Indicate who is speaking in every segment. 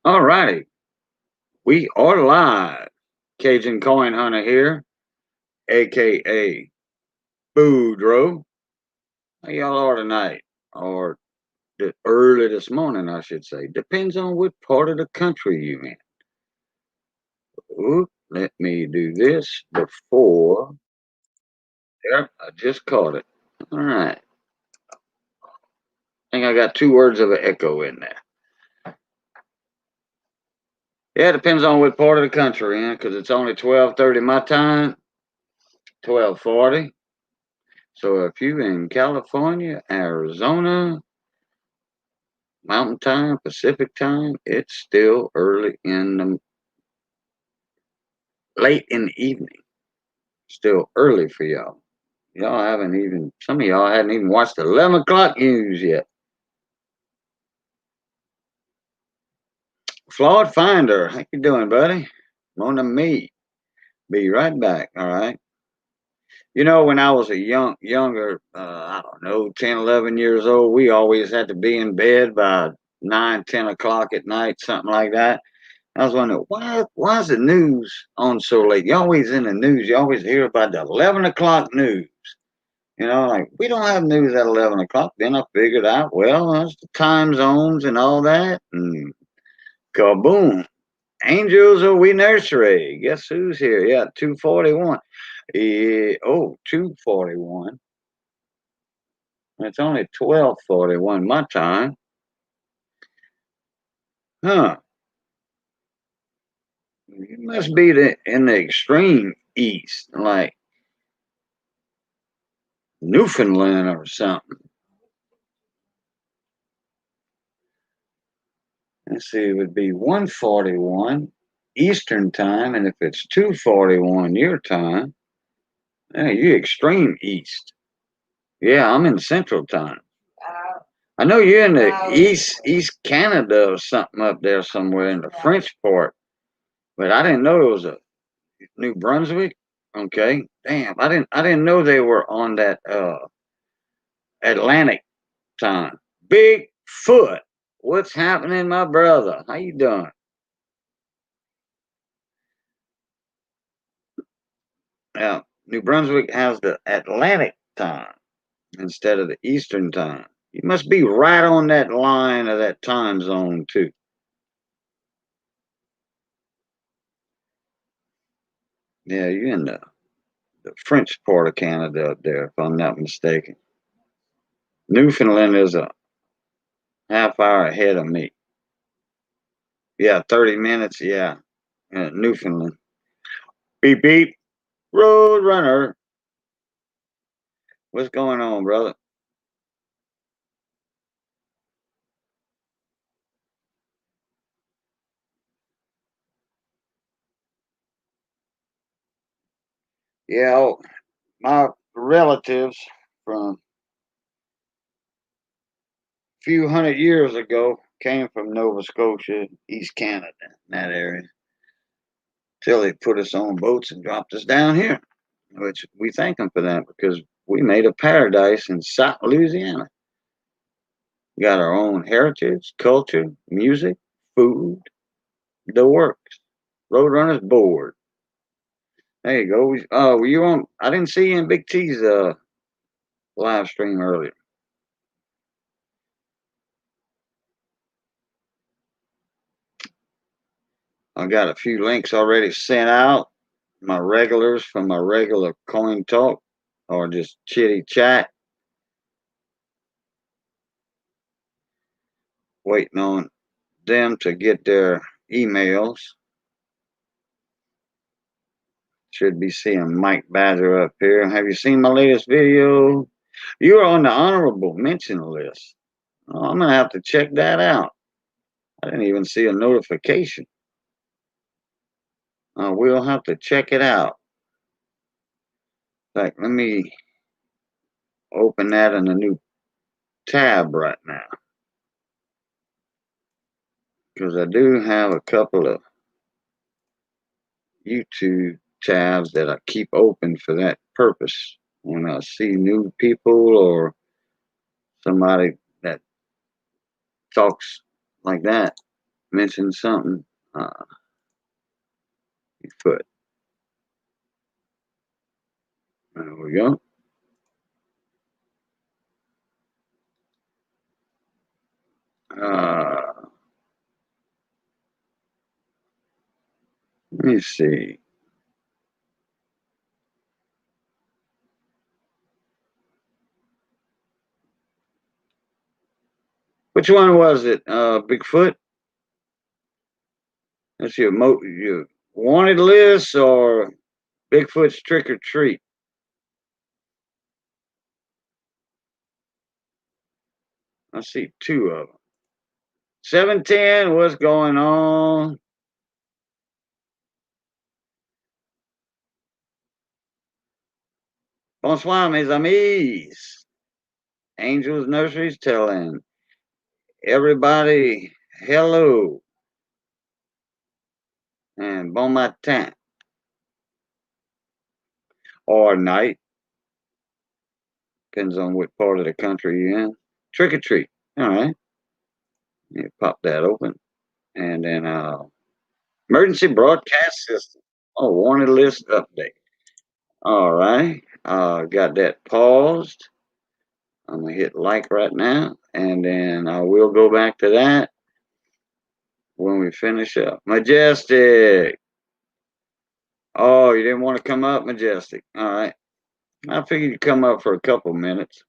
Speaker 1: All righty, we are live. Cajun Coin Hunter here, aka Boudreaux. How y'all are tonight? Or early this morning, I should say. Depends on what part of the country you in. Oop, let me do this before. Yep, I just caught it. All right. I think I got two words of an echo in there. Yeah, it depends on what part of the country in, because it's only 12:30 my time, 12:40. So if you in California, Arizona, Mountain Time, Pacific Time, it's still early in the late in the evening. Still early for y'all. Y'all haven't even some of y'all hadn't even watched the 11 o'clock news yet. Flawed Finder, how you doing, buddy? Mona me. Be right back, all right? You know, when I was a younger, I don't know, 10, 11 years old, we always had to be in bed by 9, 10 o'clock at night, something like that. I was wondering why is the news on so late? You always in the news. You always hear about the 11 o'clock news. You know, like we don't have news at 11 o'clock. Then I figured out, well, that's the time zones and all that. And kaboom. Angels of We Nursery. Guess who's here? Yeah, 241. Yeah, oh, 241. It's only 12:41 my time. Huh. You must be in the extreme east, like Newfoundland or something. Let's see, it would be 1:41 Eastern time, and if it's 2:41 your time, you extreme east. Yeah, I'm in Central time. I know you're in the East Canada or something up there somewhere in the French part, but I didn't know it was a New Brunswick. Okay, damn, I didn't know they were on that Atlantic time. Bigfoot, what's happening, my brother? How you doing? Now, New Brunswick has the Atlantic time instead of the Eastern time. You must be right on that line of that time zone too. Yeah, you're in the French part of Canada up there, if I'm not mistaken. Newfoundland is a half hour ahead of me. Yeah, 30 minutes. Yeah, Newfoundland. Beep beep. Road runner. What's going on, brother? Yeah, my relatives from a few hundred years ago came from Nova Scotia, East Canada, in that area. Till they put us on boats and dropped us down here, which we thank them for that because we made a paradise in South Louisiana. We got our own heritage, culture, music, food, the works. Roadrunners board. There you go. Were you on? I didn't see you in Big T's live stream earlier. I got a few links already sent out. My regulars from my regular coin talk or just chitty chat, waiting on them to get their emails. Should be seeing Mike Badger up here. Have you seen my latest video? You're on the honorable mention list. Oh, I'm gonna have to check that out. I didn't even see a notification. We'll have to check it out. In fact, let me open that in a new tab right now because I do have a couple of YouTube tabs that I keep open for that purpose. When I see new people or somebody that talks like that, mentioned something. Foot. There we go. Let me see. Which one was it? Bigfoot? That's your wanted list or Bigfoot's trick or treat? I see two of them. 710, what's going on? Bonsoir, mes amis. Angels Nurseries telling everybody hello and bon matin or night. Depends on what part of the country you're in. Trick or treat. All right. You pop that open. And then emergency broadcast system. Oh, wanted list update. All right. Got that paused. I'm going to hit like right now. And then I will go back to that when we finish up. Majestic. Oh, you didn't want to come up, Majestic. All right. I figured you'd come up for a couple minutes.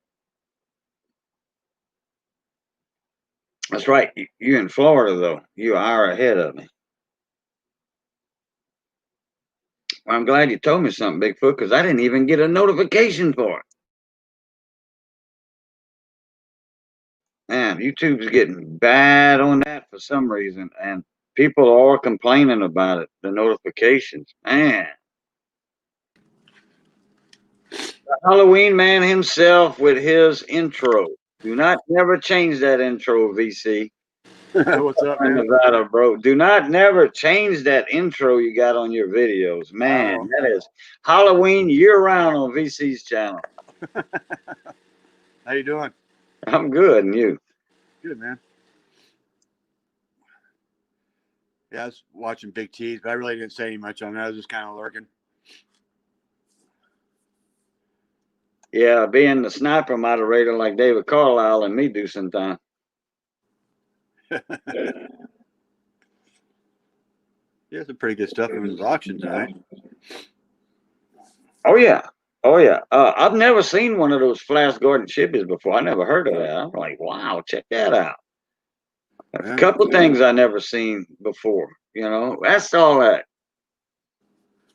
Speaker 1: That's right. You in Florida, though. You're an hour ahead of me. Well, I'm glad you told me something, Bigfoot, because I didn't even get a notification for it. Man, YouTube's getting bad on that for some reason, and people are complaining about it, the notifications. Man. The Halloween man himself with his intro. Do not never change that intro, VC.
Speaker 2: What's up, man?
Speaker 1: Nevada, bro. Do not never change that intro you got on your videos. Man,
Speaker 2: Wow.
Speaker 1: that is Halloween year-round on VC's channel.
Speaker 2: How you doing?
Speaker 1: I'm good, and you?
Speaker 2: Good, man. Yeah, I was watching Big T's, but I really didn't say much on that. I was just kind of lurking.
Speaker 1: Yeah, being the sniper moderator like David Carlisle and me do sometime.
Speaker 2: Yeah, some pretty good stuff in his auction tonight.
Speaker 1: Oh yeah, oh yeah. I've never seen one of those Flash Garden chippies before. I never heard of that. I'm like, wow, check that out. A couple things I never seen before. You know, that's all that.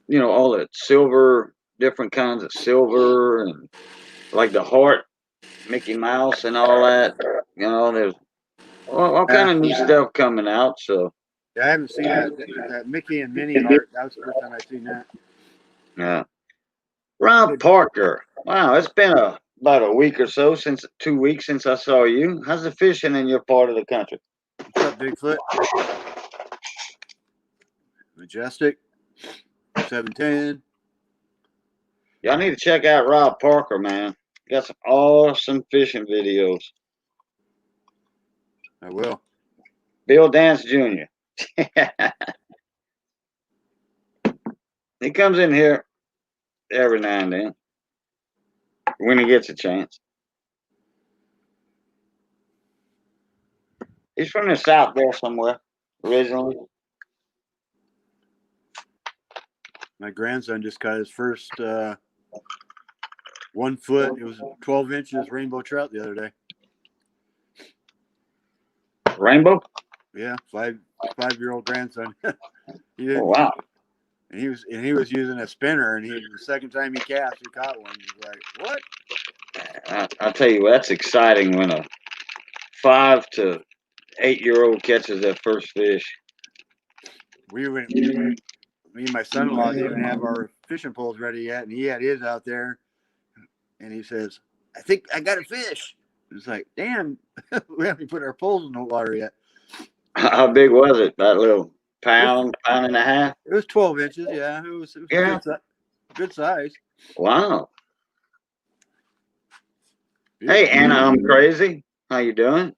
Speaker 1: You know, all that silver, different kinds of silver, and like the heart, Mickey Mouse, and all that. You know, there's all kind of new stuff coming out. So
Speaker 2: yeah, I haven't seen that Mickey and Minnie heart. That was the first time I've seen that.
Speaker 1: yeah. Rob Parker. Wow, it's been about a week or so 2 weeks since I saw you. How's the fishing in your part of the country?
Speaker 2: What's up, Bigfoot? Majestic. 710.
Speaker 1: Y'all need to check out Rob Parker, man. Got some awesome fishing videos.
Speaker 2: I will.
Speaker 1: Bill Dance Jr. He comes in here every now and then when he gets a chance. He's from the South there somewhere originally.
Speaker 2: My grandson just caught his first 1 foot. It was 12 inches rainbow trout the other day.
Speaker 1: Rainbow?
Speaker 2: Yeah, five-year-old grandson.
Speaker 1: Oh wow!
Speaker 2: And he was using a spinner, and the second time he cast, he caught one. He's like, "What?"
Speaker 1: I'll tell you, that's exciting when a 5 to 8-year-old catches that first fish.
Speaker 2: Me and my son-in-law didn't even have our fishing poles ready yet, and he had his out there, and he says, "I think I got a fish." It's like, damn, we haven't put our poles in the water yet.
Speaker 1: How big was it? That little pound and a half?
Speaker 2: It was 12 inches. Yeah, it was good size.
Speaker 1: Wow.
Speaker 2: Beautiful.
Speaker 1: Hey, Anna, I'm crazy. How you doing?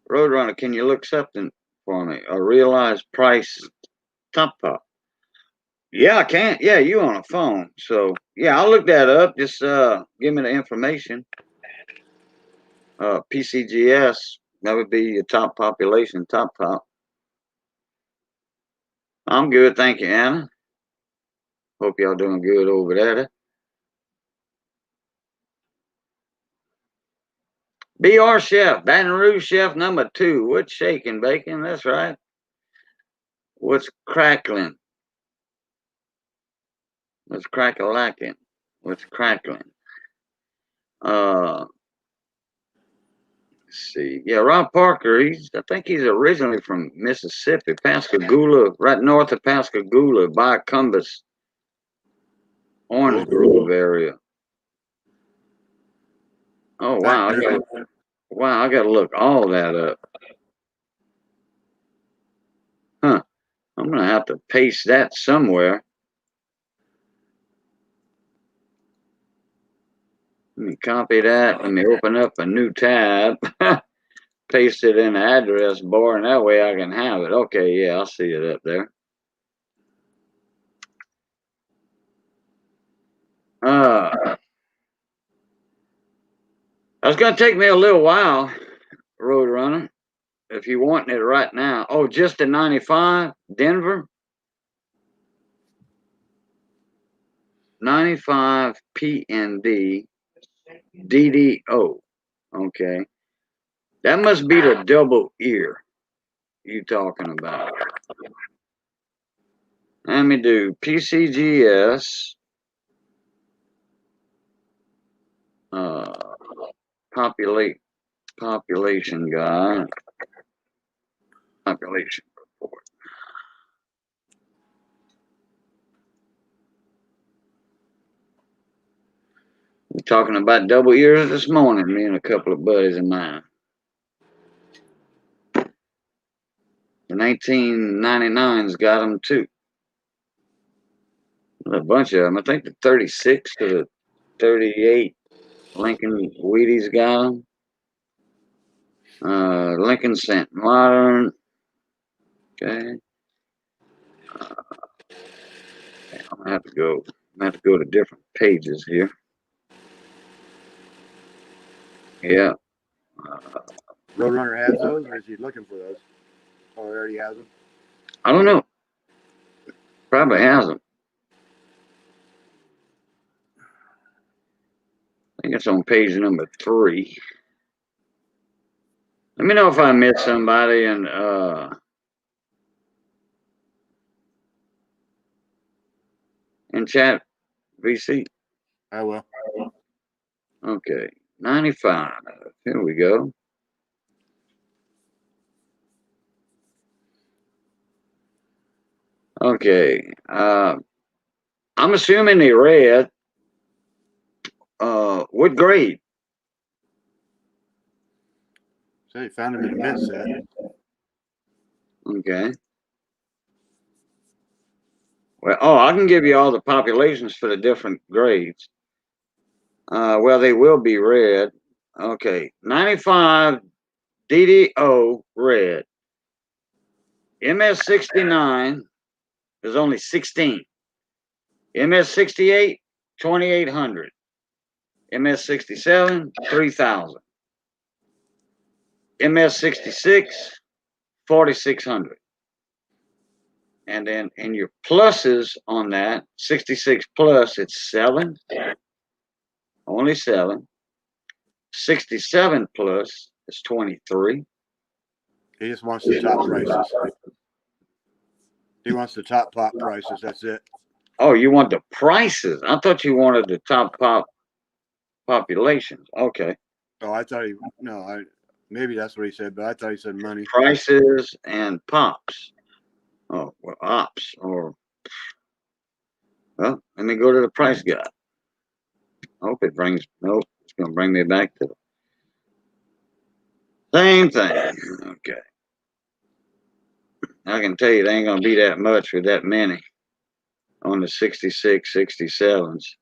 Speaker 1: Roadrunner, can you look something for me? A realized price top pop. Yeah, I can. Yeah, you on a phone. So yeah, I'll look that up. Just give me the information. PCGS, that would be your top population, top pop. I'm good, thank you, Anna. Hope y'all doing good over there. BR Chef, Baton Rouge Chef #2. What's shaking, bacon? That's right. What's crackling? What's crack-a-lacking? What's crackling? Let's see. Yeah, Rob Parker, I think he's originally from Mississippi, Pascagoula, right north of Pascagoula, by Cumbus, Orange Grove area. Oh, wow. I got to look all that up. Huh. I'm going to have to paste that somewhere. Let me copy that. Let me open up a new tab. Paste it in the address bar, and that way I can have it. Okay, yeah, I'll see it up there. That's going to take me a little while, Roadrunner, if you want it right now. Oh, just a 95, Denver? 95 PND DDO. Okay. That must be the double ear you talking about. Let me do PCGS. Population guide. Population report. We're talking about double ears this morning, me and a couple of buddies of mine. The 1999's got them too. A bunch of them. I think the 36 to the 38 Lincoln Wheaties got them. Lincoln Cent Modern. Okay. I'm gonna have to go. To different pages here. Yeah.
Speaker 2: Roadrunner has those, or is he looking for those? Oh, he already has them.
Speaker 1: I don't know. Probably has them. I think it's on page number 3. Let me know if I missed somebody and in chat VC.
Speaker 2: I will.
Speaker 1: Okay. 95. Here we go. Okay. I'm assuming they read. What grade?
Speaker 2: So he found him in a mint set.
Speaker 1: Okay. Well, I can give you all the populations for the different grades. Well, they will be red. Okay. 95 DDO red. MS69 is only 16. MS68, 2,800. MS67, 3,000. MS66, 4,600. And then in your pluses on that, 66 plus, it's 7. Only 7. 67 plus is 23.
Speaker 2: He just wants the top prices. He wants the top pop prices. That's it.
Speaker 1: Oh, you want the prices? I thought you wanted the top populations. Okay.
Speaker 2: Oh, I thought maybe that's what he said, but I thought he said money.
Speaker 1: Prices and pops. Oh, well, ops or. Well, let me go to the price guide. Hope it brings. Nope, it's going to bring me back to the same thing. Okay. I can tell you they ain't going to be that much with that many on the 66, 67s.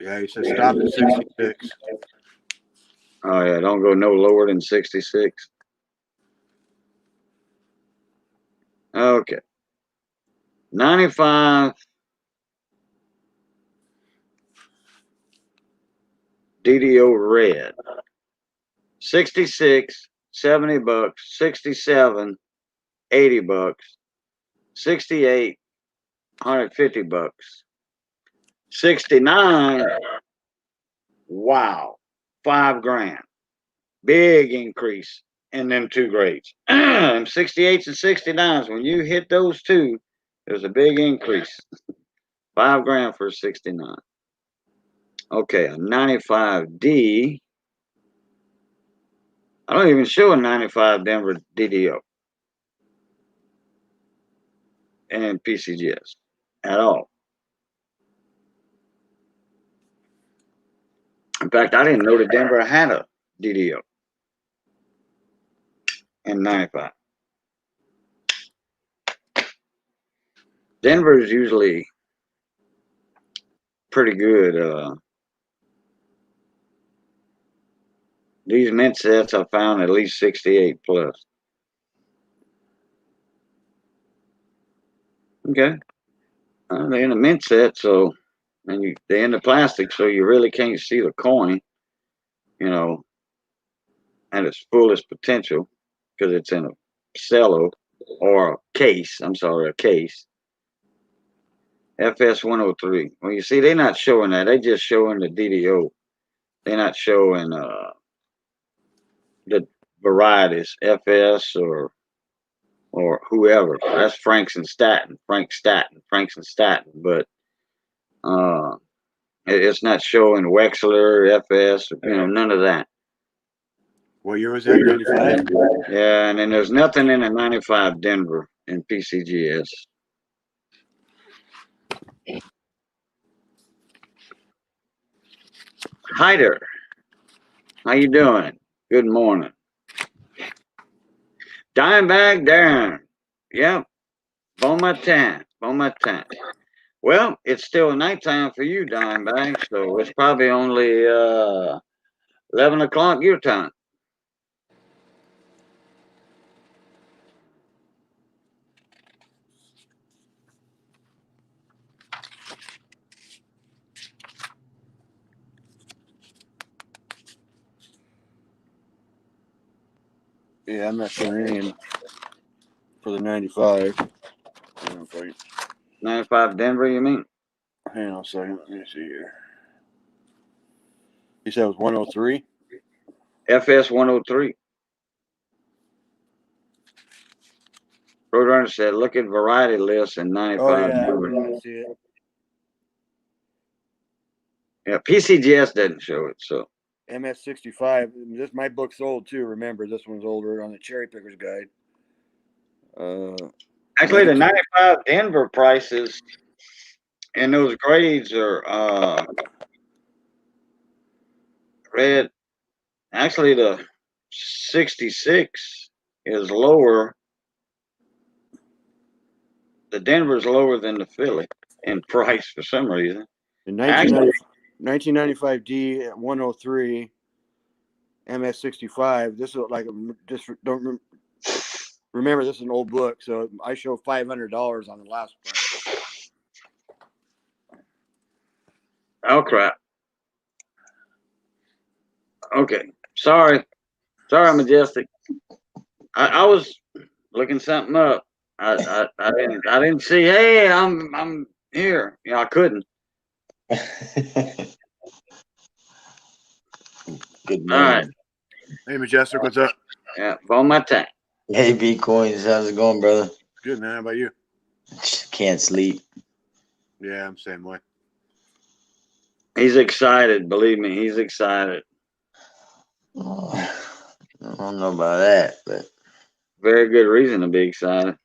Speaker 2: Yeah, he said stop at 66.
Speaker 1: Oh, yeah, don't go no lower than 66. Okay. 95 DDO red. 66, 70 bucks. 67, 80 bucks. 68, 150 bucks. 69, wow, 5 grand. Big increase in them two grades. 68s and 69s, when you hit those two, there's a big increase. 5 grand for a 69. Okay, a 95D. I don't even show a 95 Denver DDO and PCGS at all. In fact, I didn't know that Denver had a DDO in 95. Denver is usually pretty good. These mint sets I found at least 68 plus. Okay. They're in the mint set, so and they're in the plastic, so you really can't see the coin, you know, at its fullest potential because it's in a cello or a case. I'm sorry, a case. FS 103. Well, you see, they're not showing that. They're just showing the DDO. They're not showing the varieties, FS or whoever. That's Franks and Staten, Franks and Staten. But it's not showing Wexler, FS, none of that.
Speaker 2: What year was that? 95?
Speaker 1: Yeah, and then there's nothing in the 95 Denver in PCGS. Hyder, how you doing? Good morning. Dimebag Darren. Yep. Bon matin. Bon matin. Well, it's still nighttime for you, Dimebag, so it's probably only 11 o'clock your time.
Speaker 2: Yeah, I'm not showing any for the 95.
Speaker 1: 95 Denver, you mean?
Speaker 2: Hang on a second. Let me see here. You said it was 103?
Speaker 1: FS 103. Roadrunner said, look at variety lists in 95
Speaker 2: Oh, yeah.
Speaker 1: Denver.
Speaker 2: I see it.
Speaker 1: Yeah, PCGS doesn't show it, so.
Speaker 2: MS65. My book's old too. Remember, this one's older on the Cherry Picker's Guide.
Speaker 1: Actually, the 95 Denver prices and those grades are red. Actually, the 66 is lower. The Denver's lower than the Philly in price for some reason.
Speaker 2: In 1995D at 103, MS65. This is like just don't remember. This is an old book, so I show $500 on the last price.
Speaker 1: Oh crap. Okay. Sorry, Majestic. I was looking something up. I didn't see. Hey, I'm here. I couldn't.
Speaker 3: Good morning.
Speaker 1: All right.
Speaker 2: Hey, Majestic, what's up?
Speaker 1: Yeah, bon matin.
Speaker 3: Hey, B Coins, how's it going, brother?
Speaker 2: Good, man. How about you?
Speaker 3: Can't sleep.
Speaker 2: Yeah, I'm the same way.
Speaker 1: He's excited. Believe me, he's excited.
Speaker 3: Oh, I don't know about that, but
Speaker 1: Very good reason to be excited.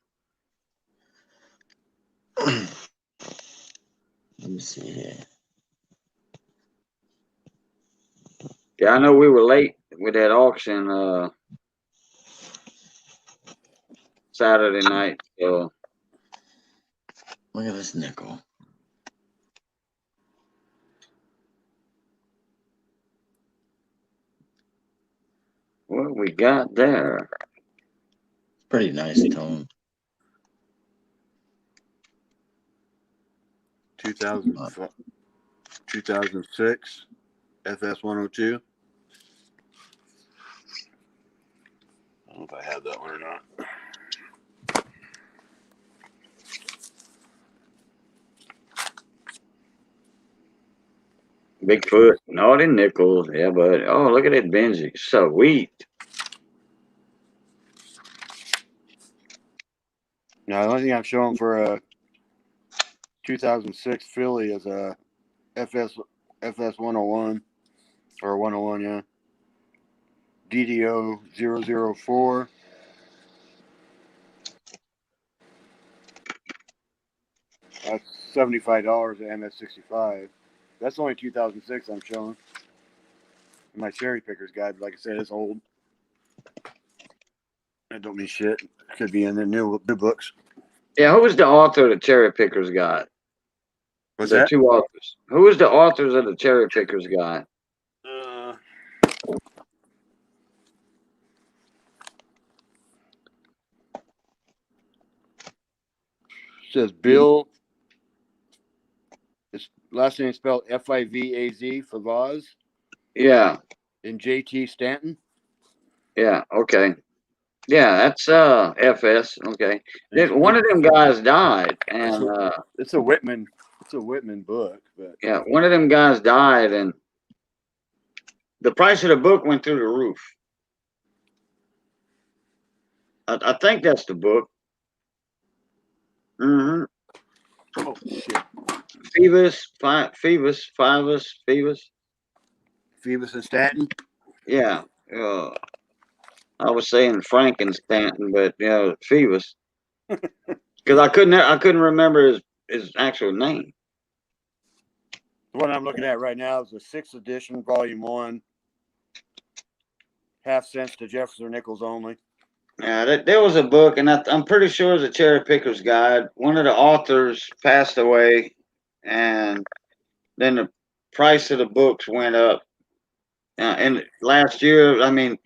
Speaker 3: let me see here.
Speaker 1: Yeah, I know we were late with that auction Saturday night. So
Speaker 3: Look at this nickel.
Speaker 1: what we got there?
Speaker 3: Pretty nice tone.
Speaker 2: 2006 FS 102. I don't know if I have that one or not.
Speaker 1: Bigfoot, naughty nickels. Yeah, but oh, look at that Benji. Sweet.
Speaker 2: Now, the only thing I'm showing for a 2006 Philly is a FS 101 or 101, yeah. DDO 004. That's $75 at MS65. That's only 2006 I'm showing. In my cherry pickers guide, like I said, it's old. That don't mean shit. Could be in the new books.
Speaker 1: Yeah, who was the author of the Cherry Pickers Guide?
Speaker 2: What's
Speaker 1: The
Speaker 2: that?
Speaker 1: two authors. Who was the authors of the Cherry Pickers Guide?
Speaker 2: Says Bill. His last name is spelled Fivaz, Favaz,
Speaker 1: Yeah,
Speaker 2: and JT Stanton.
Speaker 1: yeah, okay. Yeah, that's FS. Okay.
Speaker 2: It's,
Speaker 1: One of them guys died, and
Speaker 2: it's a Whitman. It's a Whitman book, but
Speaker 1: yeah, one of them guys died, and the price of the book went through the roof. I think that's the book. Mm-hmm.
Speaker 2: oh shit, Phoebus and Stanton.
Speaker 1: Yeah. I was saying Frankenstanton, but yeah, Phoebus. Because I couldn't remember his actual name.
Speaker 2: The one I'm looking at right now is the 6th edition, volume 1. Half cents to Jefferson Nichols only.
Speaker 1: Yeah, there was a book, and I'm pretty sure it was a Cherry Picker's Guide. One of the authors passed away, and then the price of the books went up. And last year, I mean,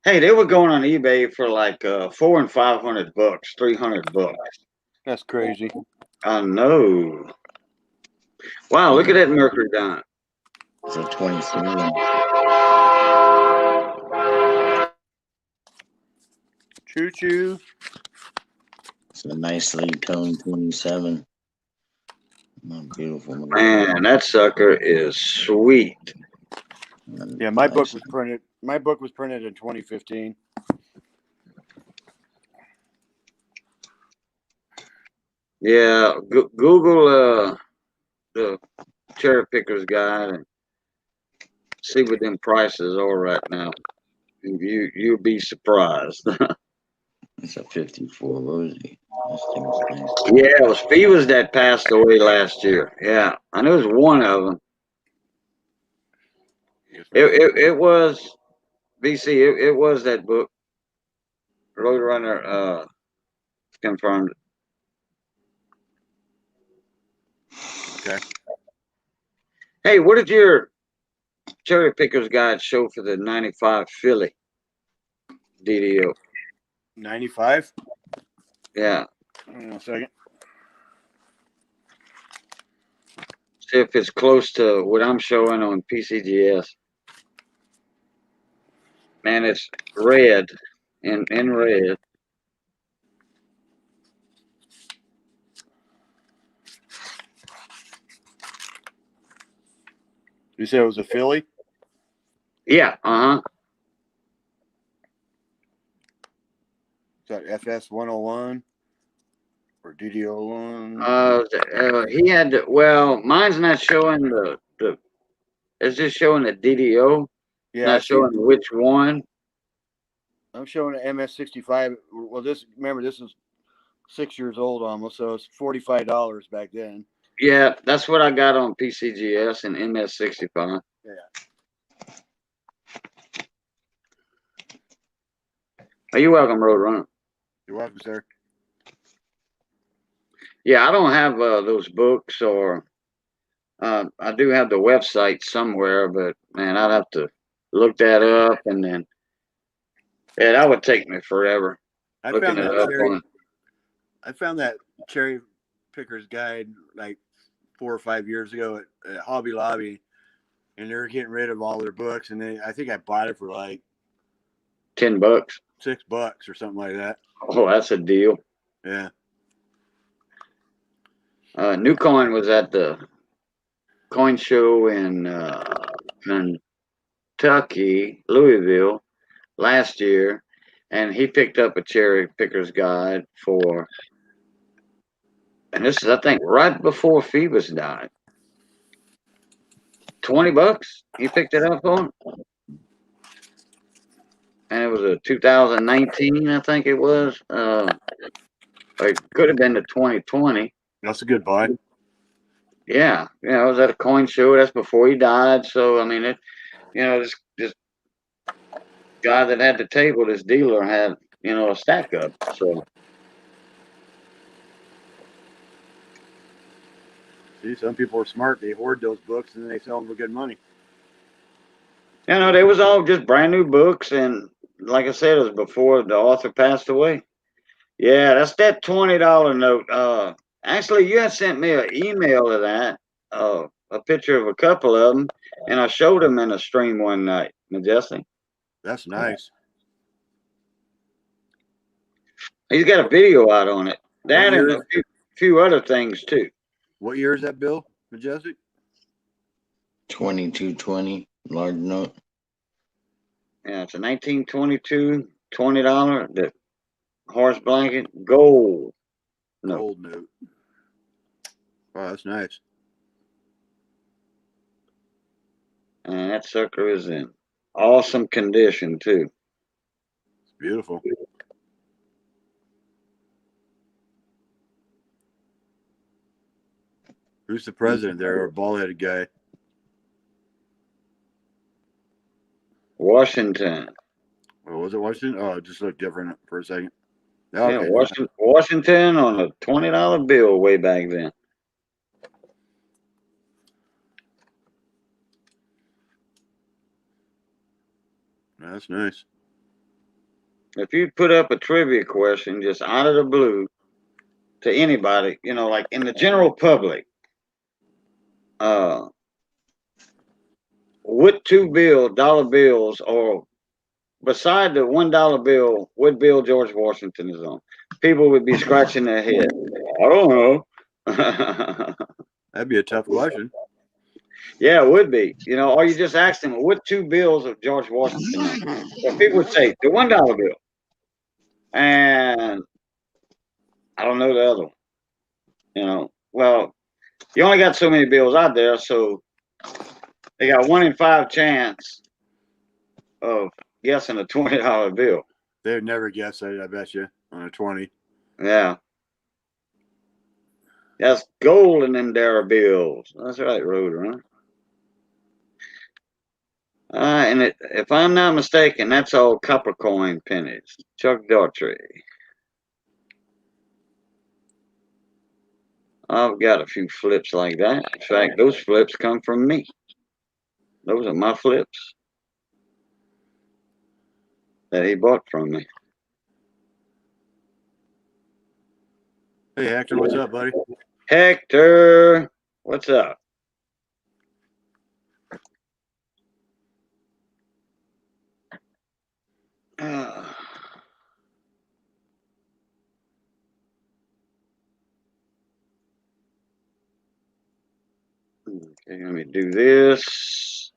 Speaker 1: hey, they were going on eBay for like $400 and $500, $300.
Speaker 2: That's crazy.
Speaker 1: I know. Wow, look at that Mercury dime.
Speaker 3: It's a 23.
Speaker 2: Choo choo.
Speaker 3: It's a nicely toned 27. Oh, beautiful.
Speaker 1: Man, that sucker is sweet.
Speaker 2: Yeah, my book was printed. My book was printed in 2015.
Speaker 1: Yeah, Google the Cherry Picker's Guide and see what them prices are right now. You'll be surprised.
Speaker 3: It's a 54 Rosie. This thing's nice.
Speaker 1: Yeah, it was Fevers that passed away last year. Yeah, I know it was one of them. It was BC. It was that book. Roadrunner confirmed it.
Speaker 2: Okay.
Speaker 1: Hey, what did your Cherry Picker's Guide show for the '95 Philly DDO?
Speaker 2: 95.
Speaker 1: Yeah.
Speaker 2: Hang on a second.
Speaker 1: See if it's close to what I'm showing on PCGS. Man, it's red in red.
Speaker 2: You said it was a Philly?
Speaker 1: Yeah, uh-huh.
Speaker 2: Is that FS 101 or DDO 1?
Speaker 1: He had to, well, mine's not showing the it's just showing the DDO.
Speaker 2: Yeah,
Speaker 1: Not showing which one.
Speaker 2: I'm showing an MS65. Well, remember, this is 6 years old almost, so it's $45 back then.
Speaker 1: Yeah, that's what I got on PCGS and MS65.
Speaker 2: Yeah.
Speaker 1: Are you welcome, Roadrunner?
Speaker 2: You're welcome, sir.
Speaker 1: Yeah, I don't have those books, or I do have the website somewhere, but man, I'd have to look that up, and then yeah, that would take me forever.
Speaker 2: I
Speaker 1: looking
Speaker 2: found
Speaker 1: it
Speaker 2: that
Speaker 1: up
Speaker 2: cherry.
Speaker 1: on.
Speaker 2: I found that Cherry Picker's Guide like 4 or 5 years ago at Hobby Lobby, and they're getting rid of all their books. And I think I bought it for like
Speaker 1: $10.
Speaker 2: $6 or something like that.
Speaker 1: Oh, that's a deal.
Speaker 2: Yeah.
Speaker 1: New Coin was at the coin show in Kentucky, Louisville, last year, and he picked up a cherry picker's guide for, and this is, I think, right before Phoebus died. $20. He picked it up for him, and it was a 2019, I think it was. It could have been the 2020.
Speaker 2: That's a good buy.
Speaker 1: Yeah, it was at a coin show. That's before he died. So I mean, this guy that had the table, this dealer had, a stack up. So
Speaker 2: See, some people are smart. They hoard those books and then they sell them for good money.
Speaker 1: they was all just brand new books, and like I said, it was before the author passed away. Yeah, that's that $20 note. Actually, you had sent me an email of that, a picture of a couple of them, and I showed them in a stream one night. Majestic.
Speaker 2: That's nice.
Speaker 1: He's got a video out on it. That and a few other things too.
Speaker 2: What year is that, Bill? Majestic?
Speaker 3: 2220 large note.
Speaker 1: Yeah, it's a 1922 $20 the horse blanket gold. No.
Speaker 2: Gold note. Oh, that's nice.
Speaker 1: And that sucker is in awesome condition too.
Speaker 2: It's beautiful. Who's the president there? Or bald-headed guy?
Speaker 1: Washington.
Speaker 2: Oh, was it Washington? Oh, it just looked different for a second. Okay.
Speaker 1: Yeah, Washington on a $20 bill way back then.
Speaker 2: That's nice.
Speaker 1: If you put up a trivia question just out of the blue to anybody, like in the general public, what $2 bills, or beside the $1 bill, what bill George Washington is on? People would be scratching their head. I don't know.
Speaker 2: That'd be a tough question.
Speaker 1: Yeah, it would be. Or you just ask them, what 2 bills of George Washington? Well, people would say the $1 bill, and I don't know the other one. Well, you only got so many bills out there, so they got 1 in 5 chance of guessing a $20 bill.
Speaker 2: They would never guess it, I bet you, on a 20.
Speaker 1: Yeah. That's gold in them there bills. That's right, Roadrunner. And if I'm not mistaken, that's all copper coin pennies. Chuck Daughtry. I've got a few flips like that. In fact, those flips come from me. Those are my flips that he bought from me.
Speaker 2: Hey, Hector, what's up, buddy?
Speaker 1: Hector, what's up? Okay, let me do this.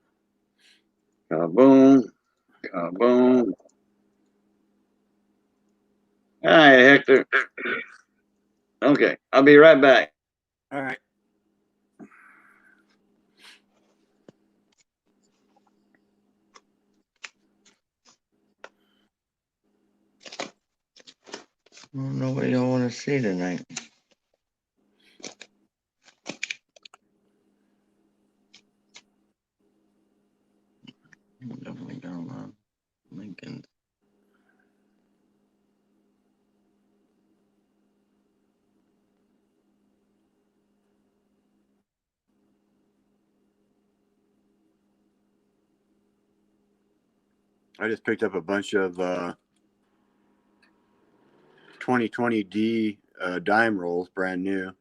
Speaker 1: Kaboom. Kaboom. All right, Hector. Okay, I'll be right back.
Speaker 2: All right.
Speaker 3: I don't know what y'all want to see tonight. Definitely going on Lincoln.
Speaker 2: I just picked up a bunch of 2020D dime rolls, brand new.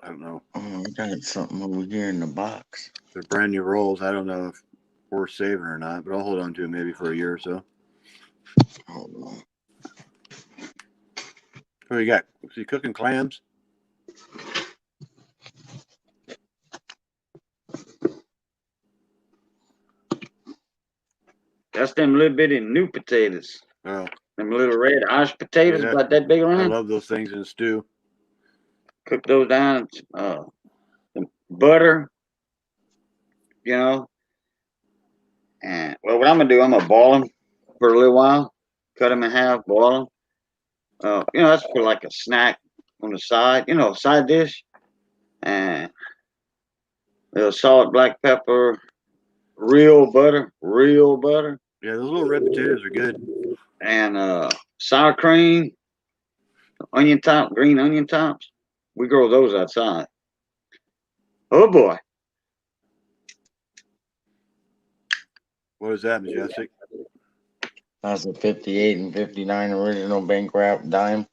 Speaker 2: I don't know.
Speaker 3: I got something over here in the box.
Speaker 2: They're brand new rolls. I don't know if worth saving or not, but I'll hold on to them maybe for a year or so.
Speaker 3: Hold on.
Speaker 2: What do you got? So you cooking clams?
Speaker 1: That's them little bitty new potatoes.
Speaker 2: Oh,
Speaker 1: Them little red Irish potatoes,
Speaker 2: yeah.
Speaker 1: about that big
Speaker 2: I
Speaker 1: around.
Speaker 2: love those things in a stew.
Speaker 1: Cook those down. Some butter, you know. And well, what I'm gonna do, I'm gonna boil them for a little while. Cut them in half, boil them. That's for like a snack on the side. Side dish. And a little salt, black pepper, real butter,
Speaker 2: Yeah, those little red potatoes are good.
Speaker 1: and sour cream, green onion tops. We grow those outside. Oh boy.
Speaker 2: What is that, Majestic?
Speaker 3: That's a 58 and 59 original bank wrap dime.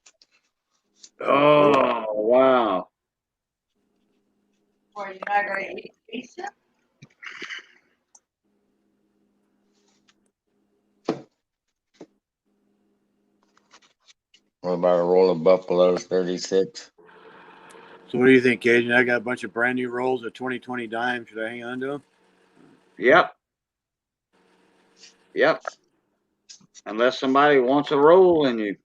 Speaker 1: Oh wow.
Speaker 4: Or you're not gonna eat pizza?
Speaker 3: What about a roll of Buffalo's 36?
Speaker 2: So what do you think, Cajun? I got a bunch of brand new rolls of 2020 dime. Should I hang on to them?
Speaker 1: Yep. Unless somebody wants a roll and you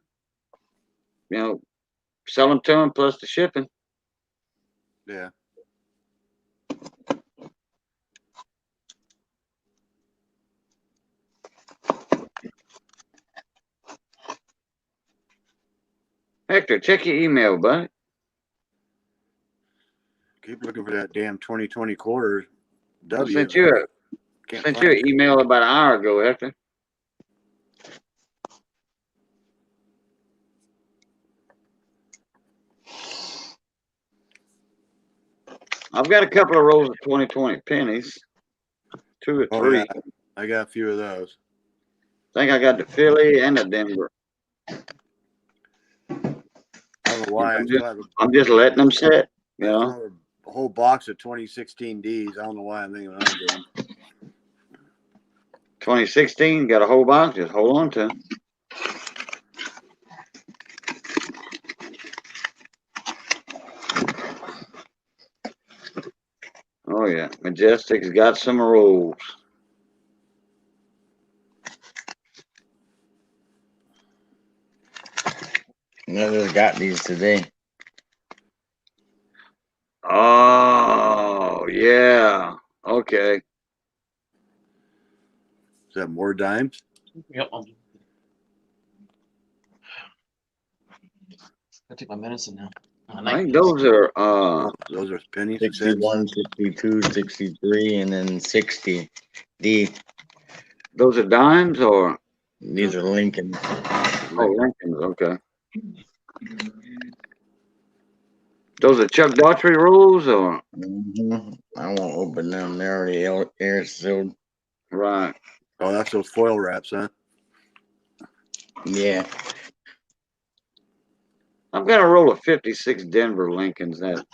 Speaker 1: sell them to them plus the shipping.
Speaker 2: Yeah.
Speaker 1: Hector, check your email, bud.
Speaker 2: Keep looking for that damn 2020 quarter
Speaker 1: I
Speaker 2: W.
Speaker 1: sent you an email about an hour ago, Hector. I've got a couple of rolls of 2020 pennies, 2 or 3.
Speaker 2: Yeah. I got a few of those.
Speaker 1: I think I got the Philly and the Denver.
Speaker 2: I don't know why.
Speaker 1: I'm just letting them sit.
Speaker 2: I still have a whole box of 2016 Ds. I don't know why I'm thinking I'm doing.
Speaker 1: 2016, got a whole box. Just hold on to 'em. Oh yeah, Majestic's got some rolls.
Speaker 3: I just got these today.
Speaker 1: Oh yeah. Okay.
Speaker 2: Is that more dimes?
Speaker 5: Yep. I take my medicine now.
Speaker 1: I think those are
Speaker 2: Those are pennies.
Speaker 3: 61, 62, 63, and then 60.
Speaker 1: those are dimes or
Speaker 3: These are Lincoln.
Speaker 1: Lincolns, okay. Those are Chuck Daughtry rolls or
Speaker 3: I won't open them. They're already air sealed.
Speaker 1: right.
Speaker 2: Oh, that's those foil wraps, huh?
Speaker 3: Yeah.
Speaker 1: I've got a roll of 56 Denver Lincolns. That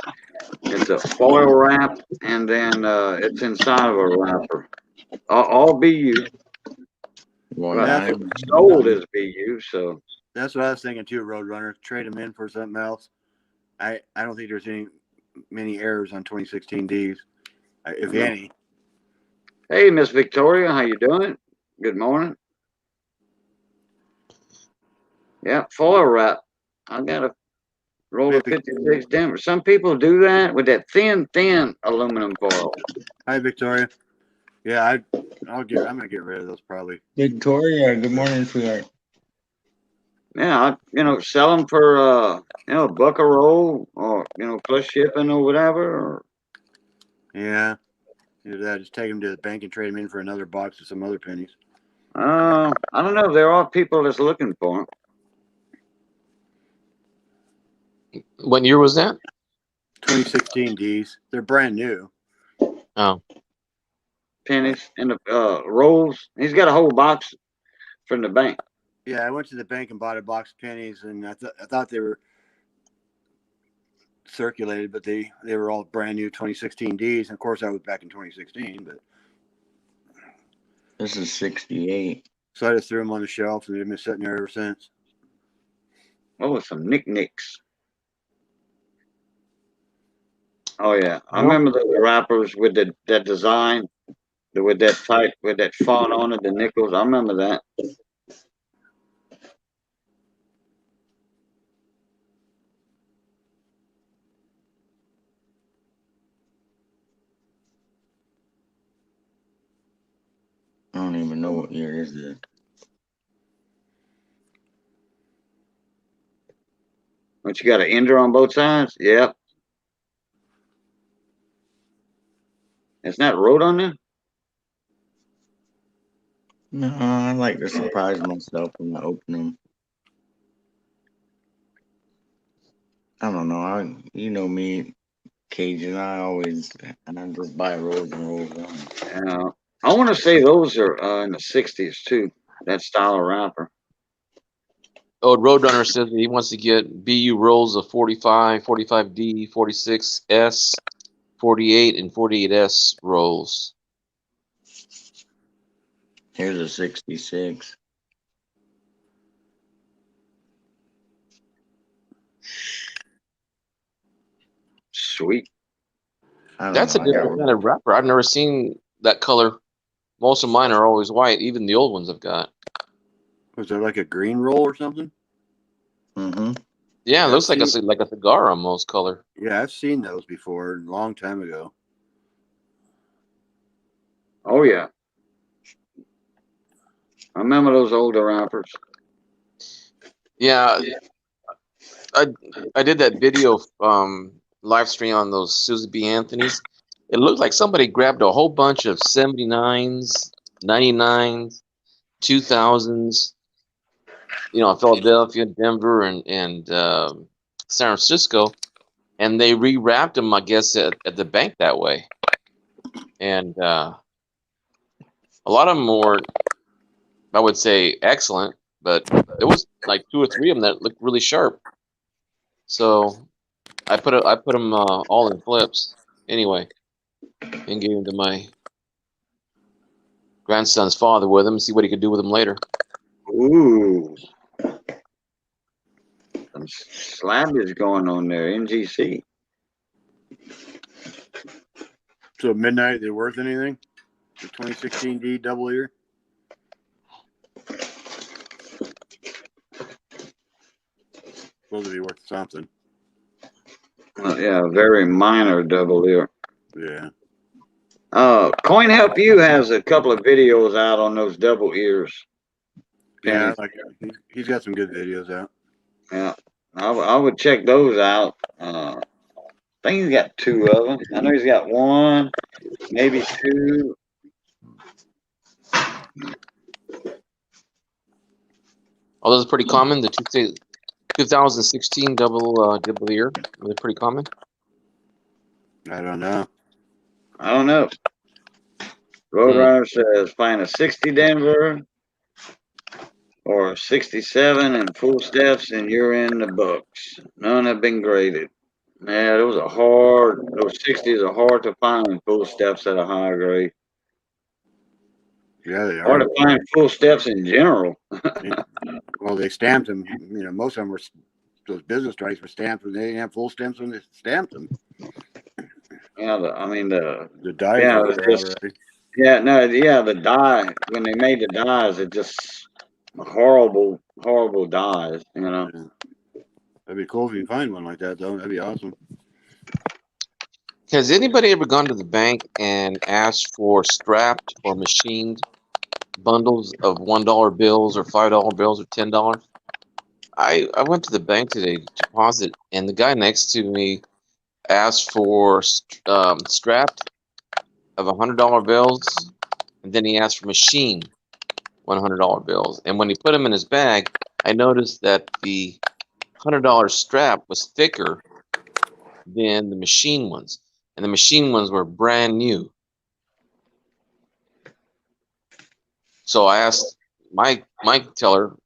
Speaker 1: it's a foil wrap, and then it's inside of a wrapper. All BU.
Speaker 3: Well,
Speaker 1: Sold as BU, so
Speaker 2: That's what I was thinking too, Roadrunner. Trade them in for something else. I don't think there's many errors on 2016 Ds, if any.
Speaker 1: hey, Miss Victoria, how you doing? Good morning. Yeah, foil wrap. I got a roll of 56 Denver. Some people do that with that thin aluminum foil.
Speaker 2: Hi, Victoria. Yeah, I'm gonna get rid of those probably.
Speaker 3: Victoria, good morning, sweetheart.
Speaker 1: Yeah, sell them for a buck a roll, or plus shipping or whatever. Or,
Speaker 2: Yeah, either that. Just take them to the bank and trade them in for another box of some other pennies.
Speaker 1: I don't know. There are people that's looking for them.
Speaker 5: What year was that?
Speaker 2: 2016 Ds. They're brand new.
Speaker 5: Oh.
Speaker 1: Pennies and the rolls. He's got a whole box from the bank.
Speaker 2: Yeah, I went to the bank and bought a box of pennies, and I thought they were circulated, but they were all brand new 2016 Ds. And of course, I was back in 2016, but
Speaker 3: This is 68.
Speaker 2: so I just threw them on the shelf and they've been sitting there ever since.
Speaker 1: Oh, some knickknacks. Oh yeah, I
Speaker 5: Well,
Speaker 1: remember those wrappers with that design, with that type, with that font on it, the nickels. I remember that.
Speaker 3: I don't even know what year this is.
Speaker 1: But you got an ender on both sides. Yep. It's not wrote on there.
Speaker 3: No, I like to surprise myself when I open them. I don't know. You know me, Cajun. I just buy rolls and rolls on.
Speaker 1: I want to say those are in the '60s too. That style of wrapper.
Speaker 5: oh, Roadrunner says that he wants to get BU rolls of 45, 45D, 46S, 48, and 48S rolls.
Speaker 3: Here's a 66.
Speaker 1: Sweet.
Speaker 3: I don't
Speaker 5: That's
Speaker 3: know.
Speaker 5: a different kind of wrapper. I've never seen that color. Most of mine are always white. Even the old ones I've got.
Speaker 2: Was there like a green roll or something?
Speaker 3: Mm-hmm.
Speaker 5: Yeah, it
Speaker 2: I've
Speaker 5: looks like
Speaker 2: seen-
Speaker 5: like a cigar almost color.
Speaker 2: Yeah, I've seen those before a long time ago.
Speaker 1: Oh yeah. I remember those older wrappers.
Speaker 5: Yeah, I did that video live stream on those Susie B. Anthony's. It looked like somebody grabbed a whole bunch of 79s, 99s, 2000s, Philadelphia, Denver, and San Francisco, and they rewrapped them, I guess, at the bank that way. And a lot of them were, I would say, excellent, but there was like 2 or 3 of them that looked really sharp. So I put them all in flips anyway, and gave them to my grandson's father with him, and see what he could do with them later.
Speaker 1: Ooh. Some slabbage going on there. NGC.
Speaker 2: So midnight, they worth anything? The 2016 D double ear? Supposed to be worth something.
Speaker 1: Yeah, very minor double ear.
Speaker 2: Yeah.
Speaker 1: Coin Help You has a couple of videos out on those double ears.
Speaker 2: Yeah,
Speaker 1: Pennies.
Speaker 2: he's got some good videos out.
Speaker 1: Yeah, I would check those out. I think he's got 2 of them. I know he's got 1, maybe 2.
Speaker 5: Oh, those are pretty common. The 2016 double ear, are they pretty common?
Speaker 2: I don't know.
Speaker 1: I don't know. Roadrunner says find a 60 Denver or 67 and full steps, and you're in the books. None have been graded. Yeah, those 60s are hard to find in full steps at a high grade.
Speaker 2: Yeah, they are.
Speaker 1: Hard to find full steps in general.
Speaker 2: Well, they stamped them. Most of them were those business strikes were stamped when they didn't have full stamps when they stamped them.
Speaker 1: Yeah,
Speaker 2: The dies
Speaker 1: yeah,
Speaker 2: were
Speaker 1: it's
Speaker 2: there
Speaker 1: just
Speaker 2: already.
Speaker 1: the dye when they made the dyes, it just horrible dyes.
Speaker 2: Yeah. That'd be cool if you can find one like that, though. That'd be awesome.
Speaker 5: Has anybody ever gone to the bank and asked for strapped or machined bundles of $1 bills or $5 bills or $10? I went to the bank today to deposit, and the guy next to me asked for strapped of $100 bills, and then he asked for machined $100 bills. And when he put them in his bag, I noticed that the $100 strap was thicker than the machine ones, and the machine ones were brand new. So I asked my teller,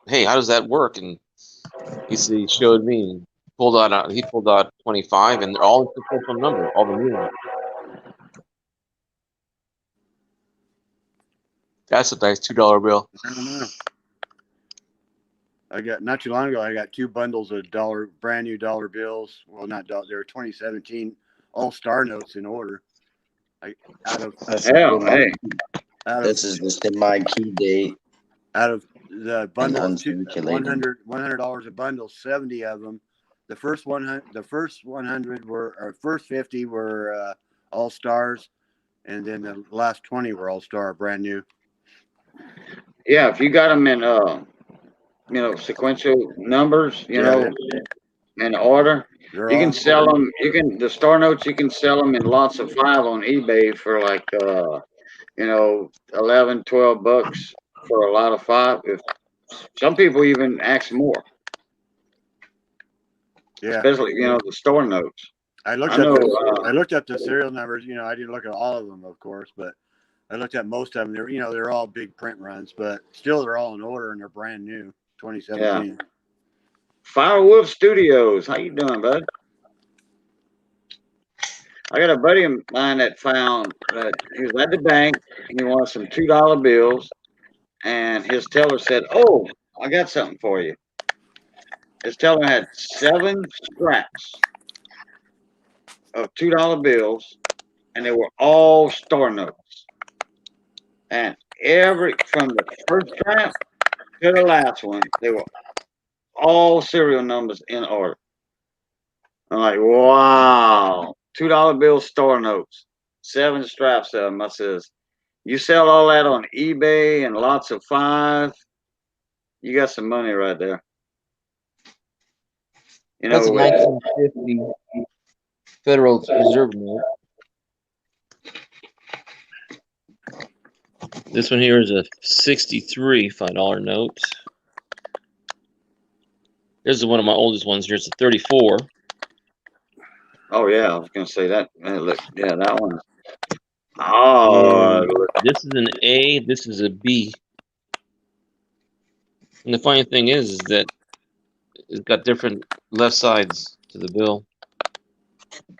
Speaker 5: "Hey, how does that work?" And he showed me. He pulled out 25, and they're all in sequential number. All the new ones. That's a nice $2 bill.
Speaker 2: I don't know. I got not too long ago. I got 2 bundles of brand new dollar bills. Well, not dollar. They're 2017 all-star notes in order.
Speaker 3: That's
Speaker 1: Hell, hey.
Speaker 3: this is the semi-key date
Speaker 2: out of the
Speaker 3: and
Speaker 2: bundle of
Speaker 3: uncirculated.
Speaker 2: $100 a bundle, 70 of them. The first 100 were, or first 50 were all stars, and then the last 20 were all star, brand new.
Speaker 1: Yeah, if you got them in, sequential numbers, in order, you can sell them. The star notes, you can sell them in lots of 5 on eBay for like, 11, 12 bucks for a lot of 5. If some people even ask more, especially, the store notes.
Speaker 2: I looked up the serial numbers. I didn't look at all of them, of course, but I looked at most of them. They're all big print runs, but still they're all in order and they're brand new, 2017.
Speaker 1: Yeah. Firewolf Studios, how you doing, bud? I got a buddy of mine that found that he was at the bank and he wanted some $2 bills, and his teller said, "Oh, I got something for you." His teller had 7 scraps of $2 bills, and they were all star notes. And from the first scrap to the last one, they were all serial numbers in order. I'm like, wow, $2 bill star notes, 7 straps of them. I says, you sell all that on eBay and lots of 5, you got some money right there.
Speaker 5: That's a 1950 Federal Reserve note. This one here is a 63 $5 note. This is one of my oldest ones here. It's a 34.
Speaker 1: Oh yeah, I was gonna say that. Look, yeah, that one. Oh,
Speaker 5: this is an A. This is a B. And the funny thing is that it's got different left sides to the bill.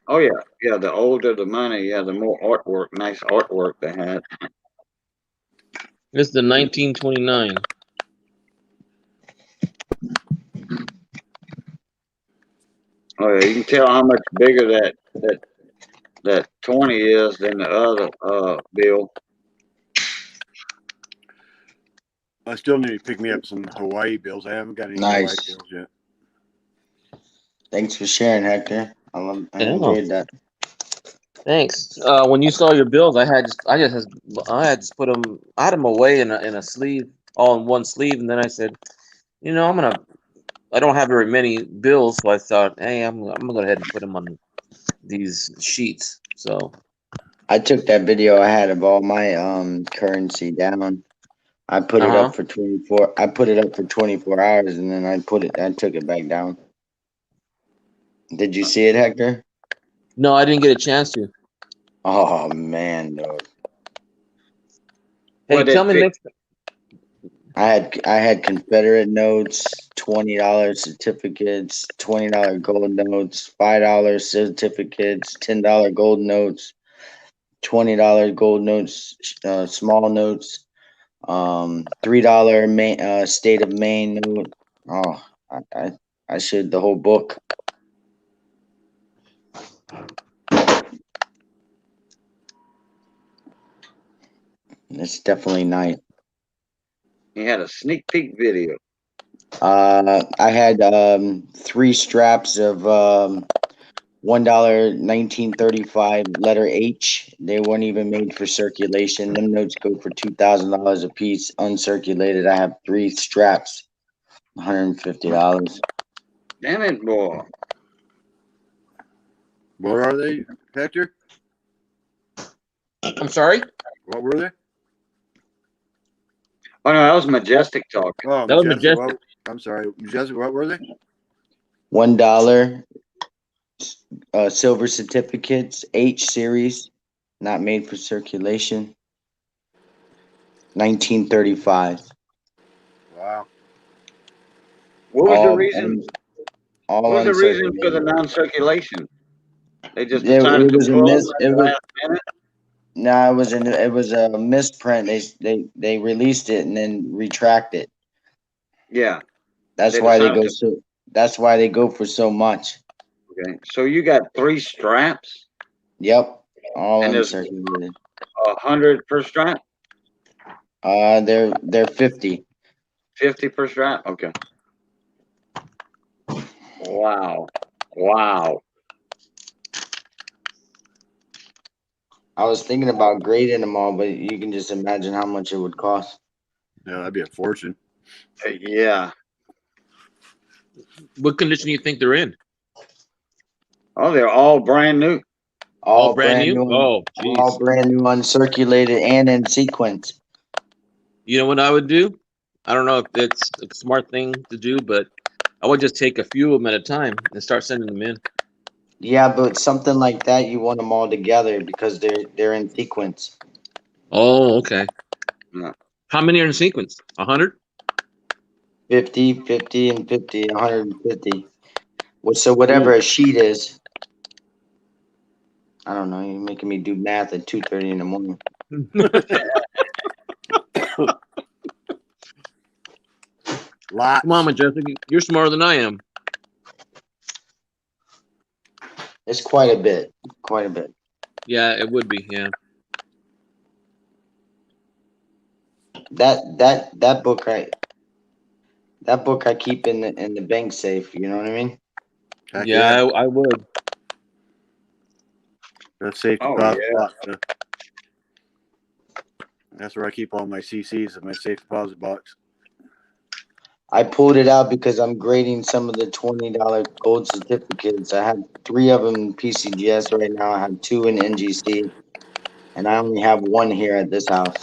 Speaker 1: Oh yeah, yeah. The older the money, the more artwork, nice artwork they had.
Speaker 5: This is the 1929.
Speaker 1: Oh yeah, you can tell how much bigger that 20 is than the other bill.
Speaker 2: I still need to pick me up some Hawaii bills. I haven't got any Hawaii bills yet.
Speaker 3: Thanks for sharing, Hector. I enjoyed that.
Speaker 5: Thanks. When you saw your bills, I had just put them. I had them away in a sleeve, all in one sleeve, and then I said, I don't have very many bills, so I thought, hey, I'm gonna go ahead and put them on these sheets. So
Speaker 3: I took that video I had of all my currency down. I put it up for 24. I put it up for 24 hours, and then I took it back down. Did you see it, Hector?
Speaker 5: No, I didn't get a chance to.
Speaker 3: Oh man, no.
Speaker 5: Hey, tell me next.
Speaker 3: I had Confederate notes, $20 certificates, $20 gold notes, $5 certificates, $10 gold notes, $20 gold notes, small notes, $3 state of Maine note. Oh, I should the whole book. It's definitely nice.
Speaker 1: He had a sneak peek video.
Speaker 3: I had 3 straps of $1 1935 letter H. They weren't even made for circulation. Them notes go for $2,000 a piece, uncirculated. I have 3 straps, $150.
Speaker 1: Damn it, boy.
Speaker 2: What are they, Hector?
Speaker 5: I'm sorry?
Speaker 2: What were they?
Speaker 1: Oh no, that was Majestic talk.
Speaker 2: Oh,
Speaker 5: that was Majestic.
Speaker 2: I'm sorry, Majestic. What were they?
Speaker 3: $1 silver certificates, H series, not made for circulation. 1935.
Speaker 2: Wow.
Speaker 1: What was the reason?
Speaker 3: all
Speaker 1: What was the reason for the
Speaker 3: uncirculated.
Speaker 1: non-circulation? They just
Speaker 3: It
Speaker 1: decided to
Speaker 3: was a
Speaker 1: pull them
Speaker 3: miss.
Speaker 1: at
Speaker 3: It
Speaker 1: the
Speaker 3: was
Speaker 1: last minute.
Speaker 3: no, it was a misprint. They released it and then retract it.
Speaker 1: Yeah,
Speaker 3: That's
Speaker 1: they
Speaker 3: why they
Speaker 1: decided
Speaker 3: go
Speaker 1: to.
Speaker 3: so. That's why they go for so much.
Speaker 1: Okay, so you got 3 straps,
Speaker 3: Yep, all
Speaker 1: and there's
Speaker 3: uncirculated.
Speaker 1: 100 per strap,
Speaker 3: They're 50.
Speaker 1: 50 per strap. Okay. Wow, wow.
Speaker 3: I was thinking about grading them all, but you can just imagine how much it would cost.
Speaker 2: Yeah, that'd be a fortune.
Speaker 1: Yeah.
Speaker 5: What condition do you think they're in?
Speaker 1: Oh, they're all brand new.
Speaker 5: All brand new? Oh,
Speaker 3: all
Speaker 5: jeez.
Speaker 3: brand new, uncirculated, and in sequence.
Speaker 5: You know what I would do? I don't know if it's a smart thing to do, but I would just take a few of them at a time and start sending them in.
Speaker 3: Yeah, but something like that, you want them all together because they're in sequence.
Speaker 5: Oh, okay.
Speaker 1: Yeah.
Speaker 5: How many are in sequence? 100?
Speaker 3: 50, 50, and 50, 150. So whatever a sheet is. I don't know. You're making me do math at 2:30 in the morning.
Speaker 2: Lots.
Speaker 5: Come on, Majestic. You're smarter than I am.
Speaker 3: It's quite a bit. Quite a bit.
Speaker 5: Yeah, it would be. Yeah.
Speaker 3: That book I keep in the bank safe. You know what I mean?
Speaker 2: Heck
Speaker 5: Yeah, I would.
Speaker 2: That's safe
Speaker 1: Oh,
Speaker 2: deposit
Speaker 1: yeah.
Speaker 2: box. That's where I keep all my CCs in my safe deposit box.
Speaker 3: I pulled it out because I'm grading some of the $20 gold certificates. I have 3 of them in PCGS right now. I have 2 in NGC, and I only have 1 here at this house.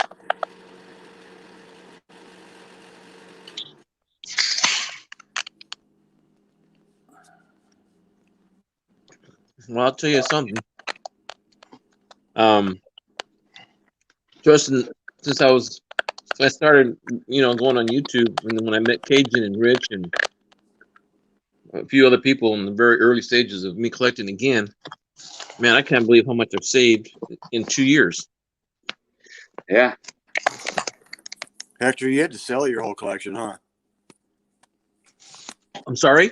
Speaker 5: Well, I'll tell you something. Justin, since I started, going on YouTube, and then when I met Cajun and Rich and a few other people in the very early stages of me collecting again, man, I can't believe how much I've saved in 2 years.
Speaker 1: Yeah.
Speaker 2: Hector, you had to sell your whole collection, huh?
Speaker 5: I'm sorry?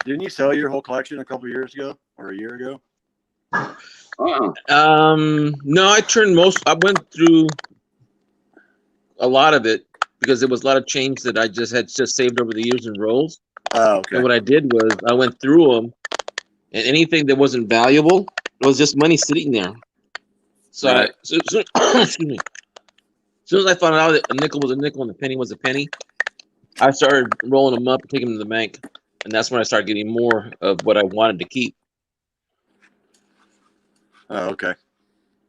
Speaker 2: Didn't you sell your whole collection a couple years ago or a year ago?
Speaker 5: No, I went through a lot of it because there was a lot of change that I had saved over the years in rolls.
Speaker 2: Oh, okay.
Speaker 5: And what I did was I went through them, and anything that wasn't valuable, it was just money sitting there. So,
Speaker 2: Right.
Speaker 5: excuse me. As soon as I found out that a nickel was a nickel and a penny was a penny, I started rolling them up and taking them to the bank, and that's when I started getting more of what I wanted to keep.
Speaker 2: Oh, okay.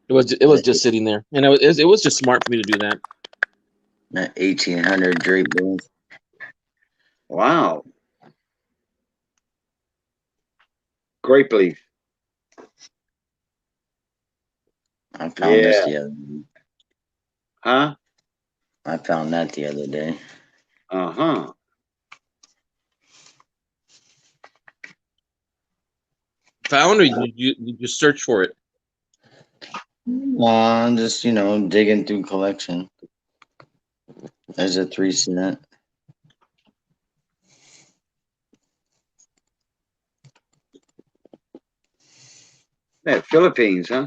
Speaker 5: It was just sitting there, and it was just smart for me to do that.
Speaker 3: That 1800 Drake bills.
Speaker 1: Wow. Grape leaf.
Speaker 3: I found this
Speaker 1: Yeah.
Speaker 3: the other day.
Speaker 1: Huh?
Speaker 3: I found that the other day.
Speaker 1: Uh-huh.
Speaker 5: Found, or you just search for it?
Speaker 3: I'm just, digging through collection. There's a 3-cent.
Speaker 1: Yeah, Philippines, huh?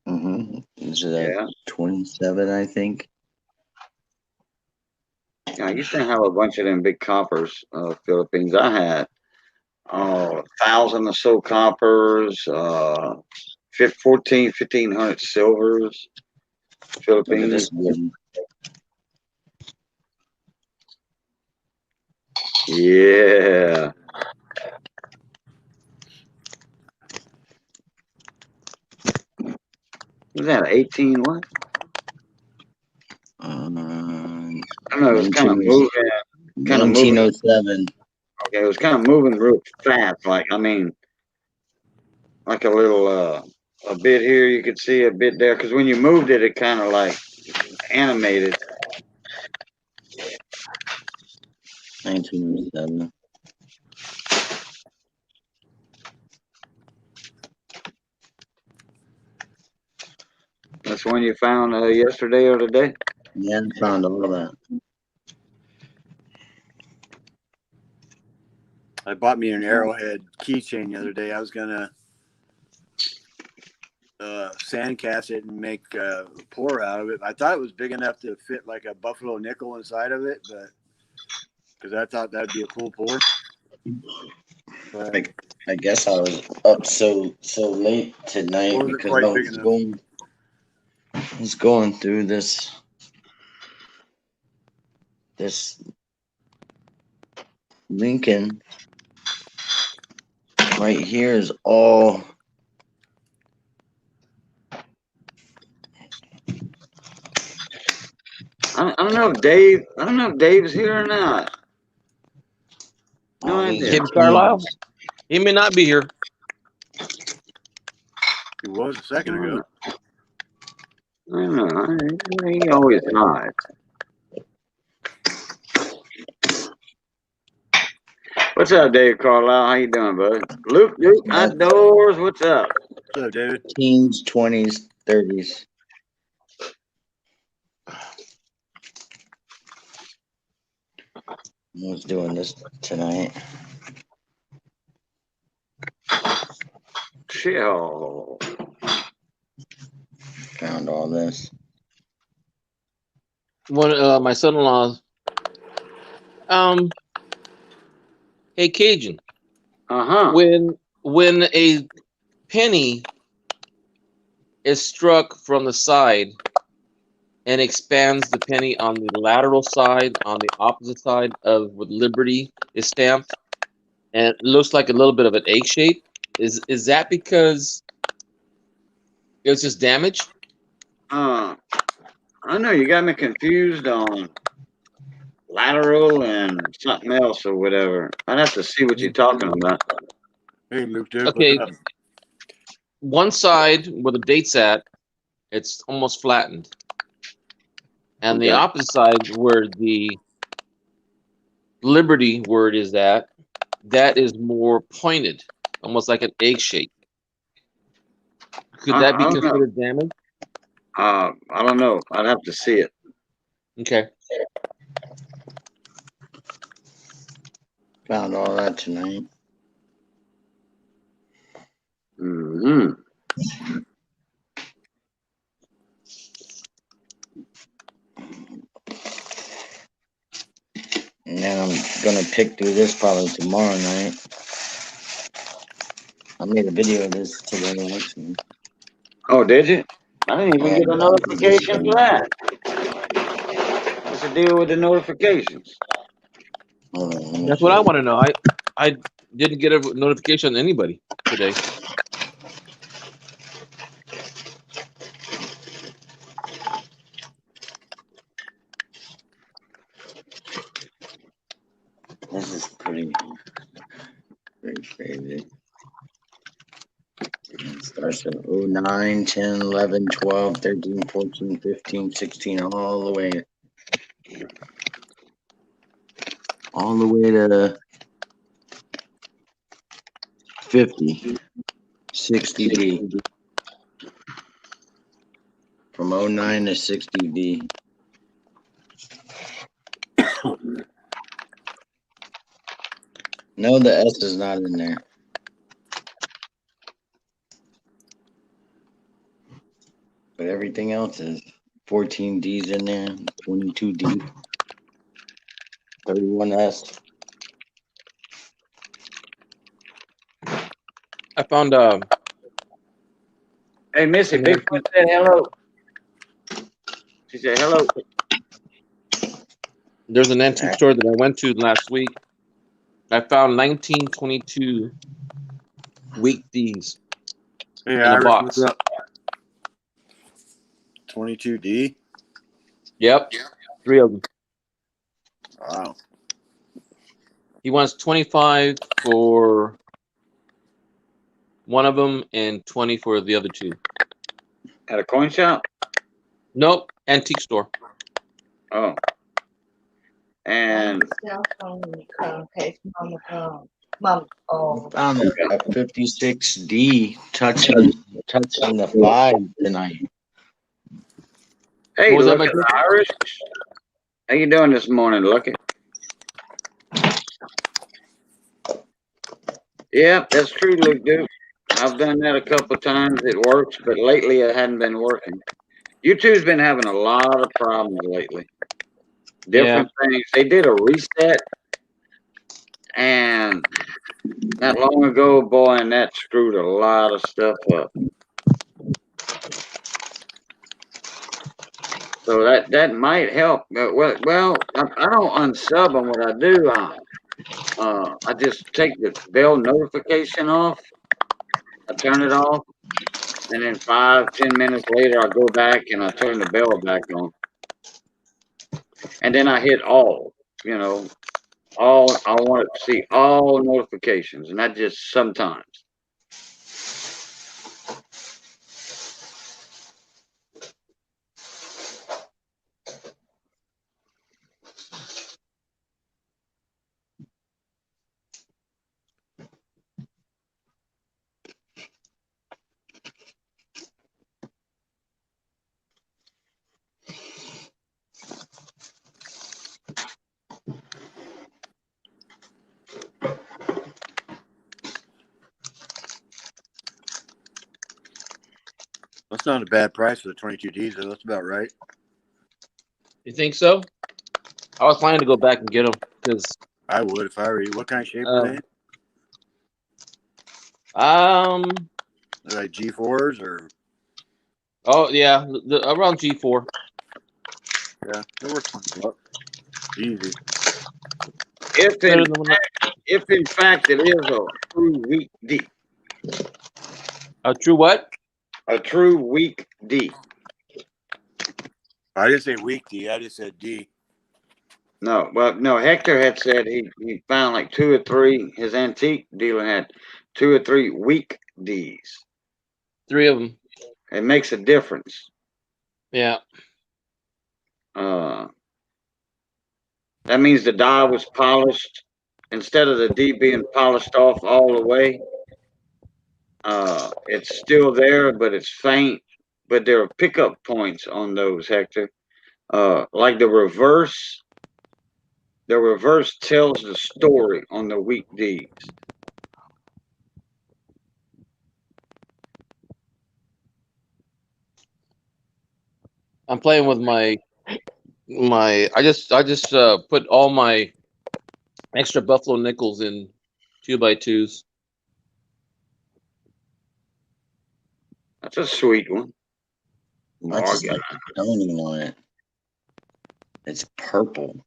Speaker 3: Mm-hmm. This is a
Speaker 1: Yeah.
Speaker 3: 27, I think.
Speaker 1: I used to have a bunch of them big coppers, Philippines. I had 1,000 or so coppers, 1,500 silvers,
Speaker 3: Look at
Speaker 1: Philippines.
Speaker 3: this one.
Speaker 1: Yeah. Was that 18 what?
Speaker 3: Uh,
Speaker 1: I don't know, it was kind of
Speaker 3: 1907.
Speaker 1: moving, kind of moving.
Speaker 3: 1907.
Speaker 1: Okay, it was kind of moving real fast. Like a little, a bit here, you could see a bit there. Because when you moved it, it kind of like animated.
Speaker 3: 1907.
Speaker 1: That's one you found yesterday or today?
Speaker 3: Yeah, I found all that.
Speaker 2: I bought me an Arrowhead keychain the other day. I was gonna sand cast it and make a pour out of it. I thought it was big enough to fit like a buffalo nickel inside of it, but because I thought that'd be a cool pour. But
Speaker 3: I guess I was up so late tonight
Speaker 2: wasn't
Speaker 3: because
Speaker 2: quite
Speaker 3: I
Speaker 2: big enough.
Speaker 3: was going through this Lincoln right here is all
Speaker 1: I don't know if Dave. I don't know if Dave's here or not. No
Speaker 3: all these
Speaker 1: idea.
Speaker 5: Him, Carlisle?
Speaker 3: keys.
Speaker 5: He may not be here.
Speaker 2: It was a second ago.
Speaker 1: I don't know. He always hides. What's up, Dave Carlisle? How you doing, bud? Luke Outdoors. What's up?
Speaker 2: What's up, David?
Speaker 3: Teens, 20s, 30s. I was doing this tonight.
Speaker 1: Chill.
Speaker 3: Found all this.
Speaker 5: One, my son-in-law. Hey, Cajun. When a penny is struck from the side and expands the penny on the lateral side, on the opposite side of what Liberty is stamped, and it looks like a little bit of an egg shape. Is that because it was just damage?
Speaker 1: I don't know. You got me confused on lateral and something else or whatever. I'd have to see what you're talking about.
Speaker 2: Hey, Luke, dude.
Speaker 5: Okay.
Speaker 2: What's up?
Speaker 5: One side where the date's at, it's almost flattened. And the
Speaker 1: Okay.
Speaker 5: opposite side where the Liberty word is at, that is more pointed, almost like an egg shape. Could that be
Speaker 1: I don't know.
Speaker 5: considered damage?
Speaker 1: I don't know. I'd have to see it.
Speaker 5: Okay.
Speaker 3: Found all that tonight.
Speaker 1: Mm-hmm.
Speaker 3: And then I'm gonna pick through this probably tomorrow night. I made a video of this today actually.
Speaker 1: Oh, did you? I didn't even get a
Speaker 3: And
Speaker 1: notification for that. What's the deal with the notifications?
Speaker 3: hold on, let me
Speaker 5: That's what I
Speaker 3: see.
Speaker 5: want to know. I didn't get a notification on anybody today.
Speaker 3: This is pretty crazy. It starts at 09, 10, 11, 12, 13, 14, 15, 16, all the way to 50, 60D. From 09 to 60D. No, the S is not in there. But everything else is 14D's in there, 22D, 31S.
Speaker 5: I found
Speaker 1: Hey, Missy, Bigfoot said hello. She said hello.
Speaker 5: there's an antique store that I went to last week. I found 1922 weekdies
Speaker 2: Hey,
Speaker 5: in a
Speaker 2: Irish,
Speaker 5: box.
Speaker 2: what's up? 22D.
Speaker 5: Yep, 3 of them.
Speaker 2: Wow.
Speaker 5: He wants 25 for one of them and 20 for the other 2.
Speaker 1: At a coin shop?
Speaker 5: Nope, antique store.
Speaker 1: Oh. And
Speaker 4: Cell phone in case Mama comes. Mama, oh,
Speaker 3: Found a 56D touching the 5 tonight.
Speaker 1: Hey,
Speaker 5: What was that,
Speaker 1: look
Speaker 5: my
Speaker 1: at
Speaker 5: dude?
Speaker 1: the Irish. How you doing this morning, Lucky? Yeah, that's true, Luke Duke. I've done that a couple of times. It works, but lately it hadn't been working. YouTube's been having a lot of problems lately.
Speaker 5: Yeah.
Speaker 1: Different things. They did a reset, and not long ago, boy, and that screwed a lot of stuff up. So that might help. Well, I don't unsub on what I do. I just take the bell notification off. I turn it off, and then 5, 10 minutes later, I go back and I turn the bell back on, and then I hit all. You know, all I want to see all notifications, not just sometimes.
Speaker 2: That's not a bad price for the 22Ds. That's about right.
Speaker 5: You think so? I was planning to go back and get them because
Speaker 2: I would if I were you. What kind of shape are they?
Speaker 5: They're
Speaker 2: like G4s or?
Speaker 5: Oh yeah, around G4.
Speaker 2: Yeah, they're worth $20. Easy.
Speaker 1: If in fact it is a true weak D.
Speaker 5: A true what?
Speaker 1: A true weak D.
Speaker 2: I didn't say weak D. I just said D.
Speaker 1: No, well, no. Hector had said he found like 2 or 3. His antique dealer had 2 or 3 weak Ds.
Speaker 5: 3 of them.
Speaker 1: It makes a difference.
Speaker 5: Yeah.
Speaker 1: That means the die was polished instead of the D being polished off all the way. It's still there, but it's faint. But there are pickup points on those, Hector. Like the reverse. The reverse tells the story on the weak Ds.
Speaker 5: I'm playing with my. I just put all my extra buffalo nickels in 2x2s.
Speaker 1: That's a sweet one.
Speaker 3: I just like the toning on it. It's purple.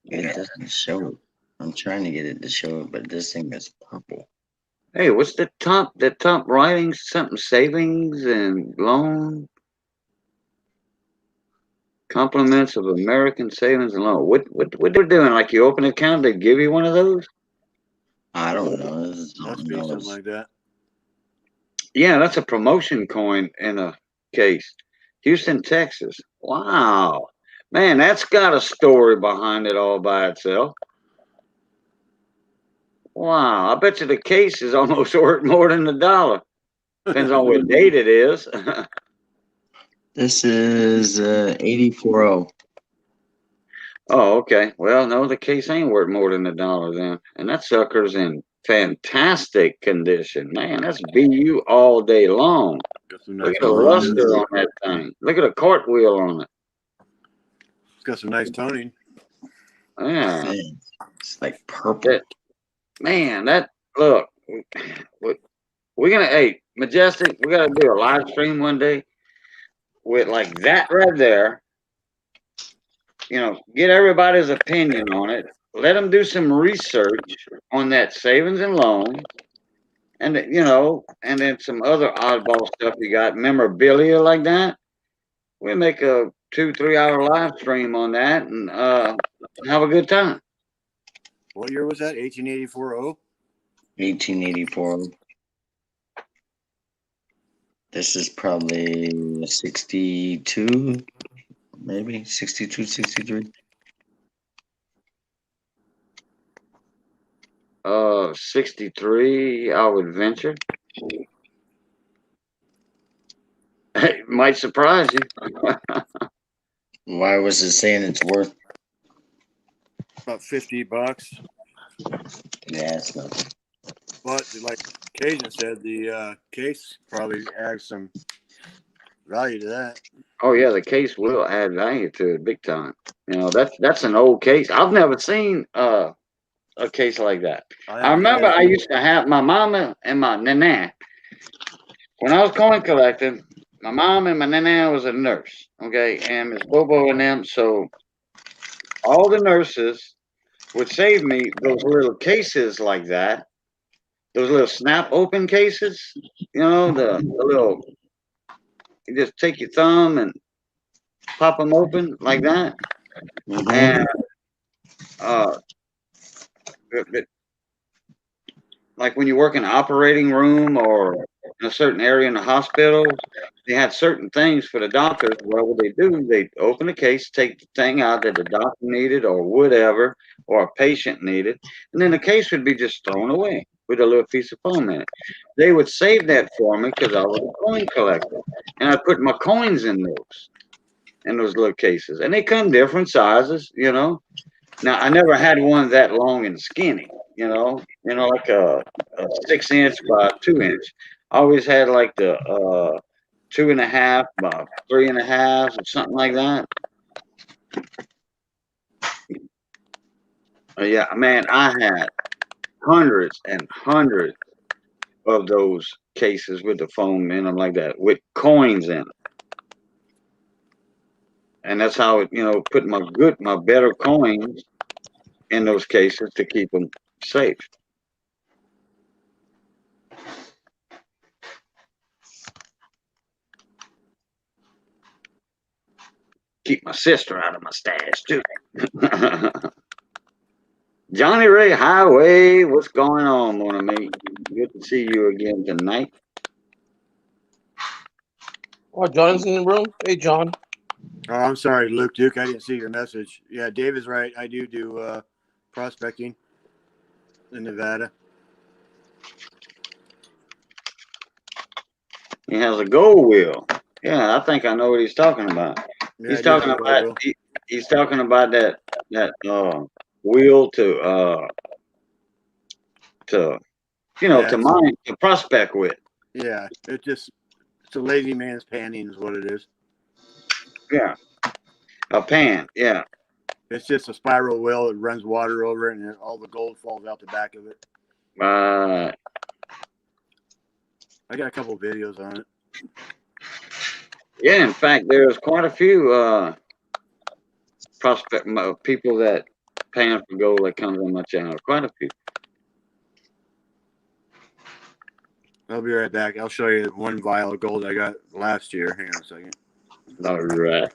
Speaker 3: It doesn't show it. I'm trying to get it to show it, but this thing is purple.
Speaker 1: Hey, what's the top? The top writing something savings and loan compliments of American savings and loan. What they're doing? Like you open an account, they give you one of those?
Speaker 3: I don't know. This is
Speaker 2: Must be something like that.
Speaker 1: Yeah, that's a promotion coin in a case. Houston, Texas. Wow, man, that's got a story behind it all by itself. Wow, I bet you the case is almost worth more than the dollar. Depends on what date it is.
Speaker 3: This is 84.0.
Speaker 1: Oh, okay. Well, no, the case ain't worth more than the dollar then. And that sucker's in fantastic condition. Man, that's BU all day long. Look at the luster on that thing. Look at a cartwheel on it.
Speaker 2: It's got some nice toning.
Speaker 1: Yeah.
Speaker 3: It's like purple.
Speaker 1: Look, we're gonna, hey, Majestic, we gotta do a live stream one day with like that right there. You know, get everybody's opinion on it. Let them do some research on that savings and loan, and and then some other oddball stuff you got, memorabilia like that. We make a 2-3 hour live stream on that and have a good time.
Speaker 2: What year was that? 1884.
Speaker 3: 1884. This is probably 62, maybe 62, 63.
Speaker 1: 63, I would venture. It might surprise you.
Speaker 3: Why was it saying it's worth?
Speaker 2: About $50.
Speaker 3: Yeah, it's not.
Speaker 2: But like Cajun said, the case probably adds some value to that.
Speaker 1: Oh yeah, the case will add value to it big time. You know, that's an old case. I've never seen a case like that.
Speaker 2: I
Speaker 1: I
Speaker 2: haven't
Speaker 1: remember
Speaker 2: had
Speaker 1: I
Speaker 2: it.
Speaker 1: used to have my mama and my nana. When I was coin collecting, my mom and my nana was a nurse, okay, and Miss Bobo and them. So all the nurses would save me those little cases like that, those little snap open cases. You know, the little you just take your thumb and pop them open like that,
Speaker 3: Mm-hmm.
Speaker 1: and uh, like when you work in an operating room or in a certain area in the hospital, they had certain things for the doctors. What would they do? They'd open the case, take the thing out that the doctor needed or whatever, or a patient needed, and then the case would be just thrown away with a little piece of foam in it. They would save that for me because I was a coin collector, and I put my coins in those little cases, and they come different sizes, you know. Now I never had one that long and skinny, like a 6 inch by 2 inch. I always had like the 2.5 by 3.5 or something like that. Yeah, man, I had hundreds and hundreds of those cases with the foam in them like that, with coins in them. And that's how it, put my better coins in those cases to keep them safe. Keep my sister out of my stash too. Johnny Ray Highway, what's going on, mon ami? Good to see you again tonight.
Speaker 5: Oh, John is in the room. Hey, John.
Speaker 2: Oh, I'm sorry, Luke Duke. I didn't see your message. Yeah, Dave is right. I do prospecting in Nevada.
Speaker 1: He has a gold wheel. Yeah, I think I know what he's talking about.
Speaker 2: Yeah,
Speaker 1: He's
Speaker 2: I do have
Speaker 1: talking
Speaker 2: a gold
Speaker 1: about
Speaker 2: wheel.
Speaker 1: he's talking about that wheel to
Speaker 2: Yeah,
Speaker 1: to mine to prospect with.
Speaker 2: yeah. It's a lazy man's panning is what it is.
Speaker 1: Yeah, a pan. Yeah.
Speaker 2: It's just a spiral wheel that runs water over it, and all the gold falls out the back of it.
Speaker 1: Uh,
Speaker 2: I got a couple of videos on it.
Speaker 1: yeah. In fact, there's quite a few prospect people that pan for gold that comes on my channel. Quite a few.
Speaker 2: I'll be right back. I'll show you one vial of gold I got last year. Hang on a second.
Speaker 1: All right.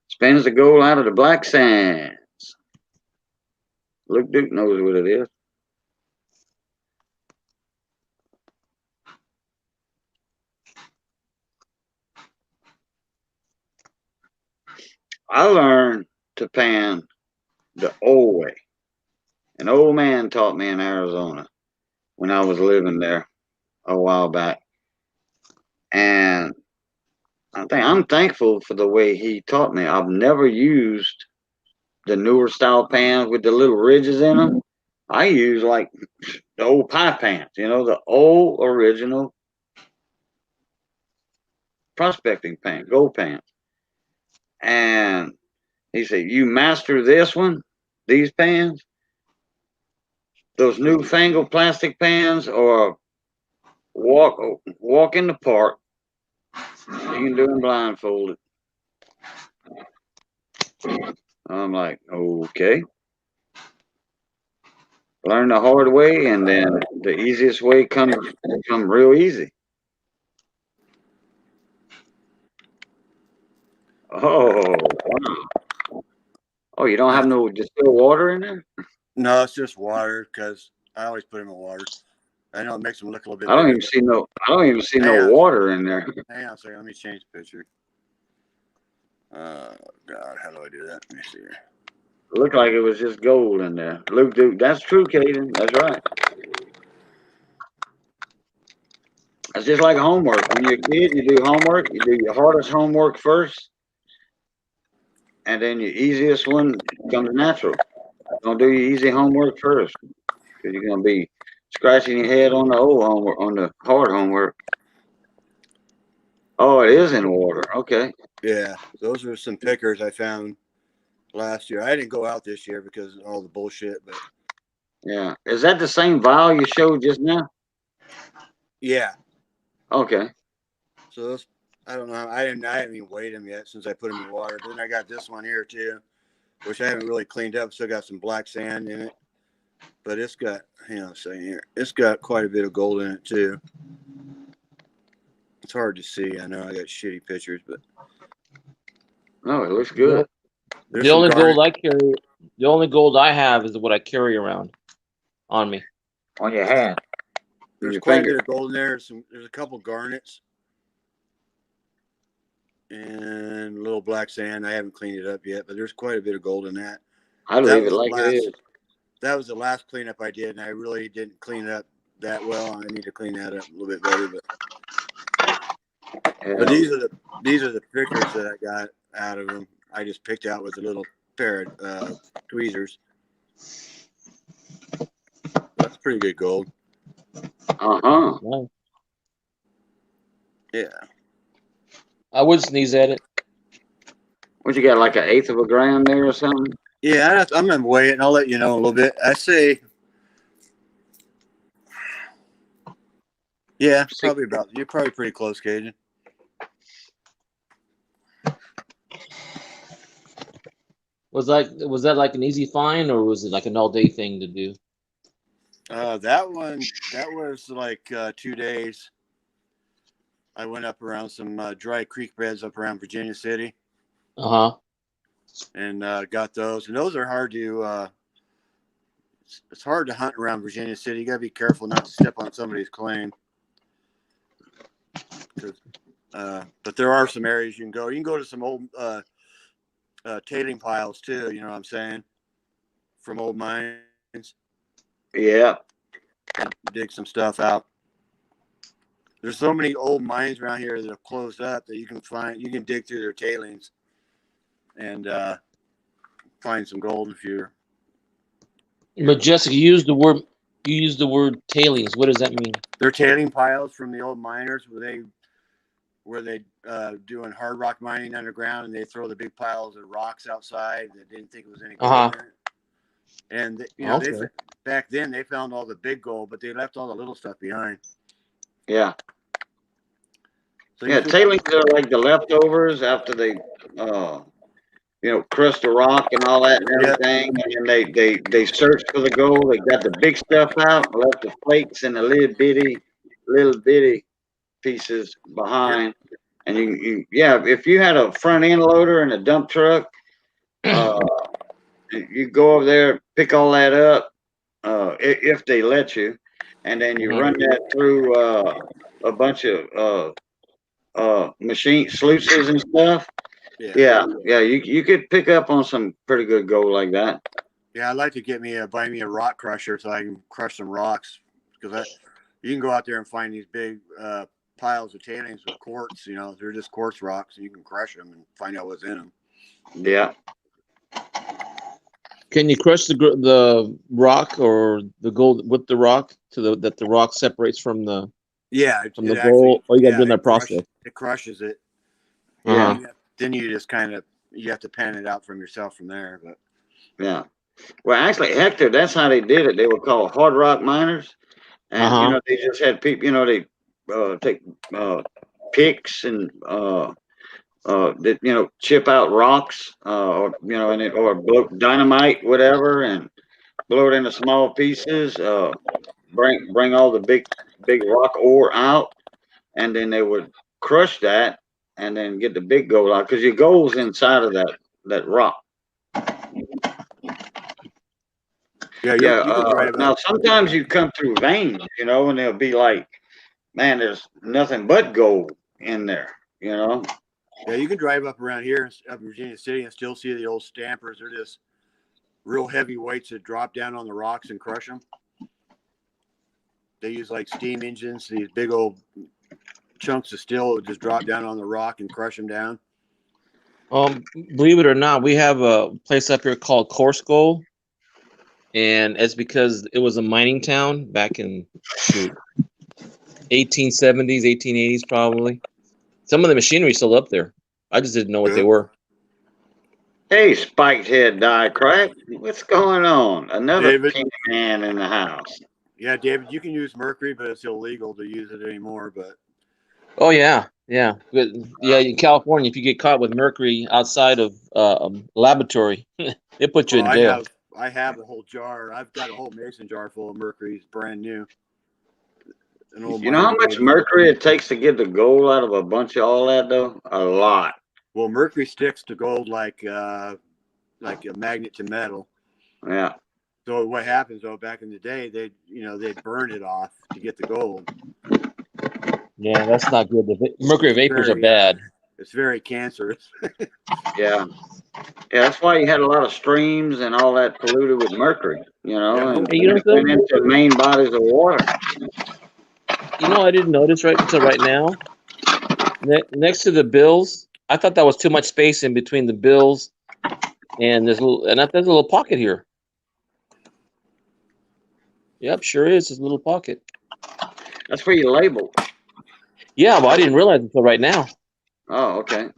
Speaker 1: Spins the gold out of the black sands. Luke Duke knows what it is. I learned to pan the old way. An old man taught me in Arizona when I was living there a while back. And I'm thankful for the way he taught me. I've never used the newer style pans with the little ridges in them. I use like the old pie pans, the old original prospecting pan, gold pans. And he said, you master this one, these pans, those newfangled plastic pans, or walk in the park. You can do them blindfolded. I'm like, okay. Learn the hard way, and then the easiest way come real easy. Oh, wow. Oh, you don't have no distilled water in there?
Speaker 2: No, it's just water because I always put them in water. I know it makes them look a little bit
Speaker 1: I don't
Speaker 2: bigger.
Speaker 1: even see no water in there.
Speaker 2: Hang on a second. Let me change the picture. God, how do I do that? Let me see here.
Speaker 1: It looked like it was just gold in there. Luke Duke, that's true, Caden. That's right. It's just like homework. When you're a kid, you do homework. You do your hardest homework first, and then your easiest one comes natural. Don't do your easy homework first, because you're gonna be scratching your head on the old homework, on the hard homework. Oh, it is in water. Okay.
Speaker 2: Yeah, those are some pickers I found last year. I didn't go out this year because of all the bullshit, but
Speaker 1: Yeah. Is that the same vial you showed just now?
Speaker 2: yeah.
Speaker 1: Okay.
Speaker 2: So those, I don't know. I haven't even weighed them yet since I put them in the water. But then I got this one here too, which I haven't really cleaned up. Still got some black sand in it, but it's got, hang on a second here. It's got quite a bit of gold in it too. It's hard to see. I know I got shitty pictures, but
Speaker 1: No, it looks good.
Speaker 2: there's
Speaker 5: The
Speaker 2: some
Speaker 5: only
Speaker 2: garnet
Speaker 5: gold I carry, the only gold I have is what I carry around on me.
Speaker 1: On your hand.
Speaker 2: There's
Speaker 1: Your
Speaker 2: quite
Speaker 1: finger.
Speaker 2: a bit of gold in there. There's a couple garnets and a little black sand. I haven't cleaned it up yet, but there's quite a bit of gold in that.
Speaker 1: I
Speaker 2: That
Speaker 1: leave it
Speaker 2: was the
Speaker 1: like it is.
Speaker 2: That was the last cleanup I did, and I really didn't clean it up that well. I need to clean that up a little bit better. But
Speaker 1: Yeah.
Speaker 2: these are the pickers that I got out of them. I just picked out with a little pair of tweezers. That's pretty good gold.
Speaker 1: Uh-huh.
Speaker 5: No,
Speaker 2: Yeah.
Speaker 5: I would sneeze at it.
Speaker 1: What you got, like an eighth of a gram there or something?
Speaker 2: Yeah, I'm going to weigh it, and I'll let you know in a little bit. I say, yeah, probably about. You're probably pretty close, Cajun.
Speaker 5: Was that like an easy find, or was it like an all day thing to do?
Speaker 2: That was like 2 days. I went up around some dry creek beds up around Virginia City.
Speaker 5: Uh huh.
Speaker 2: And got those. And those are hard to. It's hard to hunt around Virginia City. You gotta be careful not to step on somebody's claim. But there are some areas you can go. You can go to some old tailing piles too. You know what I'm saying? From old mines,
Speaker 1: Yeah.
Speaker 2: and dig some stuff out. There's so many old mines around here that have closed up that you can dig through their tailings and find some gold if you're.
Speaker 5: But Jessica, you used the word tailings. What does that mean?
Speaker 2: They're tailing piles from the old miners where they doing hard rock mining underground, and they throw the big piles of rocks outside that didn't think it was any gold in it. And
Speaker 5: Okay.
Speaker 2: back then they found all the big gold, but they left all the little stuff behind.
Speaker 1: Yeah.
Speaker 2: So
Speaker 1: Yeah, tailings are like the leftovers after they crust the rock and all that and everything. And then they search for the gold. They got the big stuff out, left the flakes and the little bitty pieces behind. And if you had a front end loader and a dump truck, you go over there, pick all that up, if they let you, and then you run that through a bunch of machine sluices and stuff. Yeah, you could pick up on some pretty good gold like that.
Speaker 2: Yeah, I'd like to buy me a rock crusher so I can crush some rocks, because you can go out there and find these big piles of tailings with quartz. They're just quartz rocks, and you can crush them and find out what's in them.
Speaker 1: Yeah.
Speaker 5: Can you crush the rock or the gold with the rock that the rock separates from the gold? Or you got to do that process?
Speaker 2: It crushes it.
Speaker 5: Yeah.
Speaker 2: Then you just you have to pan it out from yourself from there. But
Speaker 1: yeah. Well, actually, Hector, that's how they did it. They were called hard rock miners, and they just had people. They take picks and chip out rocks, or blow dynamite, whatever, and blow it into small pieces. Bring all the big rock ore out, and then they would crush that, and then get the big gold out, because your gold's inside of that rock.
Speaker 2: Yeah,
Speaker 1: now sometimes you come through veins, and they'll be like, man, there's nothing but gold in there.
Speaker 2: Yeah, you can drive up around here, up in Virginia City, and still see the old stampers. They're just real heavy weights that drop down on the rocks and crush them. They use like steam engines, these big old chunks of steel would just drop down on the rock and crush them down?
Speaker 5: Believe it or not, we have a place up here called Coarse Gold, and it's because it was a mining town back in 1870s, 1880s, probably. Some of the machinery is still up there. I just didn't know what they were.
Speaker 1: Hey, spiked head die crack. What's going on? Another
Speaker 2: David?
Speaker 1: pink man in the house.
Speaker 2: Yeah, David, you can use mercury, but it's illegal to use it anymore. But
Speaker 5: Oh yeah, yeah, but yeah. In California, if you get caught with mercury outside of laboratory, they put you in jail.
Speaker 2: I have a whole jar. I've got a whole mason jar full of mercury. It's brand new.
Speaker 1: You know how much mercury it takes to get the gold out of a bunch of all that, though? A lot.
Speaker 2: Well, mercury sticks to gold like a magnet to metal.
Speaker 1: Yeah.
Speaker 2: So what happens though? Back in the day, they'd burn it off to get the gold.
Speaker 5: Yeah, that's not good. The mercury vapors are bad.
Speaker 2: It's very cancerous.
Speaker 1: Yeah. Yeah, that's why you had a lot of streams and all that polluted with mercury, and it went into main bodies of water.
Speaker 5: You know, I didn't notice right until right now. Next to the bills, I thought that was too much space in between the bills and there's a little pocket here. Yep, sure is. There's a little pocket.
Speaker 1: That's where you label.
Speaker 5: Yeah, but I didn't realize until right now.
Speaker 1: Oh, okay.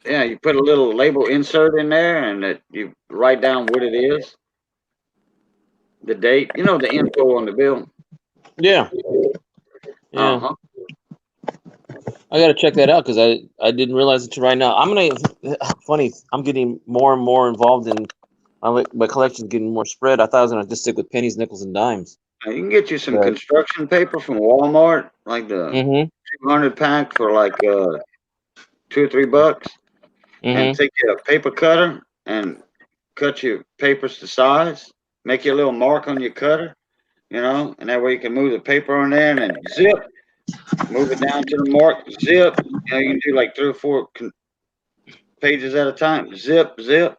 Speaker 1: Yeah, you put a little label insert in there and you write down what it is, the date, the info on the bill.
Speaker 5: Yeah. Yeah.
Speaker 1: Uh-huh.
Speaker 5: I got to check that out because I didn't realize it until right now. Funny, I'm getting more and more involved in my collection's getting more spread. I thought I was going to just stick with pennies, nickels, and dimes.
Speaker 1: Now, you can get you some construction paper from Walmart, like the 200 pack for like $2 or $3, and take a paper cutter and cut your papers to size. Make you a little mark on your cutter, and that way you can move the paper on there and then zip, move it down to the mark, zip. You can do like 3 or 4 pages at a time. Zip, zip,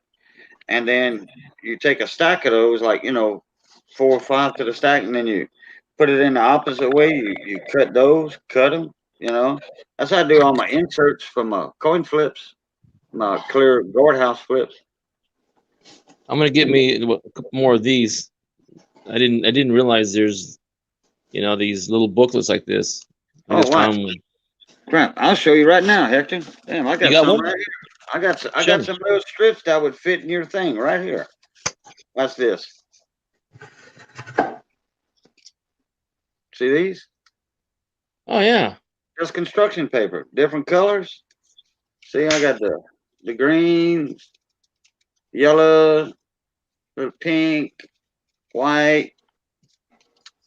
Speaker 1: and then you take a stack of those, like 4 or 5 to the stack, and then you put it in the opposite way. You cut them. That's how I do all my inserts for my coin flips, my clear guardhouse flips.
Speaker 5: I'm gonna get me a couple more of these. I didn't realize there's these little booklets like this. I just found one.
Speaker 1: Crap! I'll show you right now, Hector. Damn, I got some
Speaker 5: one?
Speaker 1: right here. I got some of those strips that would fit in your thing right here. Watch this. See these?
Speaker 5: Oh yeah.
Speaker 1: Just construction paper, different colors. See, I got the green, yellow, the pink, white,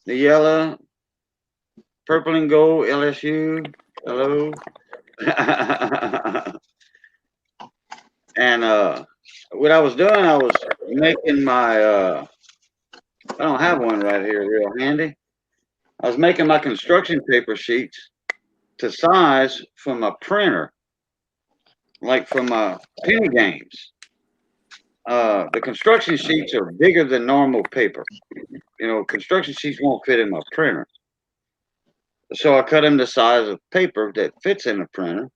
Speaker 1: the yellow, purple and gold, LSU. Hello. And what I was doing, I was making my I don't have one right here real handy. I was making my construction paper sheets to size from a printer, like from penny games. The construction sheets are bigger than normal paper. Construction sheets won't fit in my printer. So I cut them the size of paper that fits in the printer.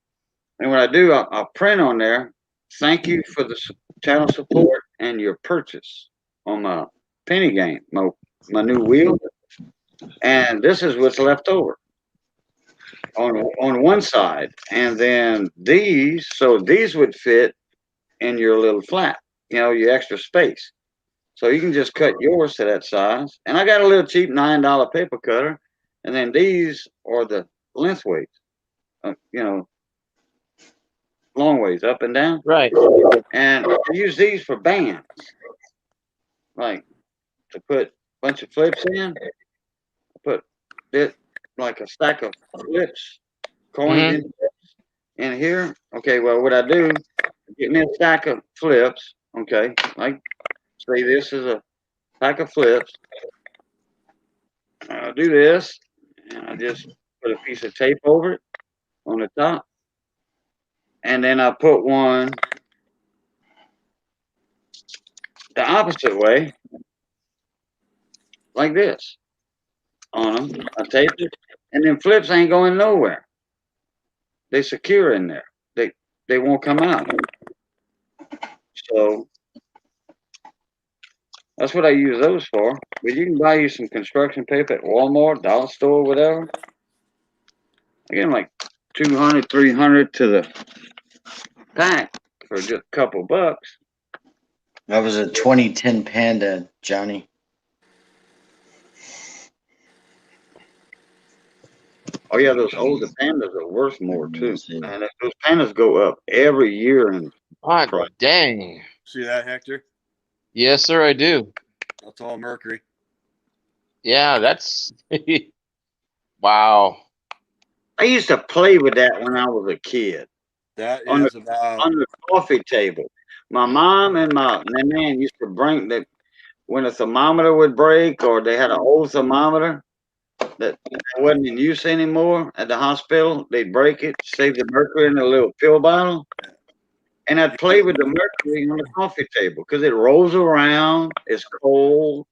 Speaker 1: And what I do, I'll print on there, thank you for the channel support and your purchase on my penny game, my new wheel. And this is what's left over on one side. And then these would fit in your little flat, your extra space. So you can just cut yours to that size. And I got a little cheap $9 paper cutter. And then these are the lengthways, long ways up and down.
Speaker 5: Right.
Speaker 1: And I use these for bands, like to put a bunch of flips in. I put it like a stack of flips, coins in here. Okay, well, what I do, get me a stack of flips. Okay, like say this is a pack of flips. I'll do this, and I just put a piece of tape over it on the top. And then I put one the opposite way, like this. on them. I tape it, and then flips ain't going nowhere. They secure in there. They won't come out. So that's what I use those for. But you can buy you some construction paper at Walmart, dollar store, whatever. I get them like 200, 300 to the pack for just a couple bucks.
Speaker 3: That was a 2010 Panda, Johnny.
Speaker 1: Oh yeah, those older pandas are worth more too. Man, those pandas go up every year in
Speaker 5: Hot
Speaker 1: price.
Speaker 5: dang.
Speaker 2: See that, Hector?
Speaker 5: Yes, sir, I do.
Speaker 2: That's all mercury.
Speaker 5: Yeah, that's wow.
Speaker 1: I used to play with that when I was a kid
Speaker 2: That
Speaker 1: on the
Speaker 2: is about
Speaker 1: on the coffee table. My mom and my man used to bring that when a thermometer would break or they had an old thermometer that wasn't in use anymore at the hospital, they'd break it, save the mercury in a little pill bottle, and I'd play with the mercury on the coffee table because it rolls around, it's cold.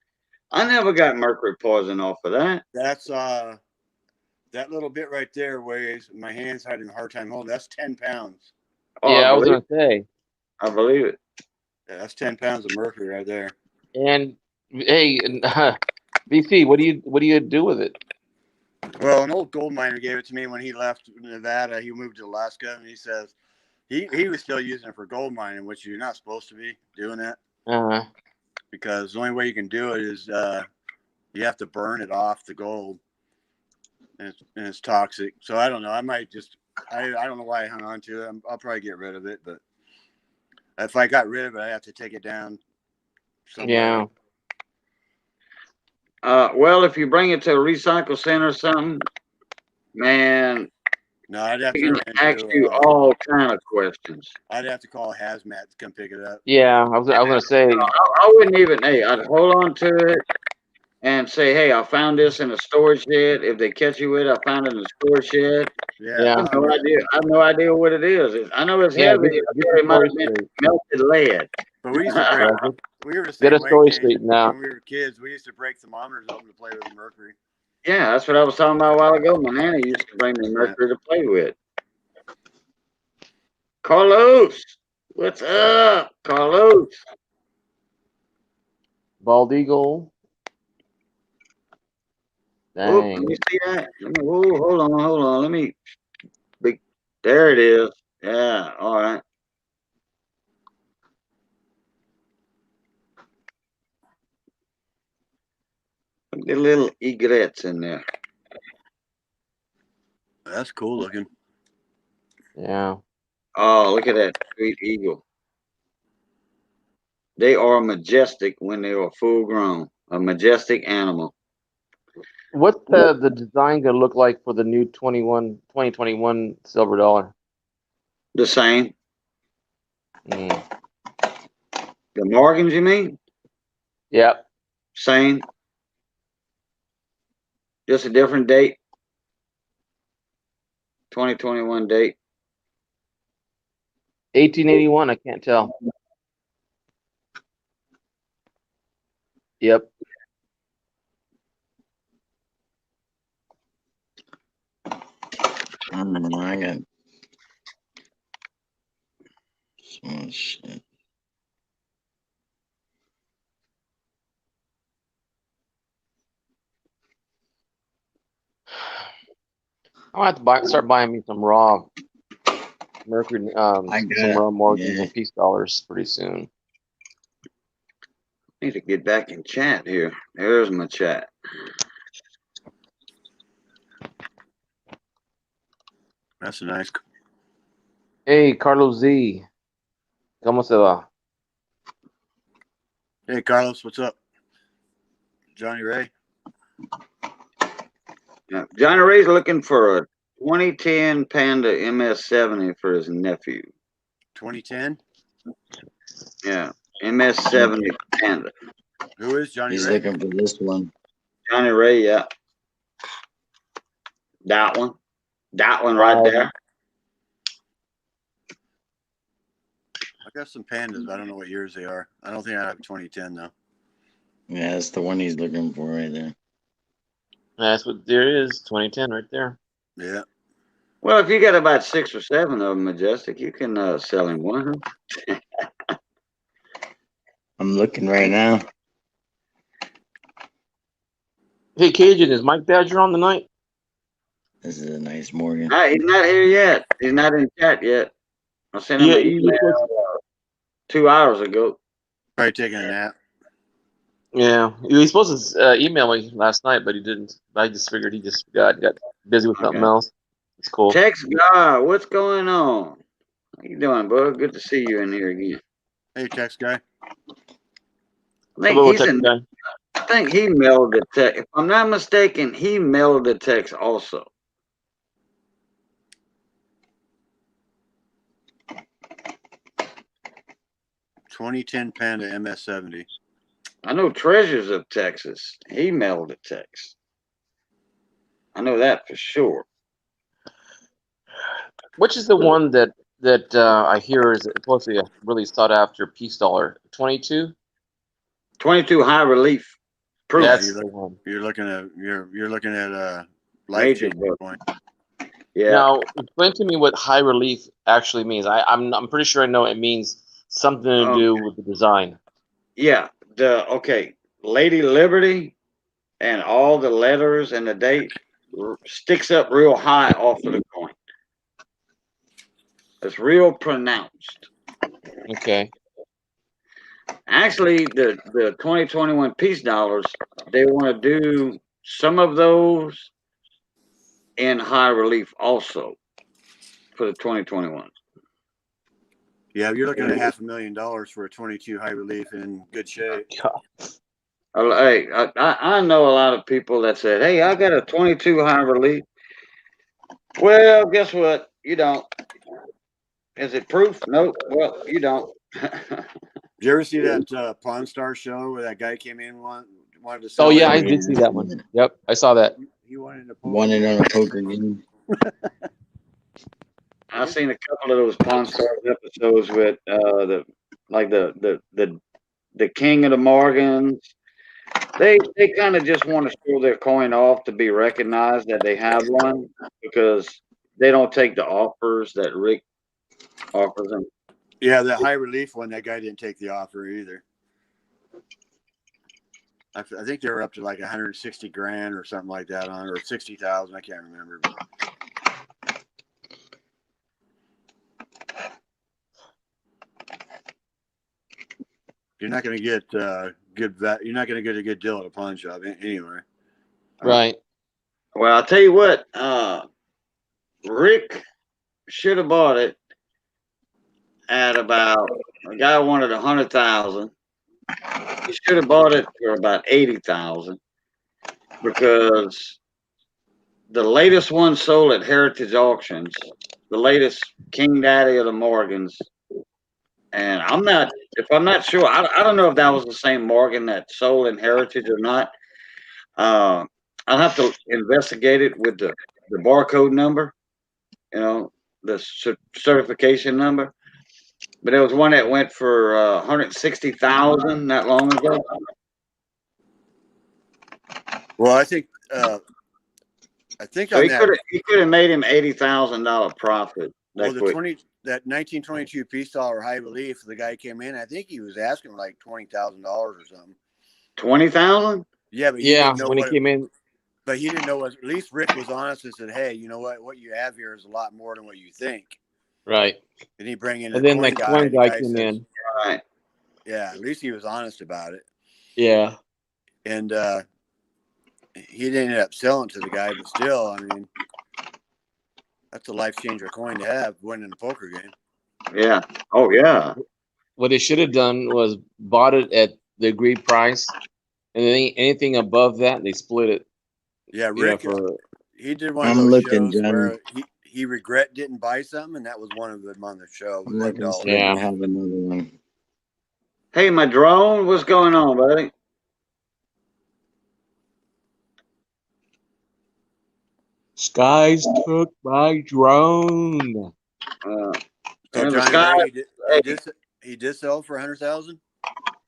Speaker 1: I never got mercury poison off of that.
Speaker 2: that's that little bit right there weighs my hand's having a hard time holding. That's 10 pounds.
Speaker 1: Oh,
Speaker 5: Yeah, I was
Speaker 1: believe
Speaker 5: gonna say.
Speaker 1: I believe it.
Speaker 2: Yeah, that's 10 pounds of mercury right there.
Speaker 5: And hey, BC, what do you do with it?
Speaker 2: Well, an old gold miner gave it to me when he left Nevada. He moved to Alaska, and he says he was still using it for gold mining, which you're not supposed to be doing that
Speaker 5: Uh,
Speaker 2: because the only way you can do it is you have to burn it off the gold, and it's toxic. So I don't know. I might just I don't know why I hung on to it. I'll probably get rid of it, but if I got rid of it, I have to take it down somewhere.
Speaker 5: yeah.
Speaker 1: Well, if you bring it to a recycle center or something, man,
Speaker 2: No, I'd have
Speaker 1: they
Speaker 2: to
Speaker 1: can ask you all kind of questions.
Speaker 2: I'd have to call hazmat to come pick it up.
Speaker 5: Yeah, I was gonna say,
Speaker 1: I wouldn't even. Hey, I'd hold on to it and say, "Hey, I found this in a storage shed. If they catch you with it, I found it in a storage shed."
Speaker 2: Yeah.
Speaker 1: I have no idea. I have no idea what it is. I know it's heavy.
Speaker 5: get
Speaker 1: I
Speaker 5: the
Speaker 1: thought it might
Speaker 5: story
Speaker 1: have been
Speaker 5: straight.
Speaker 1: melted lead.
Speaker 2: But we used to
Speaker 5: Yeah,
Speaker 2: break. We were the
Speaker 5: get
Speaker 2: same
Speaker 5: a
Speaker 2: way,
Speaker 5: story
Speaker 2: Kane,
Speaker 5: straightened out.
Speaker 2: when we were kids. We used to break thermometers open to play with the mercury.
Speaker 1: Yeah, that's what I was talking about a while ago. My nanny used to bring me mercury to play with. Carlos, what's up, Carlos?
Speaker 5: Bald eagle.
Speaker 1: Oh, let
Speaker 5: Dang.
Speaker 1: me see that. Hold on. Let me. There it is. Yeah, all right. The little egrets in there.
Speaker 2: That's cool looking.
Speaker 5: Yeah.
Speaker 1: Oh, look at that sweet eagle. They are majestic when they are full grown. A majestic animal.
Speaker 5: What's the design gonna look like for the new 2021 silver dollar?
Speaker 1: The same.
Speaker 5: Mm.
Speaker 1: The Morgans, you mean?
Speaker 5: Yep.
Speaker 1: Same. Just a different date. 2021 date.
Speaker 5: 1881. I can't tell. Yep.
Speaker 3: I don't know. I got so much shit.
Speaker 5: I'll have to start buying me some raw mercury, some raw Morgans and peace dollars pretty soon.
Speaker 1: Need to get back in chat here. There's my chat.
Speaker 2: That's a nice.
Speaker 5: Hey, Carlos Z. ¿Cómo se va?
Speaker 2: Hey, Carlos, what's up? Johnny Ray.
Speaker 1: Yeah, Johnny Ray's looking for a 2010 Panda MS70 for his nephew.
Speaker 2: 2010.
Speaker 1: Yeah, MS70 Panda.
Speaker 2: Who is Johnny
Speaker 3: He's
Speaker 2: Ray?
Speaker 3: looking for this one.
Speaker 1: Johnny Ray, yeah. That one. That one right there.
Speaker 2: I got some pandas. I don't know what years they are. I don't think I have 2010 though.
Speaker 3: Yeah, that's the one he's looking for right there.
Speaker 5: That's what there is. 2010 right there.
Speaker 2: Yeah.
Speaker 1: Well, if you got about 6 or 7 of them, Majestic, you can sell him one.
Speaker 3: I'm looking right now.
Speaker 5: Hey, Cajun, is Mike Badger on tonight?
Speaker 3: This is a nice Morgan.
Speaker 1: He's not here yet. He's not in chat yet. I sent him
Speaker 5: Yeah,
Speaker 1: an email 2 hours ago.
Speaker 2: Probably taking a nap.
Speaker 5: yeah. He was supposed to email me last night, but he didn't. I just figured he just got busy with something
Speaker 1: Okay.
Speaker 5: else. It's cool.
Speaker 1: Tex God, what's going on? How you doing, bud? Good to see you in here again.
Speaker 2: Hey, text guy.
Speaker 1: I think
Speaker 5: Hello,
Speaker 1: he's
Speaker 5: Tech
Speaker 1: in.
Speaker 5: guy.
Speaker 1: I think he mailed the text. If I'm not mistaken, he mailed the text also.
Speaker 2: $2010 Panda MS70.
Speaker 1: I know Treasures of Texas. He mailed the text. I know that for sure.
Speaker 5: Which is the one that I hear is supposed to be a really sought after peace dollar? 22.
Speaker 1: 22 high relief proof.
Speaker 5: That's
Speaker 2: Yeah,
Speaker 5: the one.
Speaker 2: you're looking at a life
Speaker 1: Major
Speaker 2: changing
Speaker 1: book.
Speaker 2: point.
Speaker 1: Yeah.
Speaker 5: Now, explain to me what high relief actually means. I'm pretty sure I know it means something to do with the design.
Speaker 1: Yeah. Okay. Lady Liberty and all the letters and the date sticks up real high off of the coin. It's real pronounced.
Speaker 5: Okay.
Speaker 1: Actually, the 2021 peace dollars, they want to do some of those in high relief also for the 2021.
Speaker 2: Yeah, you're looking at $500,000 for a 22 high relief in good shape.
Speaker 1: Hey, I know a lot of people that said, "Hey, I got a 22 high relief." Well, guess what? You don't. Is it proof? Nope. Well, you don't.
Speaker 2: Did you ever see that Pawn Star show where that guy came in wanted to sell?
Speaker 5: Oh yeah,
Speaker 2: it?
Speaker 5: I did see that one. Yep, I saw that.
Speaker 2: He wanted to
Speaker 3: Won it on a poker game.
Speaker 1: I've seen a couple of those Pawn Stars episodes with the King of the Morgans. They kind of just want to show their coin off to be recognized that they have one because they don't take the offers that Rick offers them.
Speaker 2: Yeah, the high relief one, that guy didn't take the offer either. I think they were up to like 160 grand or something like that on, or 60,000. I can't remember. You're not going to get You're not going to get a good deal at a pawn shop anyway.
Speaker 5: Right.
Speaker 1: Well, I'll tell you what, Rick should have bought it at about, a guy wanted 100,000. He should have bought it for about 80,000 because the latest one sold at Heritage Auctions, the latest King Daddy of the Morgans. And if I'm not sure, I don't know if that was the same Morgan that sold in Heritage or not. I'll have to investigate it with the barcode number, the certification number. But there was one that went for 160,000 not long ago.
Speaker 2: Well, I think
Speaker 1: So
Speaker 2: on
Speaker 1: he
Speaker 2: that.
Speaker 1: could have made him $80,000 profit.
Speaker 2: Well, that 1922 peace dollar high relief, the guy came in. I think he was asking like $20,000 or something.
Speaker 1: 20,000?
Speaker 2: Yeah, but
Speaker 5: Yeah, when he came in.
Speaker 2: But he didn't know what. At least Rick was honest and said, "Hey, you know what? What you have here is a lot more than what you think."
Speaker 5: Right.
Speaker 2: And he bring in
Speaker 5: And
Speaker 2: the
Speaker 5: then
Speaker 2: coin
Speaker 5: that
Speaker 2: guy.
Speaker 5: coin
Speaker 2: And the
Speaker 5: guy
Speaker 2: guy
Speaker 5: came
Speaker 2: says,
Speaker 5: in.
Speaker 1: Right.
Speaker 2: Yeah, at least he was honest about it.
Speaker 5: Yeah.
Speaker 2: And he didn't end up selling to the guy, but still, I mean, that's a life changer coin to have winning a poker game.
Speaker 1: Yeah. Oh, yeah.
Speaker 5: What they should have done was bought it at the agreed price, and then anything above that, they split it.
Speaker 2: Yeah, Rick, he did one of
Speaker 3: I'm
Speaker 2: those
Speaker 3: looking,
Speaker 2: shows
Speaker 3: Johnny.
Speaker 2: where he regret didn't buy something, and that was one of them on the show.
Speaker 3: I'm looking to see
Speaker 5: Yeah.
Speaker 3: if I have another one.
Speaker 1: Hey, my drone, what's going on, buddy?
Speaker 5: Skies took my drone.
Speaker 2: So
Speaker 1: And the
Speaker 2: Johnny
Speaker 1: sky,
Speaker 2: Ray, he did sell for 100,000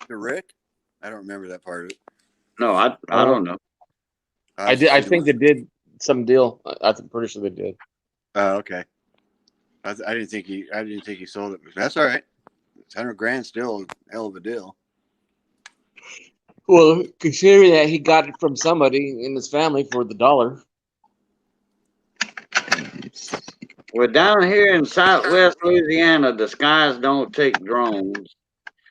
Speaker 2: to Rick. I don't remember that part of it.
Speaker 1: no, I don't know.
Speaker 5: I did. I think they did some deal. I'm pretty sure they did.
Speaker 2: Oh, okay. I didn't think he sold it. That's all right. It's $100,000 still a hell of a deal.
Speaker 5: Well, considering that he got it from somebody in his family for the dollar.
Speaker 1: Well, down here in Southwest Louisiana, the skies don't take drones.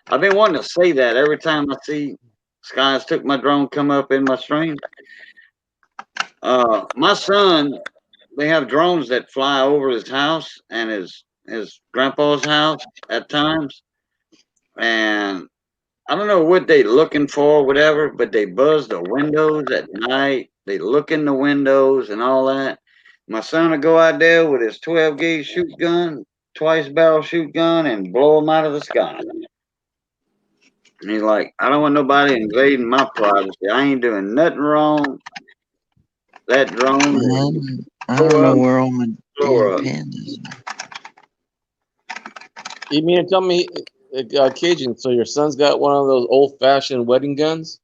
Speaker 1: I've been wanting to say that every time I see skies took my drone come up in my stream. My son, they have drones that fly over his house and his grandpa's house at times, and I don't know what they looking for, whatever, but they buzz the windows at night. They look in the windows and all that. My son will go out there with his 12 gauge shoot gun, twice barrel shoot gun, and blow them out of the sky. And he's like, I don't want nobody invading my privacy. I ain't doing nothing wrong. That drone is
Speaker 3: I don't know where all my
Speaker 1: blow
Speaker 3: damn
Speaker 1: up.
Speaker 3: pandas are.
Speaker 5: You mean to tell me, Cajun? So your son's got one of those old-fashioned wedding guns?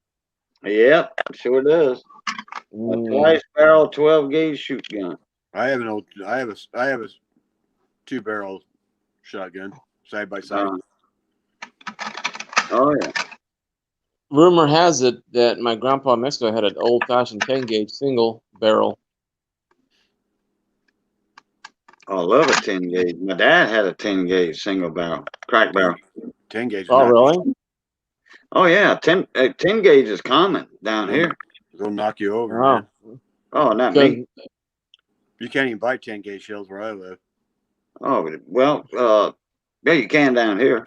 Speaker 1: Yep, sure does. A twice barrel 12 gauge shoot gun.
Speaker 2: I have a 2-barrel shotgun side by side.
Speaker 1: Oh yeah.
Speaker 5: Rumor has it that my grandpa in Mexico had an old-fashioned 10-gauge single barrel.
Speaker 1: Oh, I love a 10 gauge. My dad had a 10 gauge single barrel, crack barrel.
Speaker 2: 10 gauge.
Speaker 5: Oh, really?
Speaker 1: Oh yeah, 10 gauge is common down here.
Speaker 2: They'll knock you over,
Speaker 5: Oh.
Speaker 2: man.
Speaker 1: Oh, not me.
Speaker 2: You can't even buy 10 gauge shells where I live.
Speaker 1: Oh well, yeah, you can down here.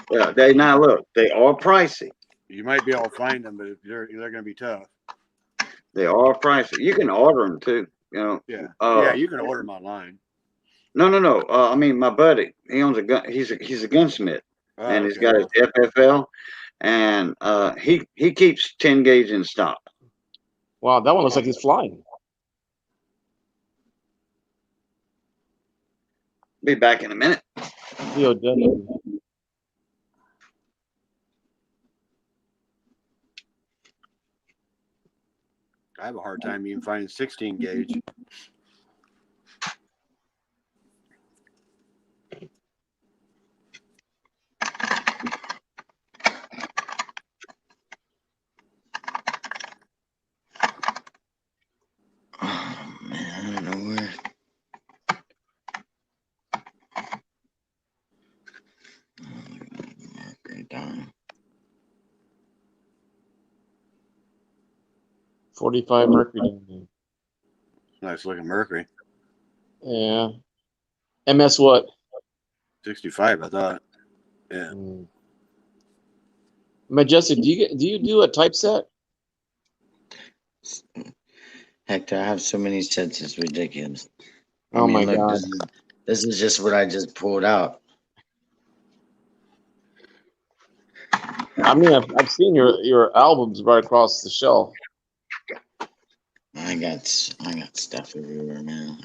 Speaker 1: Yeah, they now look, they are pricey.
Speaker 2: You might be able to find them, but they're going to be tough.
Speaker 1: They are pricey. You can order them too. You know.
Speaker 2: Yeah. Yeah, you can order them online.
Speaker 1: No. I mean, my buddy, he owns a gun. He's a gunsmith, and he's got his FFL, and he keeps 10 gauge in stock.
Speaker 5: Wow, that one looks like he's flying.
Speaker 1: Be back in a minute.
Speaker 5: POW.
Speaker 2: I have a hard time even finding 16 gauge.
Speaker 3: Oh man, I don't know where. Down.
Speaker 5: 45 Mercury down there.
Speaker 2: Nice looking Mercury.
Speaker 5: Yeah. MS what?
Speaker 2: 65, I thought. Yeah.
Speaker 5: Majestic, do you do a typeset?
Speaker 3: Hector, I have so many sets, it's ridiculous.
Speaker 5: Oh my God.
Speaker 3: This is just what I just pulled out.
Speaker 5: I mean, I've seen your albums right across the shelf.
Speaker 3: I got stuff everywhere, man.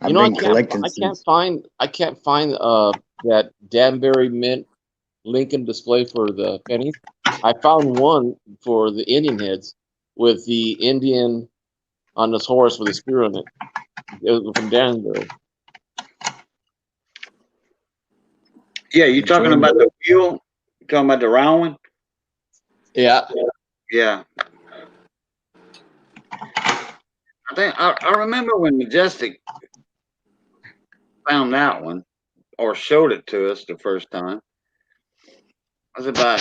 Speaker 3: I've been collecting.
Speaker 5: I can't find that Danbury Mint Lincoln display for the pennies. I found one for the Indian heads with the Indian on this horse with a spear on it. It was from Danbury.
Speaker 1: Yeah, you talking about the wheel? You talking about the round one?
Speaker 5: Yeah.
Speaker 1: Yeah. I think I remember when Majestic found that one or showed it to us the first time. It was about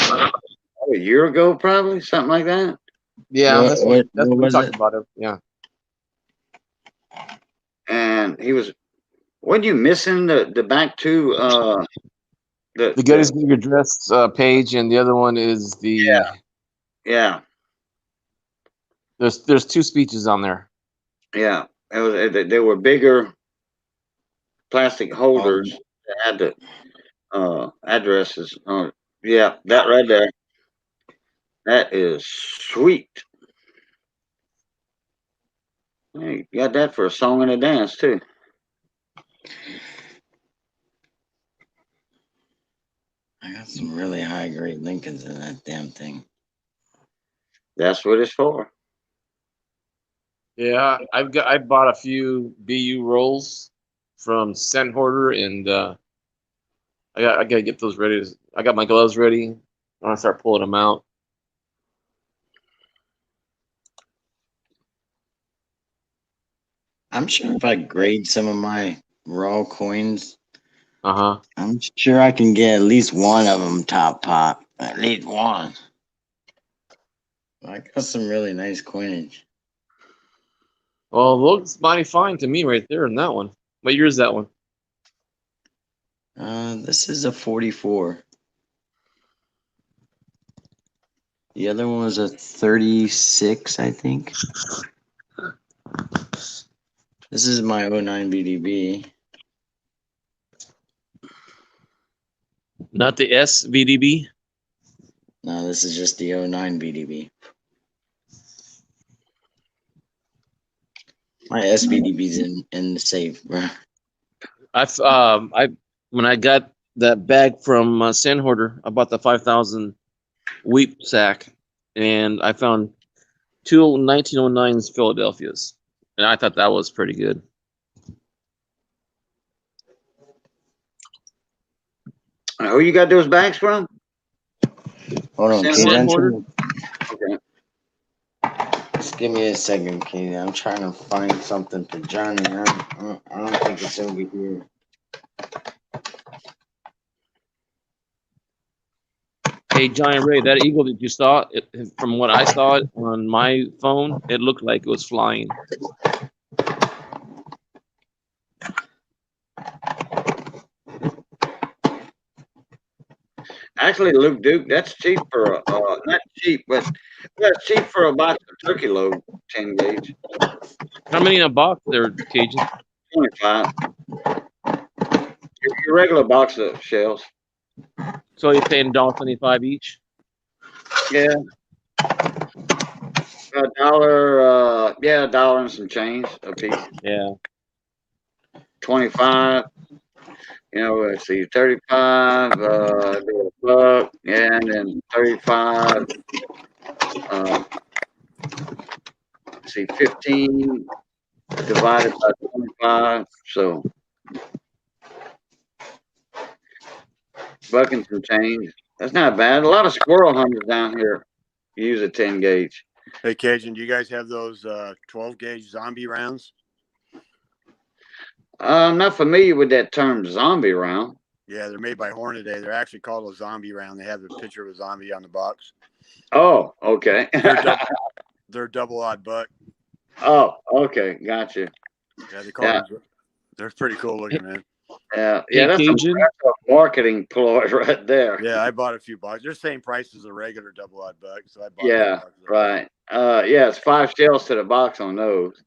Speaker 1: a year ago, probably something like that.
Speaker 5: Yeah, that's what we
Speaker 3: was
Speaker 5: talked
Speaker 3: it?
Speaker 5: about it. Yeah.
Speaker 1: And he was. Wasn't you missing the back two?
Speaker 5: The Gettysburg Address page, and the other one is the.
Speaker 1: Yeah.
Speaker 5: There's two speeches on there.
Speaker 1: Yeah, it was. They were bigger plastic holders that had the addresses. Yeah, that right there. That is sweet. Hey, you got that for a song and a dance too.
Speaker 3: I got some really high grade Lincolns in that damn thing.
Speaker 1: That's what it's for.
Speaker 5: Yeah, I bought a few BU rolls from Scent Hoarder, and I gotta get those ready. I got my gloves ready. I'm gonna start pulling them out.
Speaker 3: I'm sure if I grade some of my raw coins,
Speaker 5: Uh-huh.
Speaker 3: I'm sure I can get at least one of them top pop. At least one. I got some really nice coinage.
Speaker 5: Well, it looks mighty fine to me right there in that one. What year is that one?
Speaker 3: This is a 44. The other one was a 36, I think. This is my 09 BDB.
Speaker 5: Not the SVDB.
Speaker 3: No, this is just the 09 BDB. My SVDB's in the safe, bro.
Speaker 5: I when I got that bag from Sand Hoarder, I bought the 5,000 wheat sack, and I found two 1909s Philadelphias, and I thought that was pretty good.
Speaker 1: Who you got those bags from?
Speaker 3: Hold on,
Speaker 1: Sand
Speaker 3: Katie.
Speaker 5: Sand
Speaker 3: I'm
Speaker 5: Hoarder.
Speaker 1: Okay.
Speaker 3: just give me a second, Katie. I'm trying to find something for Johnny. I don't think it's over here.
Speaker 5: Hey, Giant Ray, that eagle that you saw, from what I saw it on my phone, it looked like it was flying.
Speaker 1: Actually, Luke Duke, that's cheap for not cheap, but that's cheap for a box of turkey load, 10 gauge,
Speaker 5: How many in a box there, Cajun?
Speaker 1: 25. Your regular box of shells.
Speaker 5: So you're paying $1.25 each?
Speaker 1: Yeah. $1, and some change a piece.
Speaker 5: Yeah.
Speaker 1: 25. Let's see, 35, do a buck, and then 35, let's see, 15 divided by 25, so buck and some change. That's not bad. A lot of squirrel hunters down here use a 10 gauge.
Speaker 2: Hey, Cajun, do you guys have those 12 gauge zombie rounds?
Speaker 1: I'm not familiar with that term zombie round.
Speaker 2: Yeah, they're made by Hornaday. They're actually called a zombie round. They have a picture of a zombie on the box.
Speaker 1: Oh, okay.
Speaker 2: They're double odd buck.
Speaker 1: Oh, okay. Gotcha.
Speaker 2: Yeah, they call them. They're pretty cool looking, man.
Speaker 1: Yeah,
Speaker 5: Hey,
Speaker 1: that's
Speaker 5: Cajun.
Speaker 1: a marketing ploy right there.
Speaker 2: Yeah, I bought a few boxes. They're the same price as a regular double odd buck, so I bought.
Speaker 1: Yeah, right. Yeah, it's 5 shells to the box on those.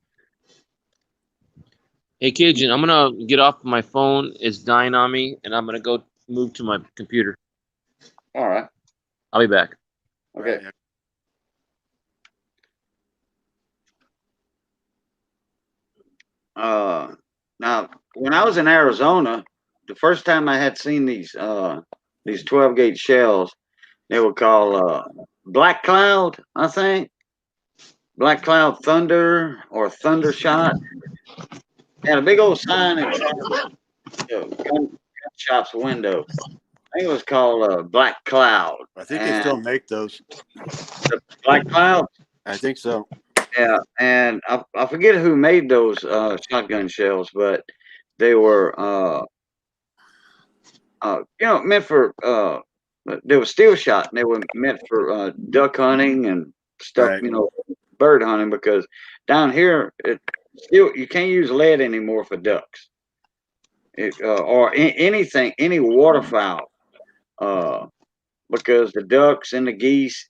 Speaker 5: Hey, Cajun, I'm going to get off my phone. It's dying on me, and I'm going to go move to my computer.
Speaker 1: All right.
Speaker 5: I'll be back.
Speaker 1: Okay.
Speaker 2: Right.
Speaker 1: Now, when I was in Arizona, the first time I had seen these 12 gauge shells, they were called Black Cloud, I think. Black Cloud Thunder or Thunder Shot. Had a big old sign in front of the gun shop's window. I think it was called Black Cloud.
Speaker 2: I think they still make those.
Speaker 1: The Black Cloud.
Speaker 2: I think so.
Speaker 1: Yeah, and I forget who made those shotgun shells, but they were meant for they were steel shot, and they were meant for duck hunting and stuff,
Speaker 2: Right.
Speaker 1: bird hunting, because down here you can't use lead anymore for ducks, or anything, any waterfowl, because the ducks and the geese,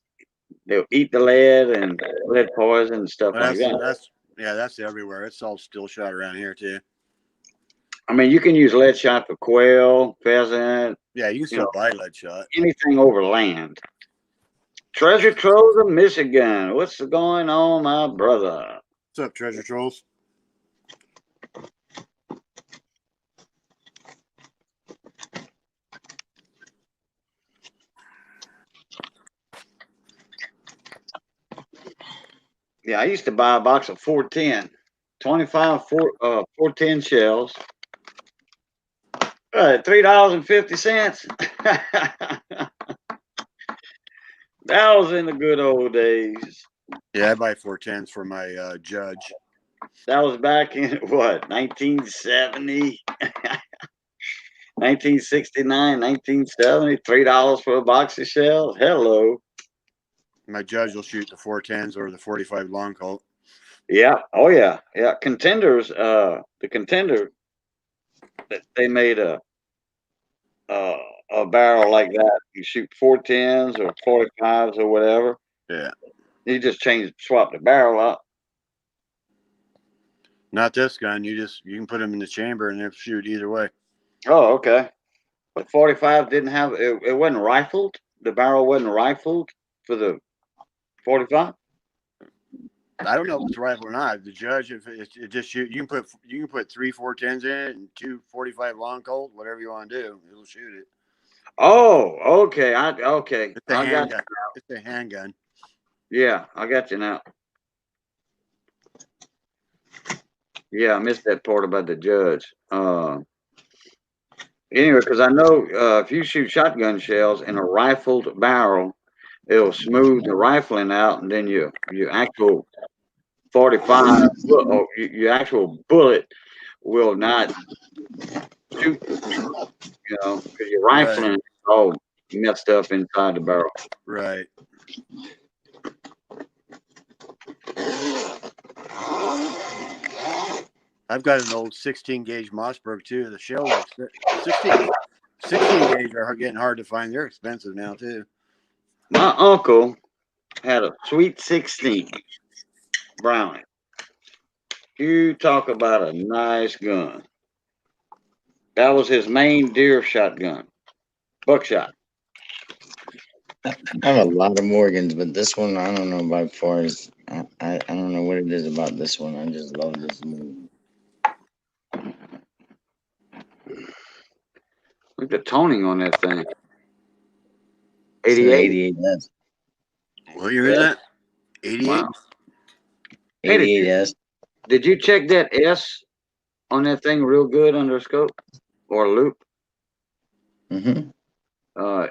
Speaker 1: they'll eat the lead and lead poison and stuff like that.
Speaker 2: That's everywhere. It's all still shot around here too.
Speaker 1: I mean, you can use lead shot for quail, pheasant.
Speaker 2: Yeah, you can still buy lead shot.
Speaker 1: Anything over land. Treasure Troves of Michigan. What's going on, my brother?
Speaker 2: What's up, Treasure Trolls?
Speaker 1: Yeah, I used to buy a box of 410, 25 410 shells. $3.50. That was in the good old days.
Speaker 2: Yeah, I buy 410s for my judge.
Speaker 1: That was back in what, 1970, 1969, 1970. $3 for a box of shells. Hello.
Speaker 2: My judge will shoot the 410s or the 45 long Colt.
Speaker 1: Yeah. Oh yeah. Yeah. Contenders. The contender. They made a barrel like that. You shoot 410s or 45s or whatever.
Speaker 2: Yeah.
Speaker 1: You just swap the barrel out.
Speaker 2: Not this gun. You can put them in the chamber and they'll shoot either way.
Speaker 1: Oh, okay. But 45 didn't have it wasn't rifled. The barrel wasn't rifled for the 45.
Speaker 2: I don't know if it's rifle or not. The judge, if it just shoot, you can put 3 410s in it and 2 45 long Colt, whatever you want to do. It'll shoot it.
Speaker 1: Oh, okay. Okay.
Speaker 2: It's a
Speaker 1: I got
Speaker 2: handgun. It's a handgun.
Speaker 1: Yeah, I got you now. Yeah, I missed that part about the judge. Anyway, because I know if you shoot shotgun shells in a rifled barrel, it'll smooth the rifling out, and then your actual 45 or your actual bullet will not shoot. You know, because your rifling is all messed up inside the barrel.
Speaker 2: Right. I've got an old 16 gauge Mossberg too. The shells are 16 gauge are getting hard to find. They're expensive now too.
Speaker 1: My uncle had a sweet 16 Browning. You talk about a nice gun. That was his main deer shotgun, buckshot.
Speaker 3: I have a lot of Morgans, but this one I don't know about far as I don't know what it is about this one. I just love this movie.
Speaker 1: Look at the toning on that thing.
Speaker 3: It's an
Speaker 1: 88.
Speaker 3: 88S.
Speaker 2: What year is that? 88.
Speaker 1: Wow. Hey,
Speaker 3: 88S.
Speaker 1: did you check that S on that thing real good under a scope or a loop?
Speaker 3: Mm-hmm.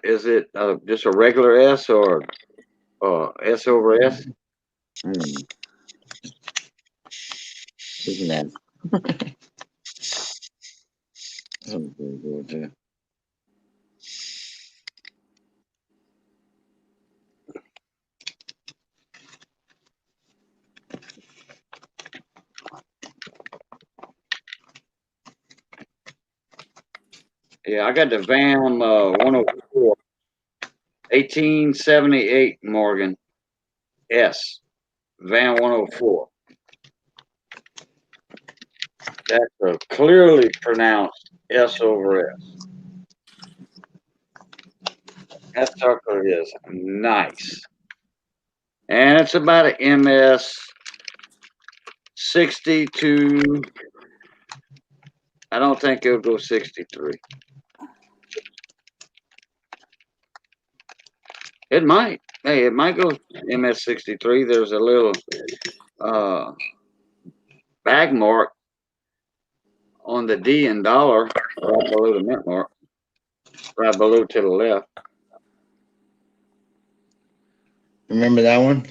Speaker 1: Is it just a regular S or S over S?
Speaker 3: Isn't that? This one's pretty cool too.
Speaker 1: Yeah, I got the VAM 104, 1878 Morgan S, VAM 104. That's a clearly pronounced S over S. That sucker is nice. And it's about an MS 62. I don't think it'll go 63. It might. Hey, it might go MS 63. There's a little bag mark on the D and dollar right below the mint mark. Right below to the left.
Speaker 3: Remember that one?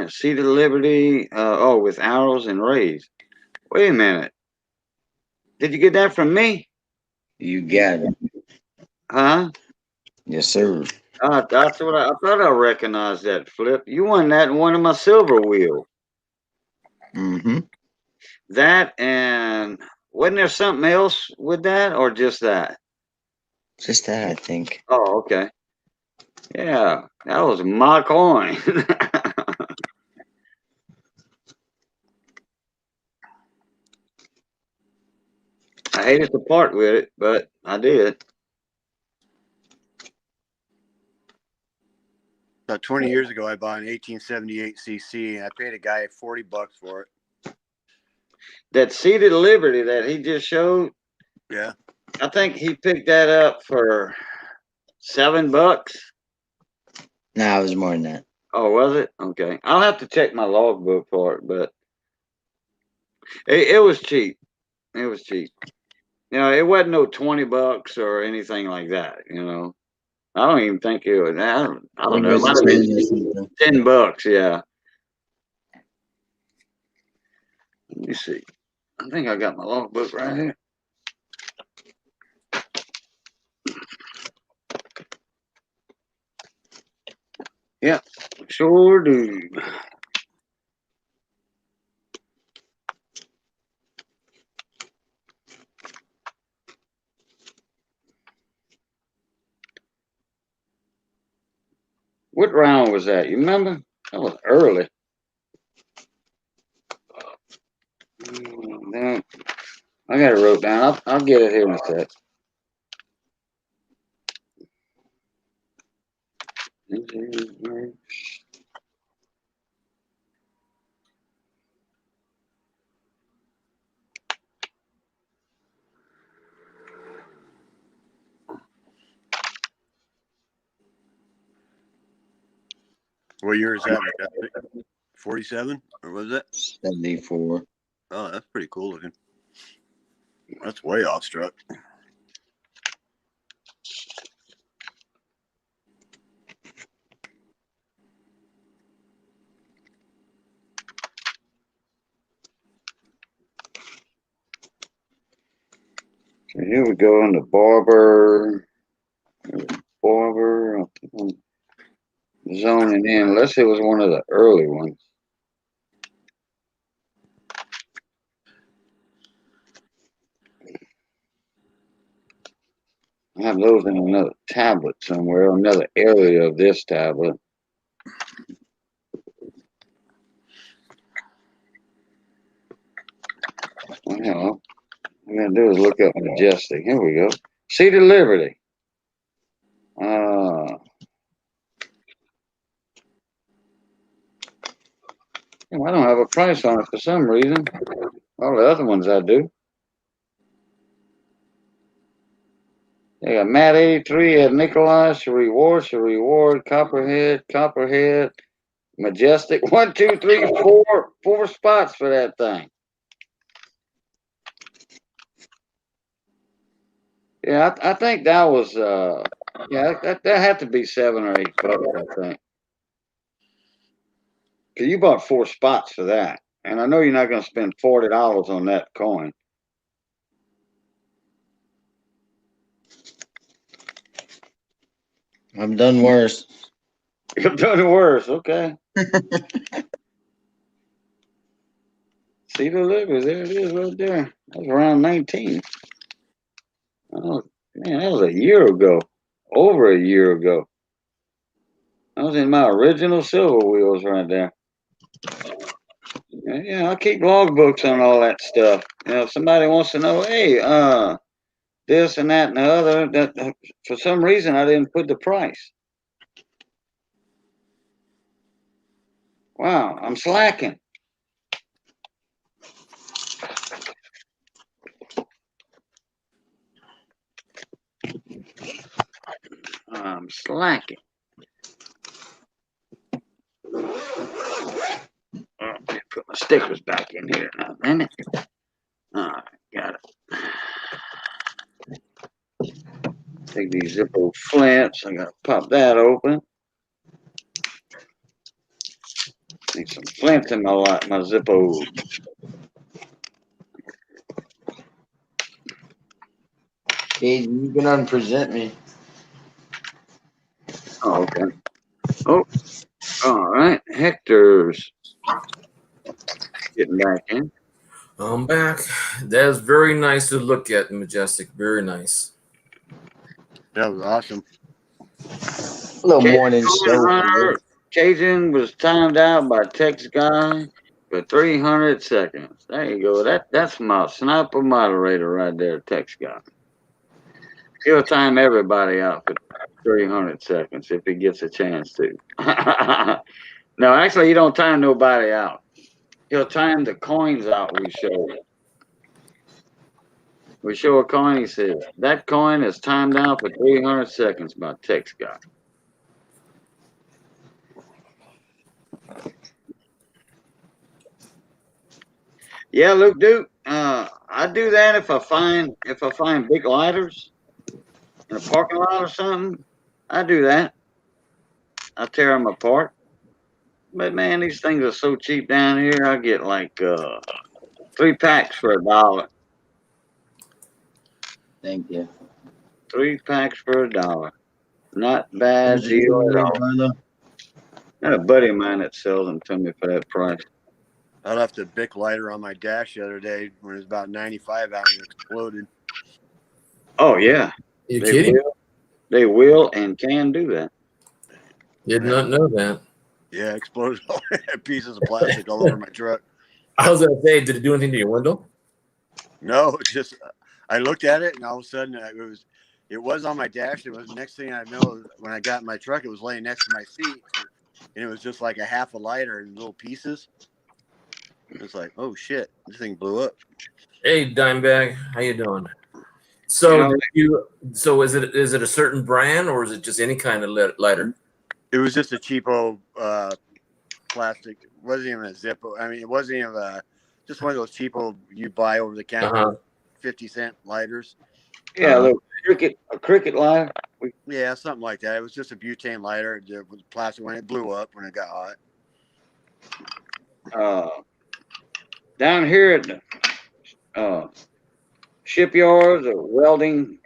Speaker 1: Seat of Liberty. With arrows and rays. Wait a minute. Did you get that from me?
Speaker 3: You got it.
Speaker 1: Huh?
Speaker 3: Yes, sir.
Speaker 1: That's what I thought. I recognized that flip. You won that in one of my silver wheels.
Speaker 3: Mm-hmm.
Speaker 1: That and wasn't there something else with that or just that?
Speaker 3: Just that, I think.
Speaker 1: Oh, okay. Yeah, that was my coin. I hated to part with it, but I did.
Speaker 2: About 20 years ago, I bought an 1878 CC, and I paid a guy $40 for it.
Speaker 1: That Seat of Liberty that he just showed.
Speaker 2: Yeah.
Speaker 1: I think he picked that up for $7.
Speaker 3: No, it was more than that.
Speaker 1: Oh, was it? Okay. I'll have to check my logbook for it, but it was cheap. It was cheap. You know, it wasn't no $20 or anything like that. You know, I don't even think it was. I don't
Speaker 3: It
Speaker 1: know. It
Speaker 3: was
Speaker 1: might have been
Speaker 3: 10 or something.
Speaker 1: $10. Yeah. Let me see. I think I got my logbook right here. Yeah, sure do. What round was that? You remember? That was early. Then I got it wrote down. I'll get it here in a sec.
Speaker 2: What year is that? 47 or was it?
Speaker 3: 74.
Speaker 2: Oh, that's pretty cool looking. That's way off struck.
Speaker 1: So here we go on the barber. Barber. Zoning in. Unless it was one of the early ones. I have those in another tablet somewhere, another area of this tablet. Well, all I'm gonna do is look up Majestic. Here we go. Seat of Liberty. I don't have a price on it for some reason. All the other ones I do. They got Matt 83 at Nikolai, Reward, Copperhead, Majestic. 1, 2, 3, 4 spots for that thing. Yeah, I think that was yeah, that had to be $7 or $8, I think. Cause you bought 4 spots for that. And I know you're not gonna spend $40 on that coin.
Speaker 3: I've done worse.
Speaker 1: You've done it worse, okay. See the livers, there it is right there. That was around 19. Oh man, that was a year ago. Over a year ago. I was in my original silver wheels right there. Yeah, I keep logbooks on all that stuff. You know, if somebody wants to know, hey, this and that and the other, that for some reason I didn't put the price. Wow, I'm slacking. I'm slacking. Oh, let me put my stickers back in here now, damn it. All right, got it. Take these Zippo flints. I gotta pop that open. Need some flints in my Zippo.
Speaker 3: Hey, you can unpresent me.
Speaker 1: Oh, okay. Oh, all right. Hector's getting back in.
Speaker 6: I'm back. That's very nice to look at, Majestic. Very nice.
Speaker 2: That was awesome.
Speaker 3: A little
Speaker 1: Cajun
Speaker 3: morning
Speaker 1: Coin
Speaker 3: show.
Speaker 1: Hunter. Cajun was timed out by Tex Guy for 300 seconds. There you go. That's my sniper moderator right there, Tex Guy. He'll time everybody out for 300 seconds if he gets a chance to. No, actually, he don't time nobody out. He'll time the coins out we show. We show a coin, he says, that coin is timed out for 300 seconds by Tex Guy. Yeah, look, dude. I do that if I find big lighters in a parking lot or something. I do that. I tear them apart. But man, these things are so cheap down here. I get like 3 packs for $1.
Speaker 3: Thank you.
Speaker 1: 3 packs for $1. Not bad
Speaker 3: Where's the
Speaker 1: deal at
Speaker 3: giveaway,
Speaker 1: all.
Speaker 3: brother?
Speaker 1: I got a buddy of mine that sells them to me for that price.
Speaker 2: I left a Bic lighter on my dash the other day when it was about 95 out and it exploded.
Speaker 1: Oh yeah,
Speaker 6: You
Speaker 1: they
Speaker 6: kidding?
Speaker 1: will. They will and can do that.
Speaker 6: Did not know that.
Speaker 2: Yeah, exploded pieces of plastic all over my truck.
Speaker 6: I was gonna say, did it do anything to your window?
Speaker 2: No, it's just I looked at it and all of a sudden it was on my dash. It was next thing I know when I got in my truck, it was laying next to my seat, and it was just like a half a lighter in little pieces. It's like, oh shit, this thing blew up.
Speaker 6: Hey, Dimebag, how you doing? So so is it a certain brand or is it just any kind of lighter?
Speaker 2: It was just a cheapo plastic. It wasn't even a Zippo. I mean, it wasn't even just one of those cheapo you buy over the counter, 50-cent lighters.
Speaker 1: Yeah, look, a cricket lighter.
Speaker 2: Yeah, something like that. It was just a butane lighter. It was plastic when it blew up when it got hot.
Speaker 1: Down here at the shipyards or welding,